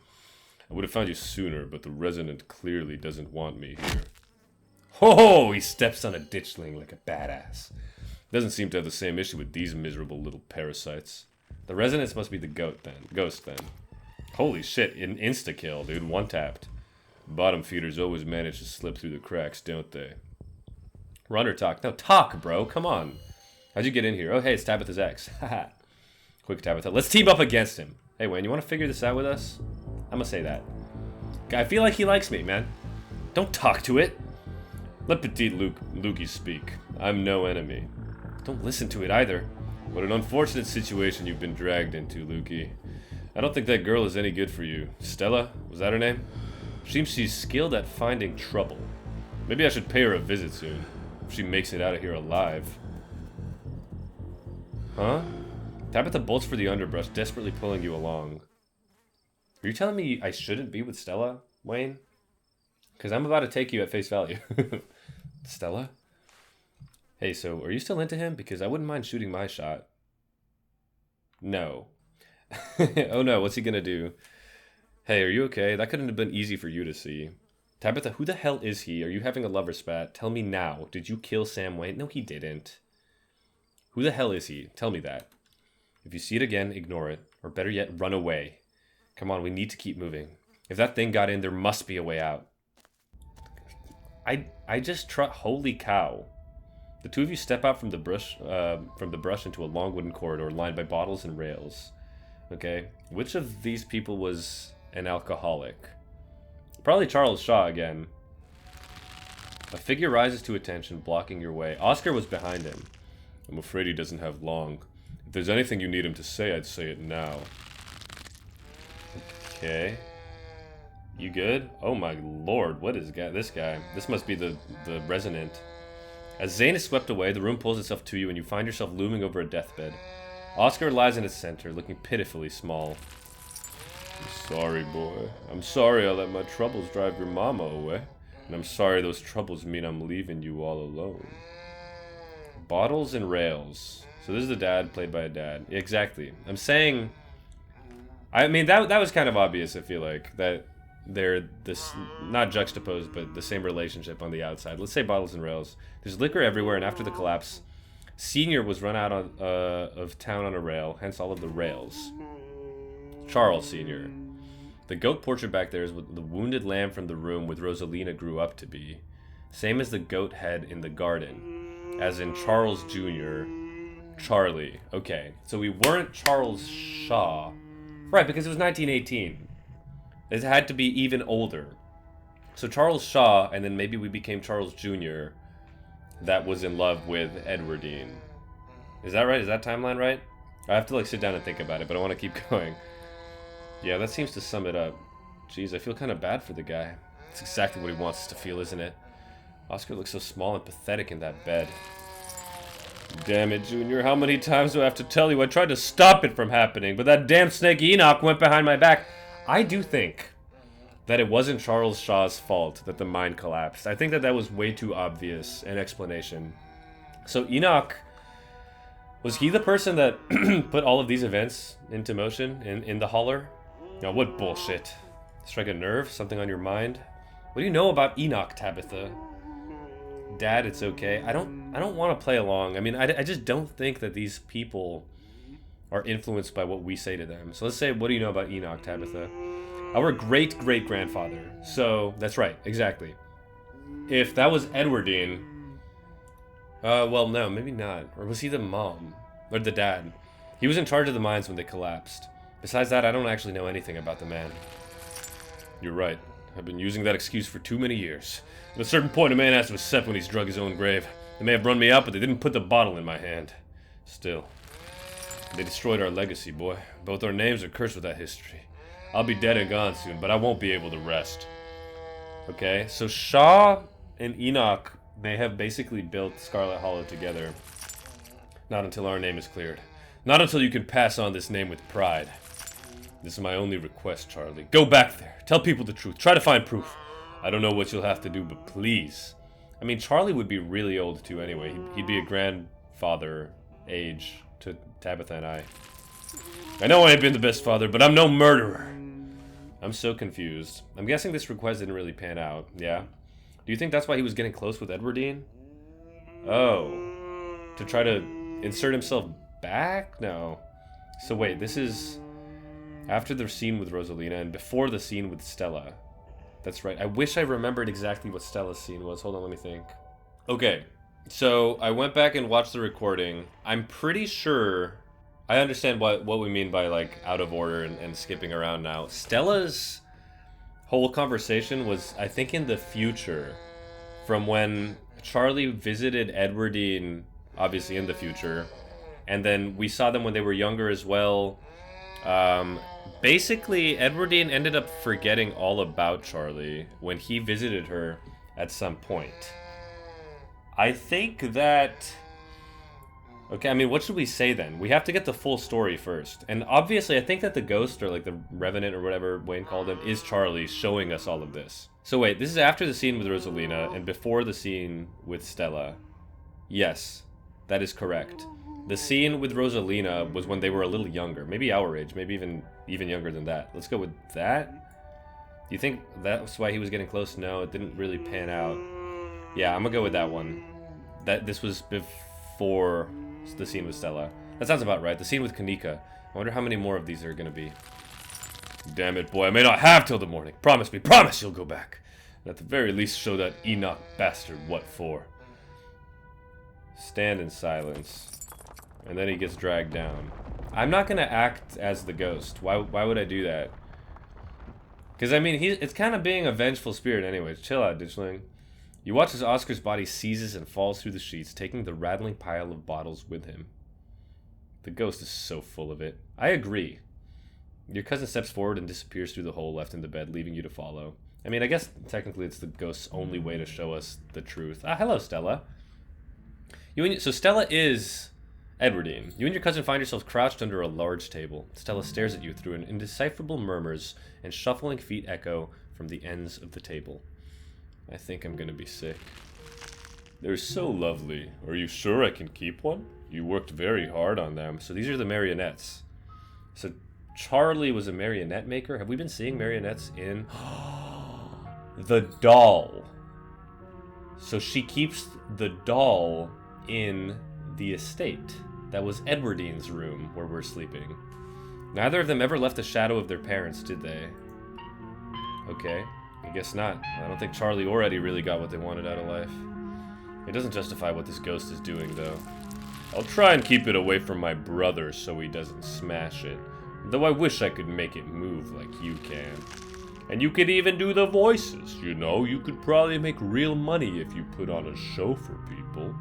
I would have found you sooner, but the resident clearly doesn't want me here. Ho! He steps on a ditchling like a badass. Doesn't seem to have the same issue with these miserable little parasites. The residents must be the ghost then. Holy shit, an insta-kill, dude. One-tapped. Bottom feeders always manage to slip through the cracks, don't they? Run or talk? No, talk, bro. Come on. How'd you get in here? Oh, hey, it's Tabitha's ex. Haha. Quick, Tabitha. Let's team up against him. Hey, Wayne, you want to figure this out with us? I'm gonna say that. I feel like he likes me, man. Don't talk to it. Let Petite Lukey speak. I'm no enemy. Don't listen to it either. What an unfortunate situation you've been dragged into, Lukey. I don't think that girl is any good for you. Stella? Was that her name? Seems she's skilled at finding trouble. Maybe I should pay her a visit soon. If she makes it out of here alive. Huh? Tabitha bolts for the underbrush, desperately pulling you along. Are you telling me I shouldn't be with Stella, Wayne? Because I'm about to take you at face value. Stella? Hey, so are you still into him? Because I wouldn't mind shooting my shot. No. Oh no, what's he gonna do? Hey, are you okay? That couldn't have been easy for you to see. Tabitha, who the hell is he? Are you having a lover spat? Tell me now. Did you kill Sam Wayne? No, he didn't. Who the hell is he? Tell me that. If you see it again, ignore it. Or better yet, run away. Come on, we need to keep moving. If that thing got in, there must be a way out. I just holy cow. The two of you step out from the brush into a long wooden corridor lined by bottles and rails. Okay, which of these people was an alcoholic? Probably Charles Shaw again. A figure rises to attention, blocking your way. Oscar was behind him. I'm afraid he doesn't have long. If there's anything you need him to say, I'd say it now. Okay. You good? Oh my lord, what is this guy? This must be the resonant. As Zane is swept away, the room pulls itself to you and you find yourself looming over a deathbed. Oscar lies in its center, looking pitifully small. I'm sorry, boy. I'm sorry I let my troubles drive your mama away. And I'm sorry those troubles mean I'm leaving you all alone. Bottles and rails. So this is the dad, played by a dad. Exactly. I'm saying... I mean, that was kind of obvious, I feel like. That they're this, not juxtaposed, but the same relationship on the outside. Let's say bottles and rails. There's liquor everywhere, and after the collapse, Senior was run out of town on a rail, hence all of the rails. Charles Senior. The goat portrait back there is the wounded lamb from the room with Rosalina grew up to be. Same as the goat head in the garden. As in Charles Jr. Charlie. Okay, so we weren't Charles Shaw. Right, because it was 1918. It had to be even older. So Charles Shaw, and then maybe we became Charles Jr. that was in love with Edwardine. Is that right? Is that timeline right? I have to like sit down and think about it, but I want to keep going. Yeah, that seems to sum it up. Jeez, I feel kind of bad for the guy. It's exactly what he wants us to feel, isn't it? Oscar looks so small and pathetic in that bed. Damn it, Junior. How many times do I have to tell you I tried to stop it from happening, but that damn snake Enoch went behind my back. I do think that it wasn't Charles Shaw's fault that the mine collapsed. I think that was way too obvious an explanation. So Enoch, was he the person that put all of these events into motion in the holler? No, what bullshit. Strike a nerve? Something on your mind? What do you know about Enoch, Tabitha? Dad, it's okay. I don't want to play along. I mean, I just don't think that these people are influenced by what we say to them. So let's say, what do you know about Enoch, Tabitha? Our great-great-grandfather. So, that's right, exactly. If that was Edwardine... well, no, maybe not. Or was he the mom? Or the dad? He was in charge of the mines when they collapsed. Besides that, I don't actually know anything about the man. You're right. I've been using that excuse for too many years. At a certain point, a man has to accept when he's drug his own grave. They may have run me out, but they didn't put the bottle in my hand. Still, they destroyed our legacy, boy. Both our names are cursed with that history. I'll be dead and gone soon, but I won't be able to rest. Okay, so Shaw and Enoch may have basically built Scarlet Hollow together. Not until our name is cleared. Not until you can pass on this name with pride. This is my only request, Charlie. Go back there. Tell people the truth. Try to find proof. I don't know what you'll have to do, but please. I mean, Charlie would be really old too anyway. He'd be a grandfather age to Tabitha and I know I ain't been the best father, but I'm no murderer. I'm so confused. I'm guessing this request didn't really pan out, yeah? Do you think that's why he was getting close with Edwardine? Oh. To try to insert himself back? No. So wait, this is after the scene with Rosalina and before the scene with Stella. That's right. I wish I remembered exactly what Stella's scene was. Hold on, let me think. Okay, so I went back and watched the recording. I'm pretty sure I understand what we mean by, like, out of order and skipping around now. Stella's whole conversation was, I think, in the future. From when Charlie visited Edwardine, obviously in the future. And then we saw them when they were younger as well. Basically, Edwardine ended up forgetting all about Charlie when he visited her at some point. I think that... Okay, I mean, what should we say then? We have to get the full story first. And obviously, I think that the ghost, or like the Revenant, or whatever Wayne called him, is Charlie showing us all of this. So wait, this is after the scene with Rosalina and before the scene with Stella. Yes, that is correct. The scene with Rosalina was when they were a little younger. Maybe our age, maybe even younger than that. Let's go with that. Do you think that's why he was getting close? No, it didn't really pan out. Yeah, I'm gonna go with that one. This was before the scene with Stella. That sounds about right. The scene with Kanika. I wonder how many more of these are gonna be. Damn it, boy. I may not have till the morning. Promise me. Promise you'll go back. And at the very least show that Enoch bastard what for. Stand in silence. And then he gets dragged down. I'm not gonna act as the ghost. Why would I do that? Because, I mean, it's kind of being a vengeful spirit anyways. Chill out, ditchling. You watch as Oscar's body seizes and falls through the sheets, taking the rattling pile of bottles with him. The ghost is so full of it. I agree. Your cousin steps forward and disappears through the hole left in the bed, leaving you to follow. I mean, I guess technically it's the ghost's only way to show us the truth. Ah, hello, Stella. So Stella is Edwardine. You and your cousin find yourselves crouched under a large table. Stella stares at you through an indecipherable murmurs, and shuffling feet echo from the ends of the table. I think I'm gonna be sick. They're so lovely. Are you sure I can keep one? You worked very hard on them. So these are the marionettes. So Charlie was a marionette maker. Have we been seeing marionettes in... The doll. So she keeps the doll in the estate. That was Edwardine's room where we're sleeping. Neither of them ever left the shadow of their parents, did they? Okay, I guess not. I don't think Charlie or Eddie really got what they wanted out of life. It doesn't justify what this ghost is doing, though. I'll try and keep it away from my brother so he doesn't smash it. Though I wish I could make it move like you can. And you could even do the voices, you know? You could probably make real money if you put on a show for people.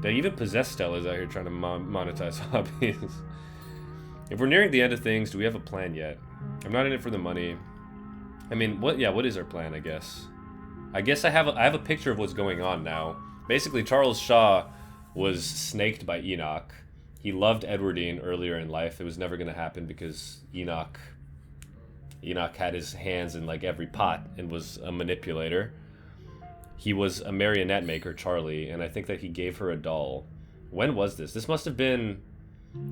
They even possess Stellas out here trying to monetize hobbies. If we're nearing the end of things, do we have a plan yet? I'm not in it for the money. I mean, what is our plan, I guess? I guess I have a picture of what's going on now. Basically, Charles Shaw was snaked by Enoch. He loved Edwardine earlier in life. It was never going to happen because Enoch had his hands in like every pot and was a manipulator. He was a marionette maker, Charlie, and I think that he gave her a doll. When was this? This must have been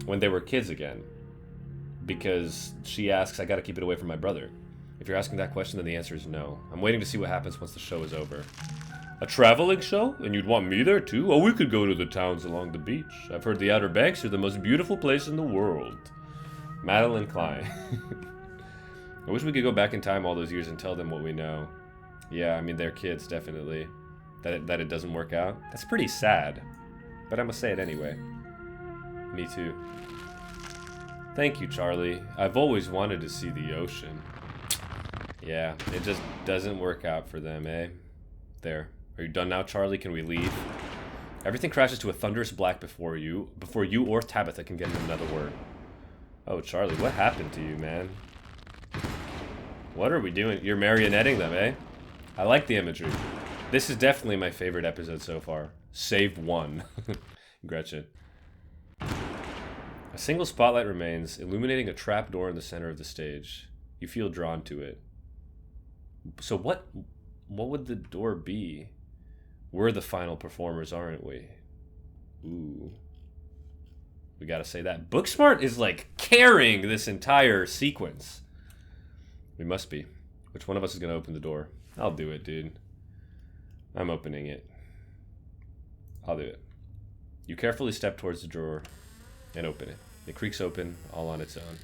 when they were kids again. Because she asks, I gotta keep it away from my brother. If you're asking that question, then the answer is no. I'm waiting to see what happens once the show is over. A traveling show? And you'd want me there too? Oh, we could go to the towns along the beach. I've heard the Outer Banks are the most beautiful place in the world. Madeline Klein. I wish we could go back in time all those years and tell them what we know. Yeah, I mean, they're kids, definitely. That it doesn't work out. That's pretty sad. But I'm gonna say it anyway. Me too. Thank you, Charlie. I've always wanted to see the ocean. Yeah, it just doesn't work out for them, eh? There. Are you done now, Charlie? Can we leave? Everything crashes to a thunderous black before you or Tabitha can get in another word. Oh, Charlie, what happened to you, man? What are we doing? You're marionetting them, eh? I like the imagery. This is definitely my favorite episode so far. Save one. Gretchen. A single spotlight remains, illuminating a trap door in the center of the stage. You feel drawn to it. So what would the door be? We're the final performers, aren't we? Ooh. We gotta say that. Booksmart is like carrying this entire sequence. We must be. Which one of us is gonna open the door? I'll do it, dude. I'm opening it. I'll do it. You carefully step towards the drawer and open it. It creaks open all on its own.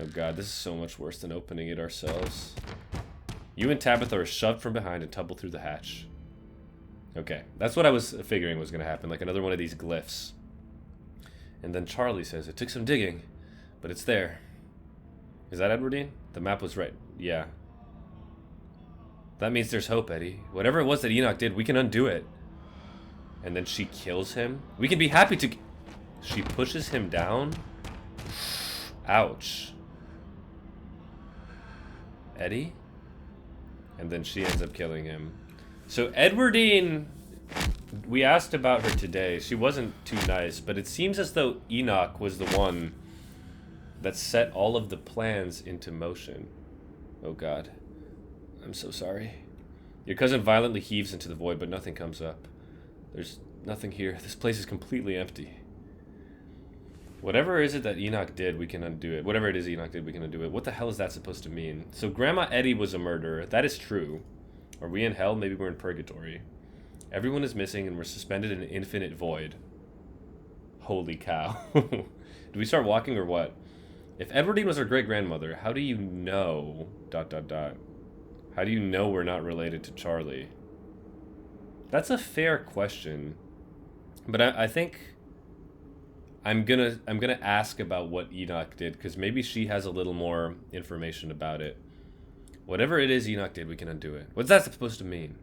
Oh god, this is so much worse than opening it ourselves. You and Tabitha are shoved from behind and tumble through the hatch. Okay, that's what I was figuring was gonna happen, like another one of these glyphs. And then Charlie says, it took some digging, but it's there. Is that Edwardine? The map was right. Yeah. That means there's hope, Eddie. Whatever it was that Enoch did, we can undo it. And then she kills him? We can be happy to... She pushes him down? Ouch. Eddie? And then she ends up killing him. So Edwardine... We asked about her today. She wasn't too nice, but it seems as though Enoch was the one that set all of the plans into motion. Oh god. I'm so sorry. Your cousin violently heaves into the void, but nothing comes up. There's nothing here. This place is completely empty. Whatever is it that Enoch did, we can undo it. Whatever it is Enoch did, we can undo it. What the hell is that supposed to mean? So Grandma Eddie was a murderer. That is true. Are we in hell? Maybe we're in purgatory. Everyone is missing and we're suspended in an infinite void. Holy cow. Do we start walking or what? If Edwardine was our great-grandmother, how do you know... ... How do you know we're not related to Charlie? That's a fair question. But I think I'm gonna ask about what Enoch did, because maybe she has a little more information about it. Whatever it is Enoch did, we can undo it. What's that supposed to mean?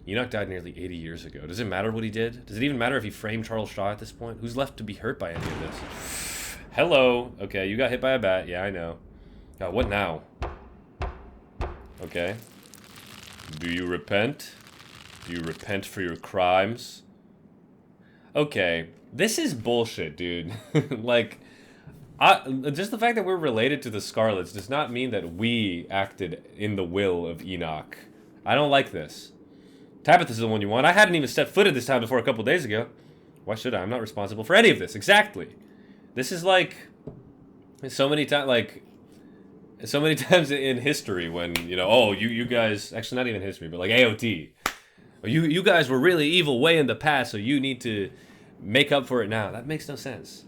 Enoch died nearly 80 years ago. Does it matter what he did? Does it even matter if he framed Charles Shaw at this point? Who's left to be hurt by any of this? Hello. Okay, you got hit by a bat. Yeah, I know. God, what now? Okay. Do you repent? Do you repent for your crimes? Okay. This is bullshit, dude. Like, just the fact that we're related to the Scarlets does not mean that we acted in the will of Enoch. I don't like this. Tabitha's the one you want. I hadn't even stepped foot in this town before a couple days ago. Why should I? I'm not responsible for any of this. Exactly. This is like so many times, in history when, you know, oh, you guys, actually not even history, but like AOT. You guys were really evil way in the past, so you need to make up for it now. That makes no sense.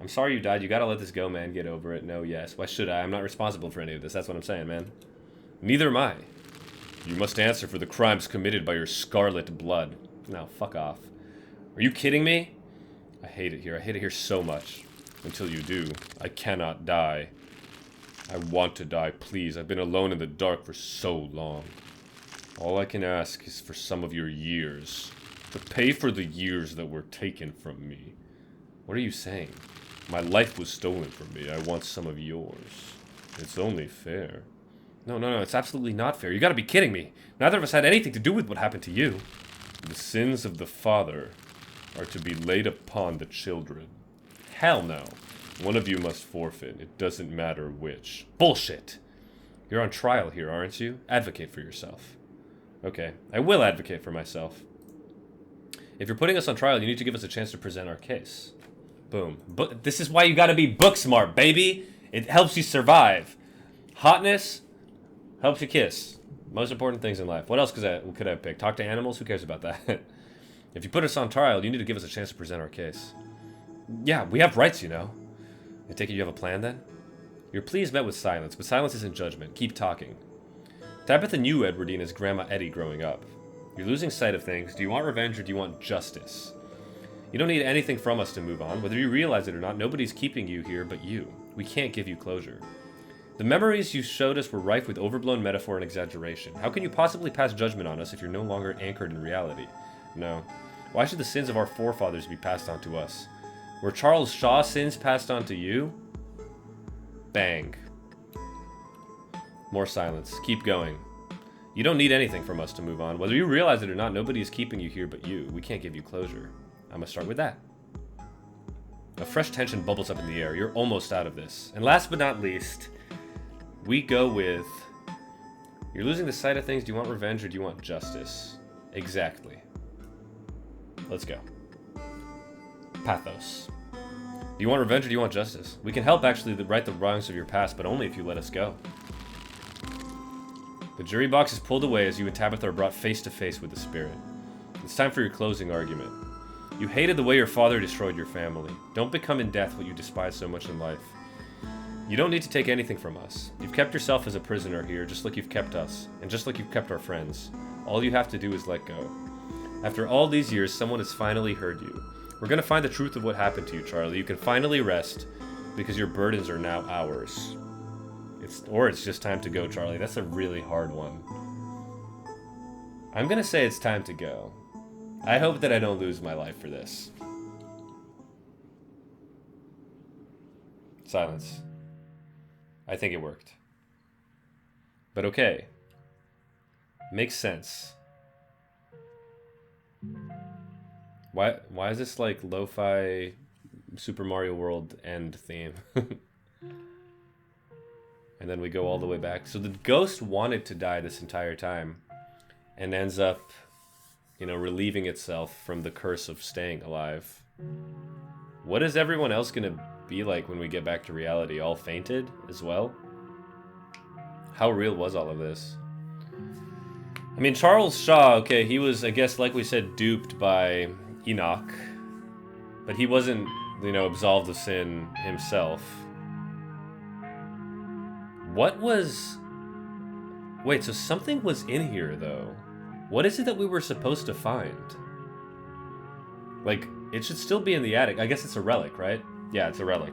I'm sorry you died. You gotta let this go, man. Get over it. No, yes. Why should I? I'm not responsible for any of this. That's what I'm saying, man. Neither am I. You must answer for the crimes committed by your scarlet blood. Now, fuck off. Are you kidding me? I hate it here. I hate it here so much. Until you do, I cannot die. I want to die, please. I've been alone in the dark for so long. All I can ask is for some of your years. To pay for the years that were taken from me. What are you saying? My life was stolen from me. I want some of yours. It's only fair. No, it's absolutely not fair. You gotta be kidding me. Neither of us had anything to do with what happened to you. The sins of the father are to be laid upon the children. Hell no. One of you must forfeit. It doesn't matter which. Bullshit. You're on trial here, aren't you? Advocate for yourself. Okay, I will advocate for myself. If you're putting us on trial, you need to give us a chance to present our case. Boom. But this is why you gotta be book smart, baby. It helps you survive. Hotness helps you kiss. Most important things in life. What else could I have picked? Talk to animals? Who cares about that? If you put us on trial, you need to give us a chance to present our case. Yeah, we have rights, you know. I take it you have a plan, then? Your plea is met with silence, but silence isn't judgment. Keep talking. Tabitha knew Edwardine as Grandma Eddie growing up. You're losing sight of things. Do you want revenge or do you want justice? You don't need anything from us to move on. Whether you realize it or not, nobody's keeping you here but you. We can't give you closure. The memories you showed us were rife with overblown metaphor and exaggeration. How can you possibly pass judgment on us if you're no longer anchored in reality? No. Why should the sins of our forefathers be passed on to us? Were Charles Shaw's sins passed on to you? Bang. More silence. Keep going. You don't need anything from us to move on. Whether you realize it or not, nobody is keeping you here but you. We can't give you closure. I'm gonna start with that. A fresh tension bubbles up in the air. You're almost out of this. And last but not least, we go with... You're losing the sight of things. Do you want revenge or do you want justice? Exactly. Let's go. Pathos. Do you want revenge or do you want justice? We can help actually right the wrongs of your past, but only if you let us go. The jury box is pulled away as you and Tabitha are brought face to face with the spirit. It's time for your closing argument. You hated the way your father destroyed your family. Don't become in death what you despise so much in life. You don't need to take anything from us. You've kept yourself as a prisoner here, just like you've kept us, and just like you've kept our friends. All you have to do is let go. After all these years, someone has finally heard you. We're gonna find the truth of what happened to you, Charlie. You can finally rest, because your burdens are now ours. It's just time to go, Charlie. That's a really hard one. I'm gonna say it's time to go. I hope that I don't lose my life for this. Silence. I think it worked. But okay. Makes sense. Why is this like lo-fi Super Mario World end theme? And then we go all the way back. So the ghost wanted to die this entire time and ends up, you know, relieving itself from the curse of staying alive. What is everyone else gonna be like when we get back to reality? All fainted as well? How real was all of this? I mean, Charles Shaw, okay, he was, I guess, like we said, duped by Enoch. But he wasn't, you know, absolved of sin himself. What was... Wait, so something was in here, though. What is it that we were supposed to find? Like, it should still be in the attic. I guess it's a relic, right? Yeah, it's a relic.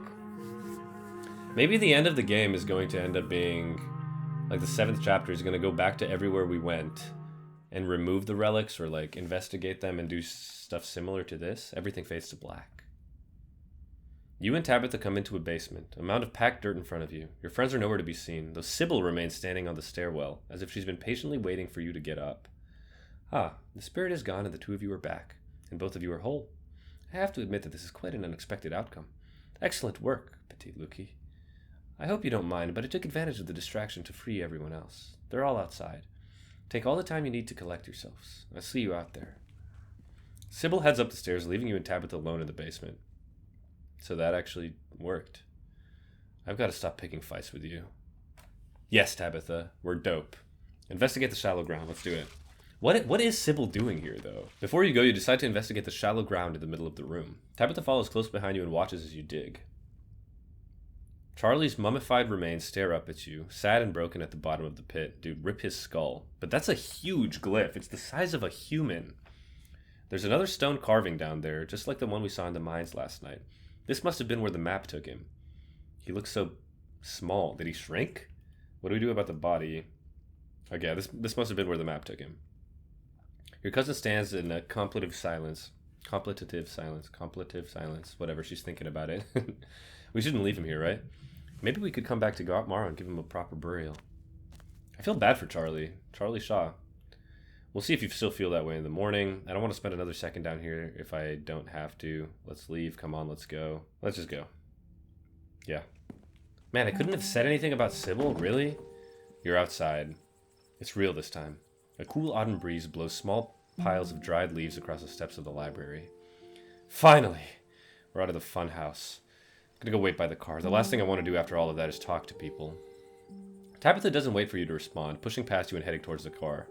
Maybe the end of the game is going to end up being... Like, the 7th chapter is going to go back to everywhere we went and remove the relics or, like, investigate them and do stuff similar to this. Everything fades to black. You and Tabitha come into a basement, a mound of packed dirt in front of you. Your friends are nowhere to be seen, though Sybil remains standing on the stairwell, as if she's been patiently waiting for you to get up. Ah, the spirit is gone and the two of you are back, and both of you are whole. I have to admit that this is quite an unexpected outcome. Excellent work, Petit Luki. I hope you don't mind, but I took advantage of the distraction to free everyone else. They're all outside. Take all the time you need to collect yourselves. I'll see you out there. Sybil heads up the stairs, leaving you and Tabitha alone in the basement. So that actually worked. I've got to stop picking fights with you. Yes, Tabitha, we're dope. Investigate the shallow ground. Let's do it. What is Sybil doing here, though? Before you go, you decide to investigate the shallow ground in the middle of the room. Tabitha follows close behind you and watches as you dig. Charlie's mummified remains stare up at you, sad and broken at the bottom of the pit. Dude, rip his skull. But that's a huge glyph. It's the size of a human. There's another stone carving down there, just like the one we saw in the mines last night. This must have been where the map took him. He looks so small. Did he shrink? What do we do about the body? Okay, this must have been where the map took him. Your cousin stands in a contemplative silence, whatever, she's thinking about it. We shouldn't leave him here, right? Maybe we could come back to tomorrow and give him a proper burial. I feel bad for Charlie Shaw. We'll see if you still feel that way in the morning. I don't want to spend another second down here if I don't have to. Let's leave. Come on, let's go. Let's just go. Yeah. Man, I couldn't have said anything about Sybil, really? You're outside. It's real this time. A cool autumn breeze blows small piles of dried leaves across the steps of the library. Finally! We're out of the fun house. I'm gonna go wait by the car. The last thing I want to do after all of that is talk to people. Tabitha doesn't wait for you to respond, pushing past you and heading towards the car.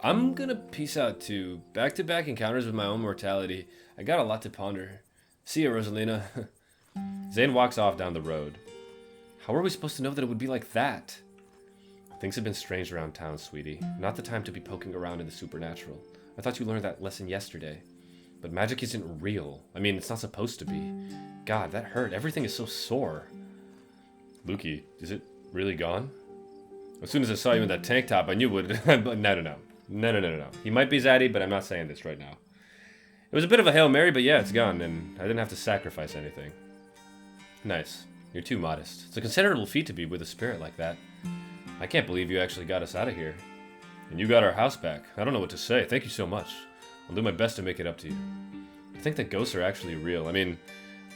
I'm gonna peace out too. Back-to-back encounters with my own mortality. I got a lot to ponder. See ya, Rosalina. Zane walks off down the road. How were we supposed to know that it would be like that? Things have been strange around town, sweetie. Not the time to be poking around in the supernatural. I thought you learned that lesson yesterday. But magic isn't real. I mean, it's not supposed to be. God, that hurt. Everything is so sore. Luki, is it really gone? As soon as I saw you in that tank top, I knew it would... No. He might be zaddy, but I'm not saying this right now. It was a bit of a Hail Mary, but yeah, it's gone, and I didn't have to sacrifice anything. Nice. You're too modest. It's a considerable feat to be with a spirit like that. I can't believe you actually got us out of here. And you got our house back. I don't know what to say. Thank you so much. I'll do my best to make it up to you. I think that ghosts are actually real. I mean,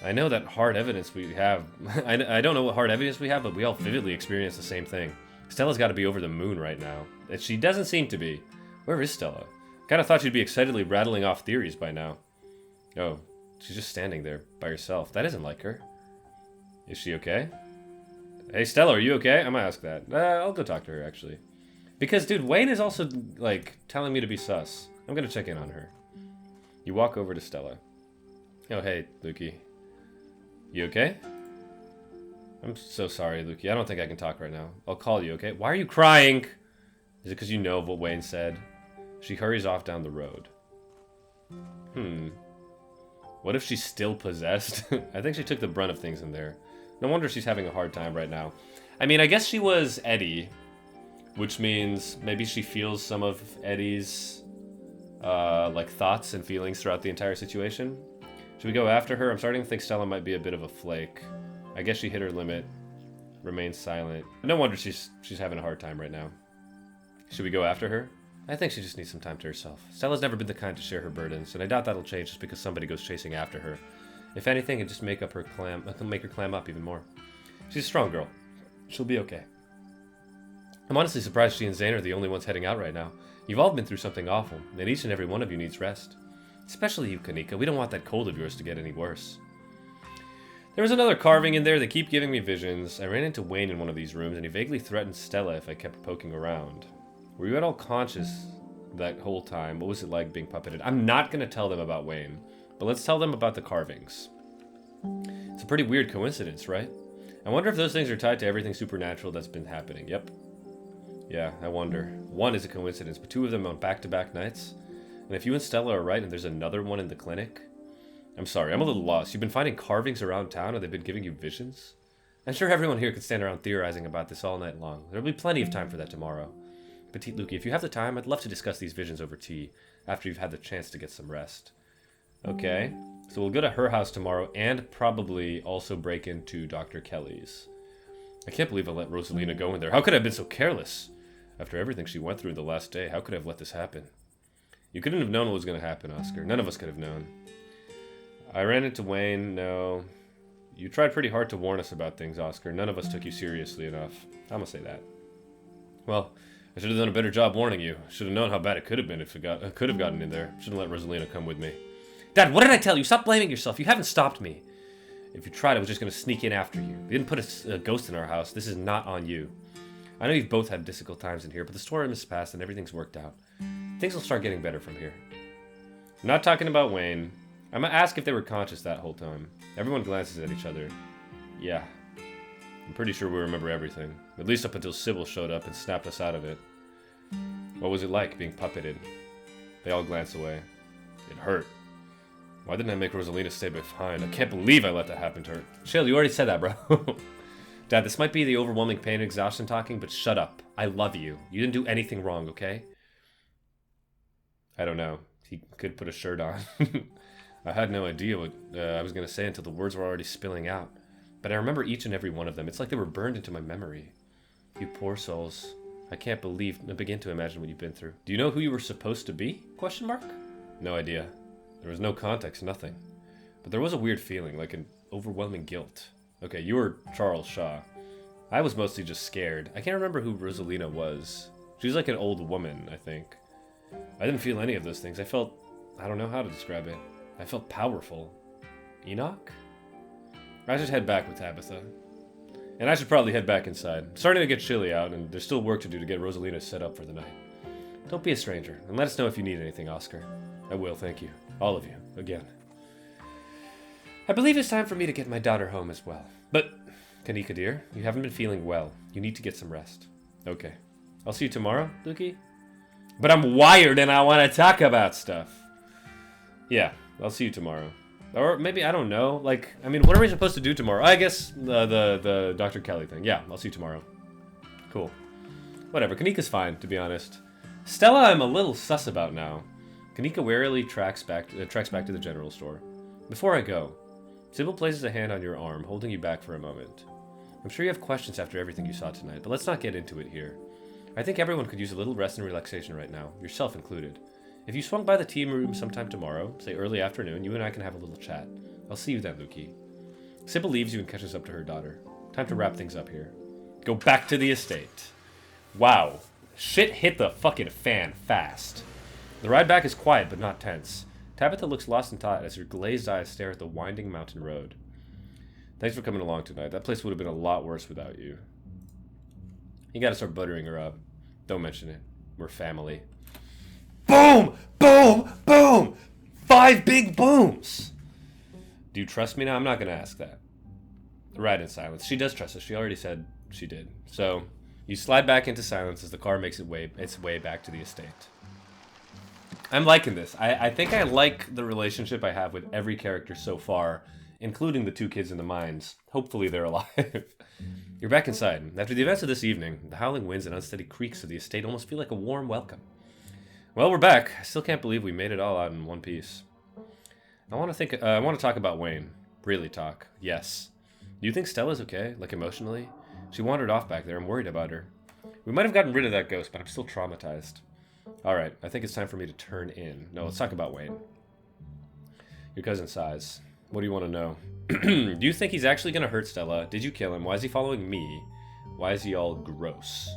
I know that hard evidence we have. I don't know what hard evidence we have, but we all vividly experience the same thing. Stella's got to be over the moon right now. And she doesn't seem to be. Where is Stella? Kind of thought she'd be excitedly rattling off theories by now. Oh, she's just standing there by herself. That isn't like her. Is she okay? Hey, Stella, are you okay? I might ask that. I'll go talk to her, actually. Because, dude, Wayne is also, like, telling me to be sus. I'm gonna check in on her. You walk over to Stella. Oh, hey, Lukey. You okay? I'm so sorry, Lukey. I don't think I can talk right now. I'll call you, okay? Why are you crying? Is it because you know what Wayne said? She hurries off down the road. What if she's still possessed? I think she took the brunt of things in there. No wonder she's having a hard time right now. I mean, I guess she was Eddie, which means maybe she feels some of Eddie's like thoughts and feelings throughout the entire situation. Should we go after her? I'm starting to think Stella might be a bit of a flake. I guess she hit her limit. Remains silent. No wonder she's having a hard time right now. Should we go after her? I think she just needs some time to herself. Stella's never been the kind to share her burdens, and I doubt that'll change just because somebody goes chasing after her. If anything, it'd just make her clam up even more. She's a strong girl. She'll be okay. I'm honestly surprised she and Zane are the only ones heading out right now. You've all been through something awful, and each and every one of you needs rest. Especially you, Kanika. We don't want that cold of yours to get any worse. There was another carving in there. They keep giving me visions. I ran into Wayne in one of these rooms, and he vaguely threatened Stella if I kept poking around. Were you at all conscious that whole time? What was it like being puppeted? I'm not going to tell them about Wayne, but let's tell them about the carvings. It's a pretty weird coincidence, right? I wonder if those things are tied to everything supernatural that's been happening. Yep. Yeah, I wonder. One is a coincidence, but two of them on back-to-back nights? And if you and Stella are right and there's another one in the clinic? I'm sorry, I'm a little lost. You've been finding carvings around town and they've been giving you visions? I'm sure everyone here could stand around theorizing about this all night long. There'll be plenty of time for that tomorrow. Petite Lukey, if you have the time, I'd love to discuss these visions over tea, after you've had the chance to get some rest. Okay, so we'll go to her house tomorrow, and probably also break into Dr. Kelly's. I can't believe I let Rosalina go in there. How could I have been so careless? After everything she went through the last day, how could I have let this happen? You couldn't have known what was going to happen, Oscar. None of us could have known. I ran into Wayne, no. You tried pretty hard to warn us about things, Oscar. None of us took you seriously enough. I'm gonna say that. Well, I should have done a better job warning you. Should have known how bad it could have been if it could have gotten in there. Shouldn't let Rosalina come with me. Dad, what did I tell you? Stop blaming yourself. You haven't stopped me. If you tried, I was just going to sneak in after you. We didn't put a ghost in our house. This is not on you. I know you've both had difficult times in here, but the storm is past and everything's worked out. Things will start getting better from here. I'm not talking about Wayne. I'm going to ask if they were conscious that whole time. Everyone glances at each other. Yeah. I'm pretty sure we remember everything. At least up until Sybil showed up and snapped us out of it. What was it like being puppeted? They all glance away. It hurt. Why didn't I make Rosalina stay behind? I can't believe I let that happen to her. Chill, you already said that, bro. Dad, this might be the overwhelming pain and exhaustion talking, but shut up. I love you. You didn't do anything wrong, okay? I don't know. He could put a shirt on. I had no idea what I was going to say until the words were already spilling out. But I remember each and every one of them. It's like they were burned into my memory. You poor souls. I can't begin to imagine what you've been through. Do you know who you were supposed to be? Question mark? No idea. There was no context, nothing. But there was a weird feeling, like an overwhelming guilt. Okay, you were Charles Shaw. I was mostly just scared. I can't remember who Rosalina was. She was like an old woman, I think. I didn't feel any of those things. I felt... I don't know how to describe it. I felt powerful. Enoch? I should head back with Tabitha. And I should probably head back inside. It's starting to get chilly out, and there's still work to do to get Rosalina set up for the night. Don't be a stranger, and let us know if you need anything, Oscar. I will, thank you. All of you, again. I believe it's time for me to get my daughter home as well. But, Kanika dear, you haven't been feeling well. You need to get some rest. Okay. I'll see you tomorrow, Lukey? But I'm wired and I want to talk about stuff. Yeah, I'll see you tomorrow. Or maybe, I don't know. Like, I mean, what are we supposed to do tomorrow? I guess the Dr. Kelly thing. Yeah, I'll see you tomorrow. Cool. Whatever, Kanika's fine, to be honest. Stella I'm a little sus about now. Kanika warily tracks back to the general store. Before I go, Sybil places a hand on your arm, holding you back for a moment. I'm sure you have questions after everything you saw tonight, but let's not get into it here. I think everyone could use a little rest and relaxation right now, yourself included. If you swung by the team room sometime tomorrow, say early afternoon, you and I can have a little chat. I'll see you then, Lukey. Sybil leaves you and catches up to her daughter. Time to wrap things up here. Go back to the estate. Wow. Shit hit the fucking fan fast. The ride back is quiet but not tense. Tabitha looks lost in thought as her glazed eyes stare at the winding mountain road. Thanks for coming along tonight. That place would have been a lot worse without you. You gotta start buttering her up. Don't mention it. We're family. Boom! Boom! Boom! 5 big booms! Do you trust me now? I'm not gonna ask that. Ride in silence. She does trust us. She already said she did. So, you slide back into silence as the car makes its way back to the estate. I'm liking this. I think I like the relationship I have with every character so far, including the 2 kids in the mines. Hopefully they're alive. You're back inside. After the events of this evening, the howling winds and unsteady creaks of the estate almost feel like a warm welcome. Well, we're back. I still can't believe we made it all out in one piece. I want to talk about Wayne. Really talk. Yes. Do you think Stella's okay? Like emotionally? She wandered off back there. I'm worried about her. We might have gotten rid of that ghost, but I'm still traumatized. Alright, I think it's time for me to turn in. No, let's talk about Wayne. Your cousin sighs. What do you want to know? Do you think he's actually going to hurt Stella? Did you kill him? Why is he following me? Why is he all gross?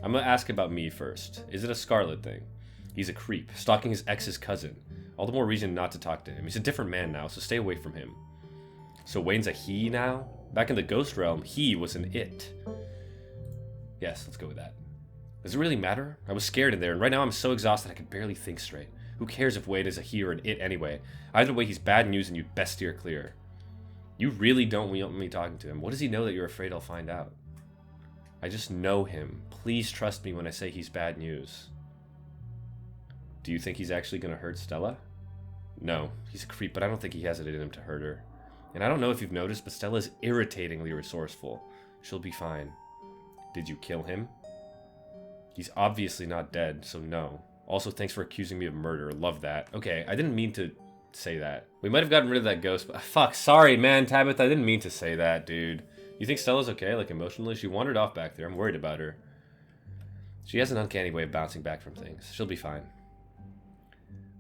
I'm going to ask about me first. Is it a Scarlet thing? He's a creep, stalking his ex's cousin. All the more reason not to talk to him. He's a different man now, so stay away from him. So Wayne's a he now? Back in the ghost realm, he was an it. Yes, let's go with that. Does it really matter? I was scared in there, and right now I'm so exhausted I can barely think straight. Who cares if Wade is a he or an it anyway? Either way, he's bad news and you'd best steer clear. You really don't want me talking to him. What does he know that you're afraid I'll find out? I just know him. Please trust me when I say he's bad news. Do you think he's actually going to hurt Stella? No, he's a creep, but I don't think he has it in him to hurt her. And I don't know if you've noticed, but Stella's irritatingly resourceful. She'll be fine. Did you kill him? He's obviously not dead, so no. Also, thanks for accusing me of murder. Love that. Okay, I didn't mean to say that. We might have gotten rid of that ghost, but fuck, sorry, man, Tabitha, I didn't mean to say that, dude. You think Stella's okay, like emotionally? She wandered off back there. I'm worried about her. She has an uncanny way of bouncing back from things. She'll be fine.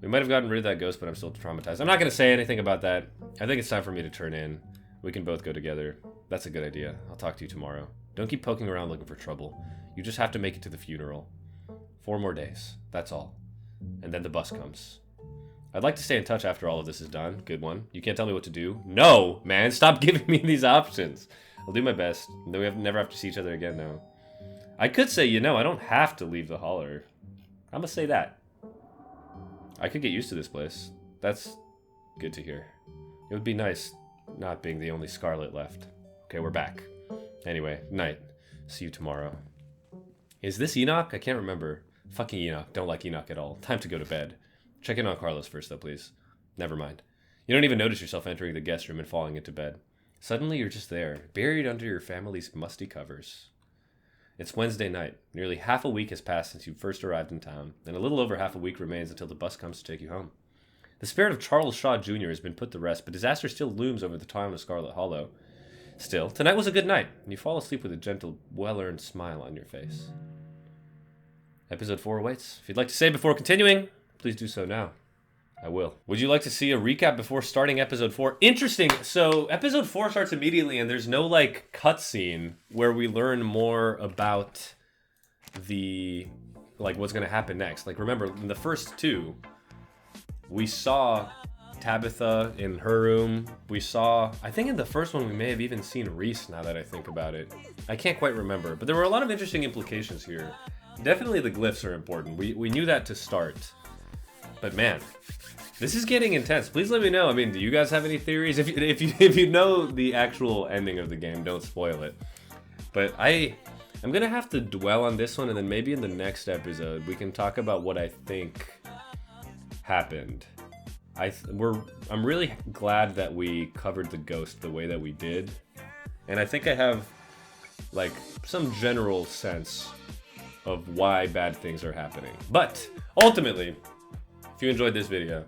We might have gotten rid of that ghost, but I'm still traumatized. I'm not going to say anything about that. I think it's time for me to turn in. We can both go together. That's a good idea. I'll talk to you tomorrow. Don't keep poking around looking for trouble. You just have to make it to the funeral. 4 more days. That's all. And then the bus comes. I'd like to stay in touch after all of this is done. Good one. You can't tell me what to do? No, man. Stop giving me these options. I'll do my best. We never have to see each other again, though. I could say, I don't have to leave the holler. I'm going to say that. I could get used to this place. That's good to hear. It would be nice not being the only Scarlet left. Okay, we're back. Anyway, night. See you tomorrow. Is this Enoch? I can't remember. Fucking Enoch. Don't like Enoch at all. Time to go to bed. Check in on Carlos first, though, please. Never mind. You don't even notice yourself entering the guest room and falling into bed. Suddenly, you're just there, buried under your family's musty covers. It's Wednesday night. Nearly half a week has passed since you first arrived in town, and a little over half a week remains until the bus comes to take you home. The spirit of Charles Shaw Jr. has been put to rest, but disaster still looms over the town of Scarlet Hollow. Still, tonight was a good night, and you fall asleep with a gentle, well-earned smile on your face. Episode 4 awaits. If you'd like to say before continuing, please do so now. I will. Would you like to see a recap before starting episode 4? Interesting. So episode 4 starts immediately and there's no cutscene where we learn more about the what's going to happen next. Remember in the first 2 we saw Tabitha in her room. We saw, I think in the first one we may have even seen Reese, now that I think about it. I can't quite remember, but there were a lot of interesting implications here. Definitely the glyphs are important. We knew that to start. But man, this is getting intense. Please let me know. I mean, do you guys have any theories? If you know the actual ending of the game, don't spoil it. But I'm gonna have to dwell on this one, and then maybe in the next episode we can talk about what I think happened. I'm really glad that we covered the ghost the way that we did, and I think I have some general sense of why bad things are happening. But ultimately, if if you enjoyed this video,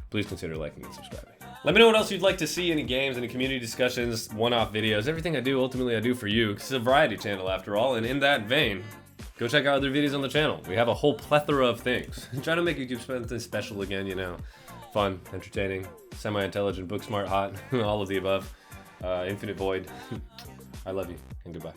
please consider liking and subscribing. Let me know what else you'd like to see, any games, any community discussions, one-off videos. Everything I do, ultimately I do for you, because it's a variety channel after all, and in that vein, go check out other videos on the channel. We have a whole plethora of things. I'm trying to make YouTube something special again, you know. Fun, entertaining, semi-intelligent, book smart, hot, all of the above. Infinite void. I love you, and goodbye.